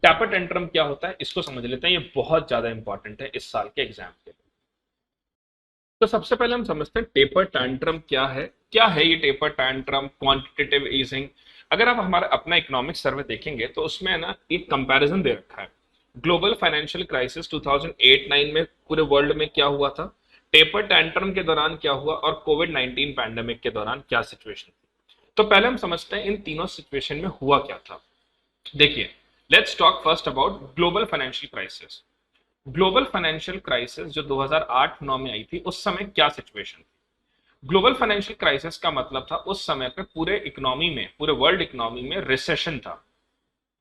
Taper tantrum क्या होता है इसको समझ लेते हैं, ये बहुत ज्यादा इंपॉर्टेंट है इस साल के एग्जाम के लिए। तो सबसे पहले हम समझते हैं टेपर टैंट्रम क्या है। क्या है ये टेपर टैंट्रम, क्वांटिटेटिव ईजिंग? अगर आप हमारा अपना इकोनॉमिक सर्वे देखेंगे तो उसमें है ना एक कंपैरिजन दे रखा है। ग्लोबल फाइनेंशियल क्राइसिस 2008-9 में पूरे वर्ल्ड में क्या हुआ था, टेपर टैंट्रम के दौरान क्या हुआ, और कोविड-19 पैंडेमिक के दौरान क्या सिचुएशन थी। तो पहले हम समझते हैं इन तीनों सिचुएशन में हुआ क्या था। देखिए, let's talk first about global financial crisis. Global financial crisis जो 2008-9 में आई थी उस समय क्या सिचुएशन थी? ग्लोबल फाइनेंशियल क्राइसिस का मतलब था उस समय पे पूरे इकोनॉमी में, पूरे वर्ल्ड इकोनॉमी में रिसेशन था।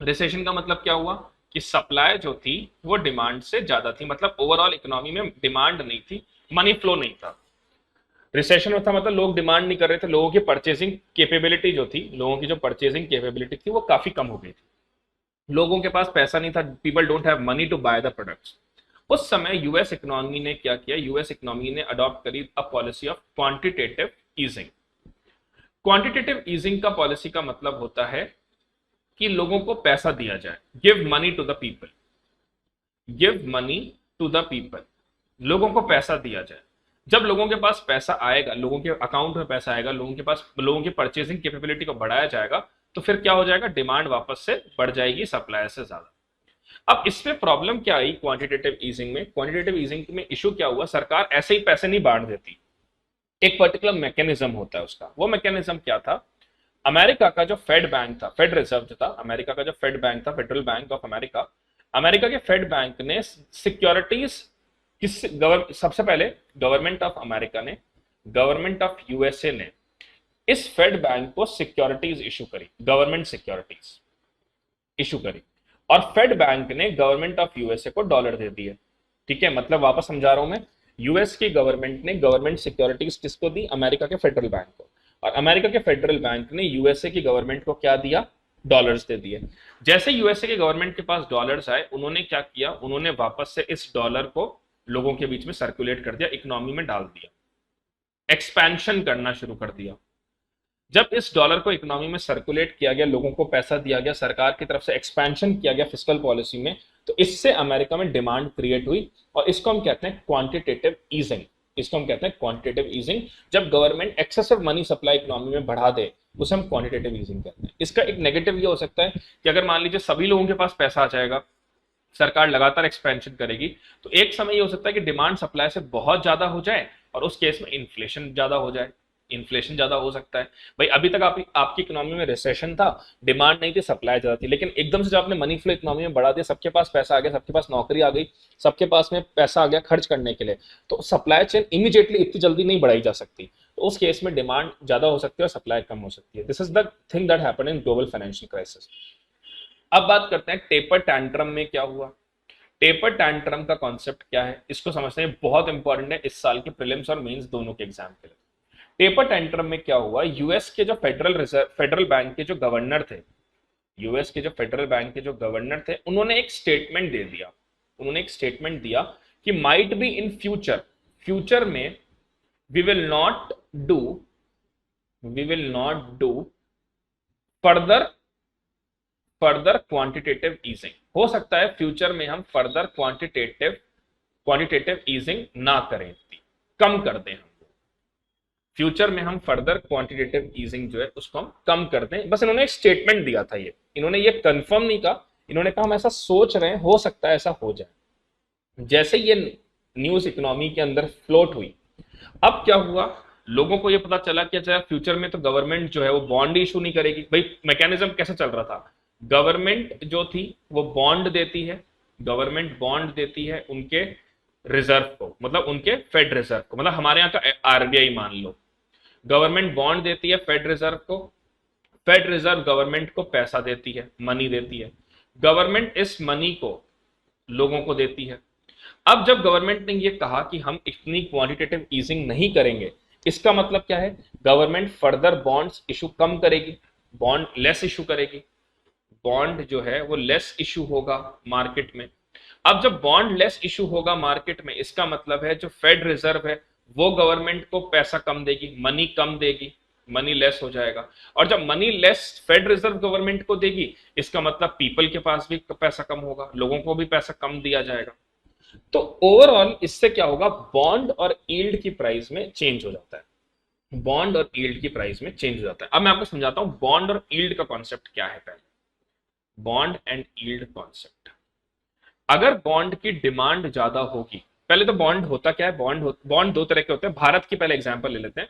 रिसेशन का मतलब क्या हुआ कि सप्लाई जो थी वो डिमांड से ज्यादा थी, मतलब ओवरऑल इकोनॉमी में डिमांड नहीं थी, मनी फ्लो नहीं था। रिसेशन में था मतलब लोग डिमांड नहीं कर रहे थे, लोगों की परचेसिंग कैपेबिलिटी जो थी, लोगों की जो परचेसिंग कैपेबिलिटी थी वो काफी कम हो गई थी, लोगों के पास पैसा नहीं था, people don't have money to buy the products. उस समय यूएस इकोनॉमी ने क्या किया, यूएस इकोनॉमी ने अडॉप्ट करी a policy of quantitative easing. Quantitative easing का पॉलिसी का मतलब होता है कि लोगों को पैसा दिया जाए, give money to the people, give money to the people, लोगों को पैसा दिया जाए। जब लोगों के पास पैसा आएगा, लोगों के अकाउंट में पैसा आएगा, लोगों के पास, लोगों की परचेसिंग कैपेबिलिटी को बढ़ाया जाएगा, तो फिर क्या हो जाएगा, डिमांड वापस से बढ़ जाएगी सप्लाई से ज्यादा। अब इसमें प्रॉब्लम क्या आई क्वांटिटेटिव ईजिंग में? क्वांटिटेटिव ईजिंग में इशू क्या हुआ, सरकार ऐसे ही पैसे नहीं बांट देती, एक पर्टिकुलर मैकेनिज्म होता है उसका। वो मैकेनिज्म क्या था, अमेरिका का जो फेड बैंक था, फेड रिजर्व जो था, अमेरिका का जो फेड बैंक था, federal bank of America, America के फेड बैंक ने सिक्योरिटीज सबसे पहले गवर्नमेंट ऑफ अमेरिका ने, गवर्नमेंट ऑफ यूएसए ने इस फेड बैंक को सिक्योरिटीज इशू करी, गवर्नमेंट सिक्योरिटीज इशू करी, और फेड बैंक ने गवर्नमेंट ऑफ यूएसए को डॉलर दे दिए। ठीक है, मतलब वापस समझा रहा हूं मैं, यूएस की गवर्नमेंट ने गवर्नमेंट सिक्योरिटीज किसको दी? अमेरिका के फेडरल बैंक को। और अमेरिका के फेडरल बैंक ने यूएसए की गवर्नमेंट को क्या दिया? डॉलर्स दे दिए। जैसे यूएसए के गवर्नमेंट के पास डॉलर्स आए, उन्होंने क्या किया? उन्होंने वापस से इस डॉलर को लोगों के बीच में सर्कुलेट कर दिया, इकोनॉमी में डाल दिया, एक्सपेंशन करना शुरू कर दिया। जब इस डॉलर को इकोनॉमी में सर्कुलेट किया गया, लोगों को पैसा दिया गया, सरकार की तरफ से एक्सपेंशन किया गया फिस्कल पॉलिसी में, तो इससे अमेरिका में डिमांड क्रिएट हुई और इसको हम कहते हैं क्वांटिटेटिव ईजिंग। इसको हम कहते हैं क्वांटिटेटिव ईजिंग। जब government excessive money supply economy में बढ़ा दे, उसे हम क्वांटिटेटिव ईजिंग कहते हैं। इसका एक नेगेटिव ये हो सकता है कि अगर मान लीजिए सभी लोगों के पास पैसा आ जाएगा, सरकार लगातार एक्सपेंशन करेगी, तो एक समय ये हो सकता है कि डिमांड सप्लाई से बहुत ज्यादा हो जाए और उस केस में इन्फ्लेशन ज्यादा हो जाए। इन्फ्लेशन ज्यादा हो सकता है। भाई अभी तक आपकी इकोनॉमी में रिसेशन था, डिमांड नहीं थी, सप्लाई ज्यादा थी, लेकिन एकदम से जब आपने मनी फ्लो इकोनॉमी में बढ़ा दिया, सबके पास पैसा आ गया, सबके पास नौकरी आ गई, सबके पास में पैसा आ गया खर्च करने के लिए, तो सप्लाई चेन इमीडिएटली इतनी जल्दी नहीं बढ़ाई जा सकती। तो उस केस में डिमांड ज्यादा हो सकती है और सप्लाई कम हो सकती है। This is the thing that happened in global financial crisis. अब बात करते हैं टेपर टैंट्रम में क्या हुआ। टेपर टैंट्रम का कॉन्सेप्ट क्या है, इसको समझते हैं, बहुत इंपॉर्टेंट है इस साल के प्रीलिम्स और मेंस दोनों के एग्जाम के लिए। टेपर टैंट्रम में क्या हुआ? यूएस के जो फेडरल बैंक के जो गवर्नर थे, यूएस के जो फेडरल बैंक के जो गवर्नर थे, उन्होंने एक स्टेटमेंट दे दिया। उन्होंने एक स्टेटमेंट दिया कि माइट बी इन फ्यूचर में we will not do further quantitative easing. हो सकता है फ्यूचर में हम फर्दर क्वांटिटेटिव ईजिंग ना करें, कम कर दें। हम फ्यूचर में हम फर्दर क्वांटिटेटिव ईजिंग जो है उसको हम कम कर दें। बस इन्होंने एक स्टेटमेंट दिया था, ये इन्होंने ये कंफर्म नहीं कहा, इन्होंने कहा हम ऐसा सोच रहे हैं, हो सकता है ऐसा हो जाए। जैसे ये न्यूज इकोनॉमी के अंदर फ्लोट हुई, अब क्या हुआ? लोगों को ये पता चला कि अच्छा फ्यूचर में तो गवर्नमेंट जो है वो बॉन्ड इशू नहीं करेगी। भाई मैकेनिज्म कैसे चल रहा था? गवर्नमेंट जो थी वो बॉन्ड देती है, गवर्नमेंट बॉन्ड देती है उनके रिजर्व को, मतलब उनके फेड रिजर्व को, मतलब हमारे यहाँ का आरबीआई मान लो। गवर्नमेंट बॉन्ड देती है फेड रिजर्व को, फेड रिजर्व गवर्नमेंट को पैसा देती है, मनी देती है, गवर्नमेंट इस मनी को लोगों को देती है। अब जब गवर्नमेंट ने ये कहा कि हम इतनी क्वांटिटेटिव ईजिंग नहीं करेंगे, इसका मतलब क्या है? गवर्नमेंट फर्दर बॉन्ड्स इशू कम करेगी, बॉन्ड लेस इशू करेगी, बॉन्ड जो है वो लेस इशू होगा मार्केट में। अब जब बॉन्ड लेस इशू होगा मार्केट में, इसका मतलब है जो फेड रिजर्व है वो गवर्नमेंट को पैसा कम देगी, मनी कम देगी, मनी लेस हो जाएगा। और जब money less Fed reserve government को देगी, इसका मतलब पीपल के पास भी पैसा कम होगा, लोगों को भी पैसा कम दिया जाएगा। तो ओवरऑल इससे क्या होगा? बॉन्ड और यील्ड की प्राइस में चेंज हो जाता है। बॉन्ड और यील्ड की प्राइस में चेंज हो जाता है। अब मैं आपको समझाता हूं बॉन्ड और यील्ड का कॉन्सेप्ट क्या है। पहले बॉन्ड एंड यील्ड कॉन्सेप्ट। अगर बॉन्ड की डिमांड ज्यादा होगी, पहले तो बॉन्ड होता क्या है? बॉन्ड दो तरह के होते हैं। भारत की पहले एग्जांपल ले लेते हैं।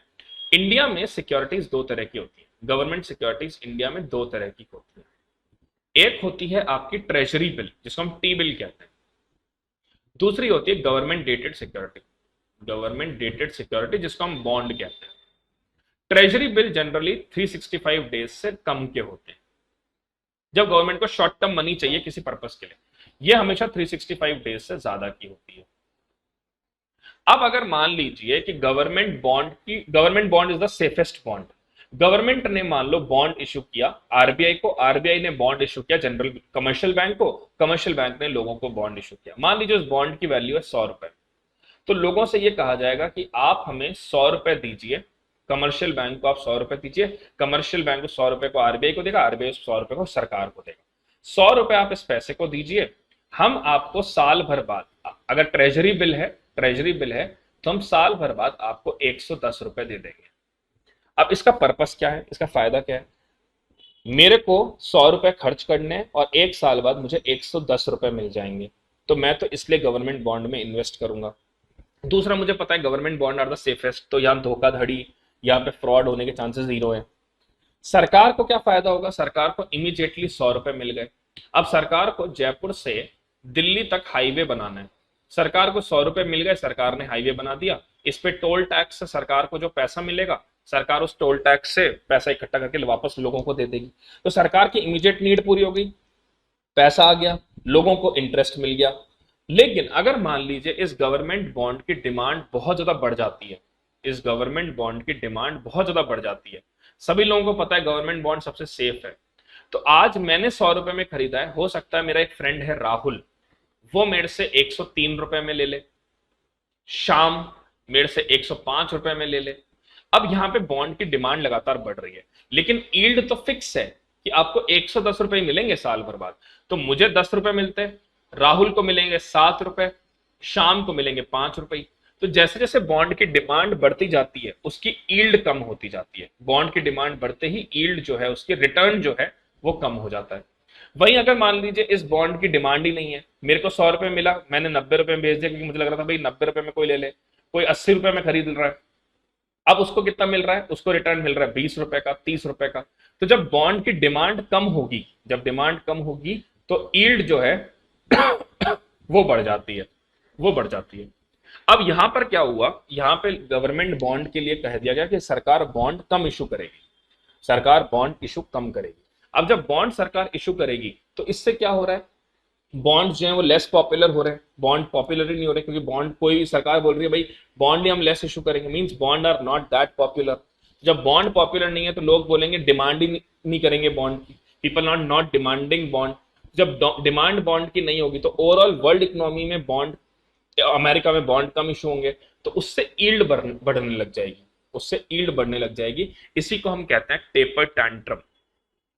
इंडिया में सिक्योरिटीज दो तरह की होती है, गवर्नमेंट सिक्योरिटीज इंडिया में दो तरह की होती है। एक होती है आपकी ट्रेजरी बिल, जिसको हम टी बिल कहते हैं। दूसरी होती है government dated security, government dated security जिसको हम बॉन्ड कहते हैं। ट्रेजरी बिल जनरली 365 डेज से कम के होते हैं। जब गवर्नमेंट को शॉर्ट टर्म मनी चाहिए किसी पर्पस के लिए, ये हमेशा 365 डेज से ज्यादा की होती है। अब अगर मान लीजिए कि government bond is the safest bond. Government ने मान लो बॉन्ड इशू किया आरबीआई को, आरबीआई ने बॉन्ड इशू किया जनरल कमर्शियल बैंक को, कमर्शियल बैंक ने लोगों को बॉन्ड इशू किया। मान लीजिए उस बॉन्ड की वैल्यू है 100 रुपए, तो लोगों से यह कहा जाएगा कि आप हमें 100 रुपए दीजिए, कमर्शियल बैंक को आप 100 रुपए दीजिए, कमर्शियल बैंक को 100 रुपए को आरबीआई को देगा, आरबीआई 100 रुपए को सरकार को देगा। 100 रुपए आप इस पैसे को दीजिए, हम आपको साल भर बाद, अगर ट्रेजरी बिल है तो हम साल भर बाद आपको 110 रुपए दे देंगे। अब इसका पर्पस क्या है, इसका फायदा क्या है? मेरे को 100 रुपए खर्च करने और एक साल बाद मुझे 110 रुपए मिल जाएंगे, तो मैं तो इसलिए गवर्नमेंट बॉन्ड में इन्वेस्ट करूंगा। दूसरा, मुझे पता है government bond are the safest, तो यहां धोखाधड़ी, यहाँ पे फ्रॉड होने के चांसेस जीरो है। सरकार को क्या फायदा होगा? सरकार को इमीडिएटली 100 रुपए मिल गए। अब सरकार को जयपुर से दिल्ली तक हाईवे बनाना है, सरकार को 100 रुपए मिल गए, सरकार ने हाईवे बना दिया। इस पे टोल टैक्स से सरकार को जो पैसा मिलेगा, सरकार उस टोल टैक्स से पैसा इकट्ठा करके वापस लोगों को दे देगी। तो सरकार की इमीडिएट नीड पूरी हो गई, पैसा आ गया, लोगों को इंटरेस्ट मिल गया। लेकिन अगर मान लीजिए इस गवर्नमेंट बॉन्ड की डिमांड बहुत ज्यादा बढ़ जाती है, इस गवर्नमेंट बॉन्ड की डिमांड बहुत ज्यादा बढ़ जाती है, सभी लोगों को पता है गवर्नमेंट बॉन्ड सबसे सेफ है, तो आज मैंने 100 रुपए में खरीदा है, हो सकता है मेरा एक फ्रेंड है राहुल, वो मेरे से 103 रुपए में ले ले, शाम मेरे से 105 रुपए में ले ले। अब यहां पे बॉन्ड की डिमांड लगातार बढ़ रही है, लेकिन यील्ड तो फिक्स है कि आपको 110 रुपए मिलेंगे साल भर बाद। तो मुझे 10 रुपए मिलते हैं, राहुल को मिलेंगे 7 रुपए, शाम को मिलेंगे 5 रुपए। तो जैसे जैसे बॉन्ड की डिमांड बढ़ती जाती है उसकी यील्ड कम होती जाती है, बॉन्ड की डिमांड बढ़ते ही यील्ड जो है, उसकी रिटर्न जो है वो कम हो जाता है। वहीं अगर मान लीजिए इस बॉन्ड की डिमांड ही नहीं है, मेरे को 100 रुपए मिला, मैंने 90 रुपए में बेच दिया क्योंकि मुझे लग रहा था भाई 90 रुपए में कोई ले ले, कोई 80 रुपए में खरीद रहा है, अब उसको कितना मिल रहा है, उसको रिटर्न मिल रहा है 20 रुपए का, 30 रुपए का। तो जब बॉन्ड की डिमांड कम होगी, जब डिमांड कम होगी तो यील्ड जो है वो बढ़ जाती है, वो बढ़ जाती है। अब यहां पर क्या हुआ, यहां पे गवर्नमेंट बॉन्ड के लिए कह दिया गया कि सरकार बॉन्ड कम इशू करेगी, सरकार बॉन्ड इशू कम करेगी। अब जब बॉन्ड सरकार इशू करेगी तो इससे क्या हो रहा है, बॉन्ड जो है वो लेस पॉपुलर हो रहे हैं, बॉन्ड पॉपुलर ही नहीं हो रहे, क्योंकि बॉन्ड कोई सरकार बोल रही है भाई बॉन्ड ही हम लेस इशू करेंगे, means bond are not that popular. जब बॉन्ड पॉपुलर नहीं है तो लोग बोलेंगे डिमांड ही नहीं करेंगे बॉन्ड की, people not not demanding bond. जब डिमांड बॉन्ड की नहीं होगी तो ओवरऑल वर्ल्ड इकोनॉमी में बॉन्ड, अमेरिका में बॉन्ड कम इशू होंगे, तो उससे यील्ड बढ़ने लग जाएगी, उससे यील्ड बढ़ने लग जाएगी। इसी को हम कहते हैं टेपर टैंट्रम।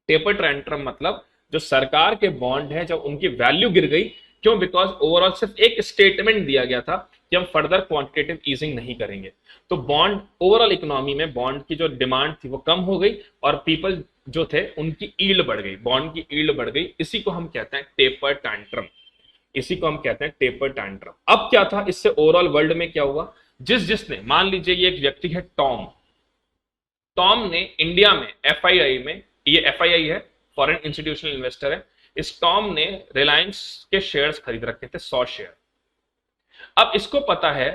टेपर टैंट्रम मतलब जो सरकार के बॉन्ड है जब उनकी वैल्यू गिर गई, क्यों, बिकॉज ओवरऑल सिर्फ एक स्टेटमेंट दिया गया था कि हम फर्दर क्वांटिटेटिव ईजिंग नहीं करेंगे, तो बॉन्ड ओवरऑल इकोनॉमी में बॉन्ड की जो डिमांड थी वो कम हो गई और पीपल जो थे उनकी यील्ड बढ़ गई, बॉन्ड की यील्ड बढ़ गई। इसी को हम कहते हैं टेपर टैंट्रम, इसी को हम कहते हैं टेपर टैंट्रम। अब क्या था, इससे ओवरऑल वर्ल्ड में क्या हुआ, जिसने मान लीजिए ये एक व्यक्ति है टॉम, टॉम ने इंडिया में एफआईआई में, ये एफआईआई है फॉरेन इंस्टीट्यूशनल इन्वेस्टर है, इस टॉम ने रिलायंस के शेयर्स खरीद रखे थे 100 शेयर। अब इसको पता है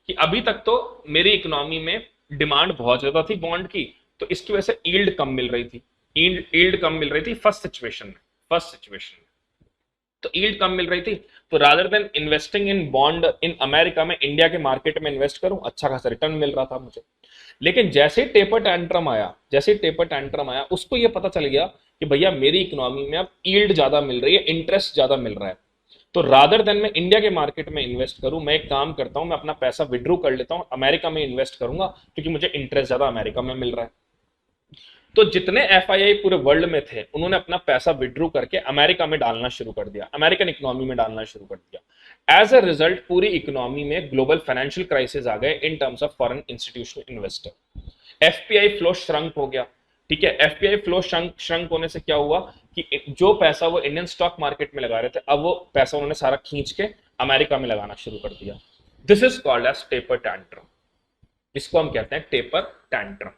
कि अभी तक तो मेरी इकोनॉमी में डिमांड बहुत ज्यादा थी बॉन्ड की, तो इसकी वजह से यील्ड कम मिल रही थी, यील्ड कम मिल रही थी फर्स्ट सिचुएशन में, फर्स्ट सिचुएशन में तो यील्ड कम मिल रही थी। तो rather than investing in bond in America में इंडिया के मार्केट में इन्वेस्ट करूं, अच्छा खासा रिटर्न मिल रहा था मुझे। लेकिन जैसे टेपर टैंट्रम आया, जैसे टेपर टैंट्रम आया, उसको ये पता चल गया कि भैया मेरी इकोनॉमी में अब यील्ड ज्यादा मिल रही है, इंटरेस्ट ज्यादा मिल रहा है, तो रादर देन मैं इंडिया के मार्केट में इन्वेस्ट करूं, मैं एक काम करता हूं, मैं अपना पैसा विड्रॉ कर लेता हूं, अमेरिका में इन्वेस्ट करूंगा क्योंकि मुझे इंटरेस्ट ज्यादा अमेरिका में मिल रहा है। तो जितने एफआईआई पूरे वर्ल्ड में थे उन्होंने अपना पैसा विड्रॉ करके अमेरिका में डालना शुरू कर दिया, अमेरिकन इकोनॉमी में डालना शुरू कर दिया। एज अ रिजल्ट पूरी इकोनॉमी में ग्लोबल फाइनेंशियल क्राइसिस आ गए in terms of foreign institutional investor. FPI flow shrunk हो गया, ठीक है, एफपीआई फ्लो श्रंक होने से क्या हुआ कि जो पैसा वो इंडियन स्टॉक मार्केट में लगा रहे थे, अब वो पैसा उन्होंने सारा खींच के अमेरिका में लगाना शुरू कर दिया। This is called as taper tantrum, इसको हम कहते हैं टेपर टैंट्रम।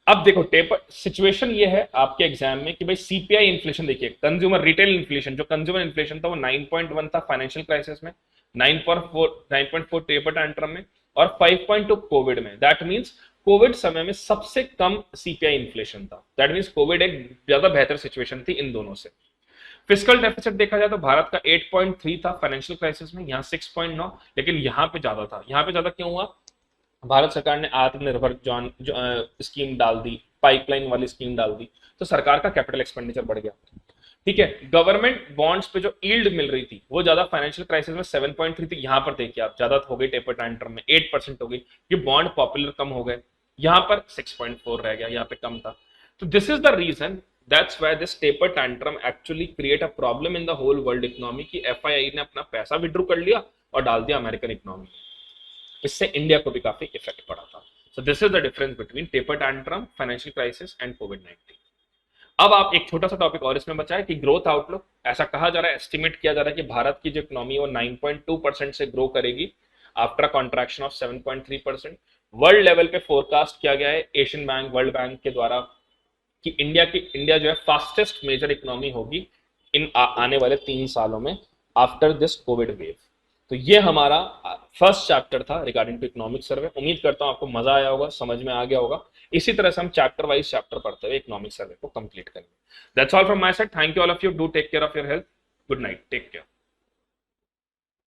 अब देखो टेपर सिचुएशन ये है आपके एग्जाम में कि भाई सीपीआई इन्फ्लेशन देखिए, कंज्यूमर रिटेल इन्फ्लेशन, जो कंज्यूमर इन्फ्लेशन था वो 9.1 था फाइनेंशियल क्राइसिस में, 9.4 टेपर टैंट्रम में, और 5.2 कोविड में। दैट मींस कोविड समय में सबसे कम सीपीआई इन्फ्लेशन था, दैट मींस कोविड एक ज्यादा बेहतर सिचुएशन थी इन दोनों से। फिस्कल डेफिसिट देखा जाए तो भारत का 8.3 था फाइनेंशियल क्राइसिस में, यहाँ 6.9, लेकिन यहाँ पे ज्यादा था। यहाँ पे ज्यादा क्यों हुआ, भारत सरकार ने आत्मनिर्भर स्कीम डाल दी, पाइपलाइन वाली स्कीम डाल दी, तो सरकार का कैपिटल एक्सपेंडिचर बढ़ गया, ठीक है। गवर्नमेंट बॉन्ड्स पे जो यील्ड मिल रही थी वो ज्यादा फाइनेंशियल क्राइसिस में 7.3 थी, यहां पर देखिए आप ज्यादा हो गई टेपर टैंट्रम में, 8% हो गई, ये बॉन्ड पॉपुलर कम हो गए, यहां पर 6.4 रह गया, यहाँ पे कम था। तो this is the reason, that's why this taper tantrum actually create a problem in the whole world economy की एफआईआई ने अपना पैसा विड्रॉ कर लिया और डाल दिया अमेरिकन इकोनॉमी में, इससे इंडिया को भी काफी इफेक्ट पड़ा था। So this is the difference between taper tantrum, financial crisis and कोविड-19। अब आप एक छोटा सा टॉपिक और इसमें बचा है कि ग्रोथ आउटलुक, ऐसा कहा जा रहा है, एस्टिमेट किया जा रहा है कि भारत की जो इकोनॉमी वो 9.2% से ग्रो करेगी after contraction of 7.3%। World level पे फोरकास्ट किया गया है एशियन बैंक, वर्ल्ड बैंक के द्वारा कि इंडिया जो है फास्टेस्ट मेजर इकोनॉमी होगी इन आने वाले 3 सालों में आफ्टर दिस कोविड वेव। तो ये हमारा फर्स्ट चैप्टर था रिगार्डिंग टू इकोनॉमिक सर्वे। उम्मीद करता हूं आपको मजा आया होगा, समझ में आ गया होगा। इसी तरह से हम चैप्टर वाइज चैप्टर पढ़ते हुए इकोनॉमिक सर्वे को कंप्लीट करेंगे। That's all from my side, thank you all of you, do take care of your health, good night, take care.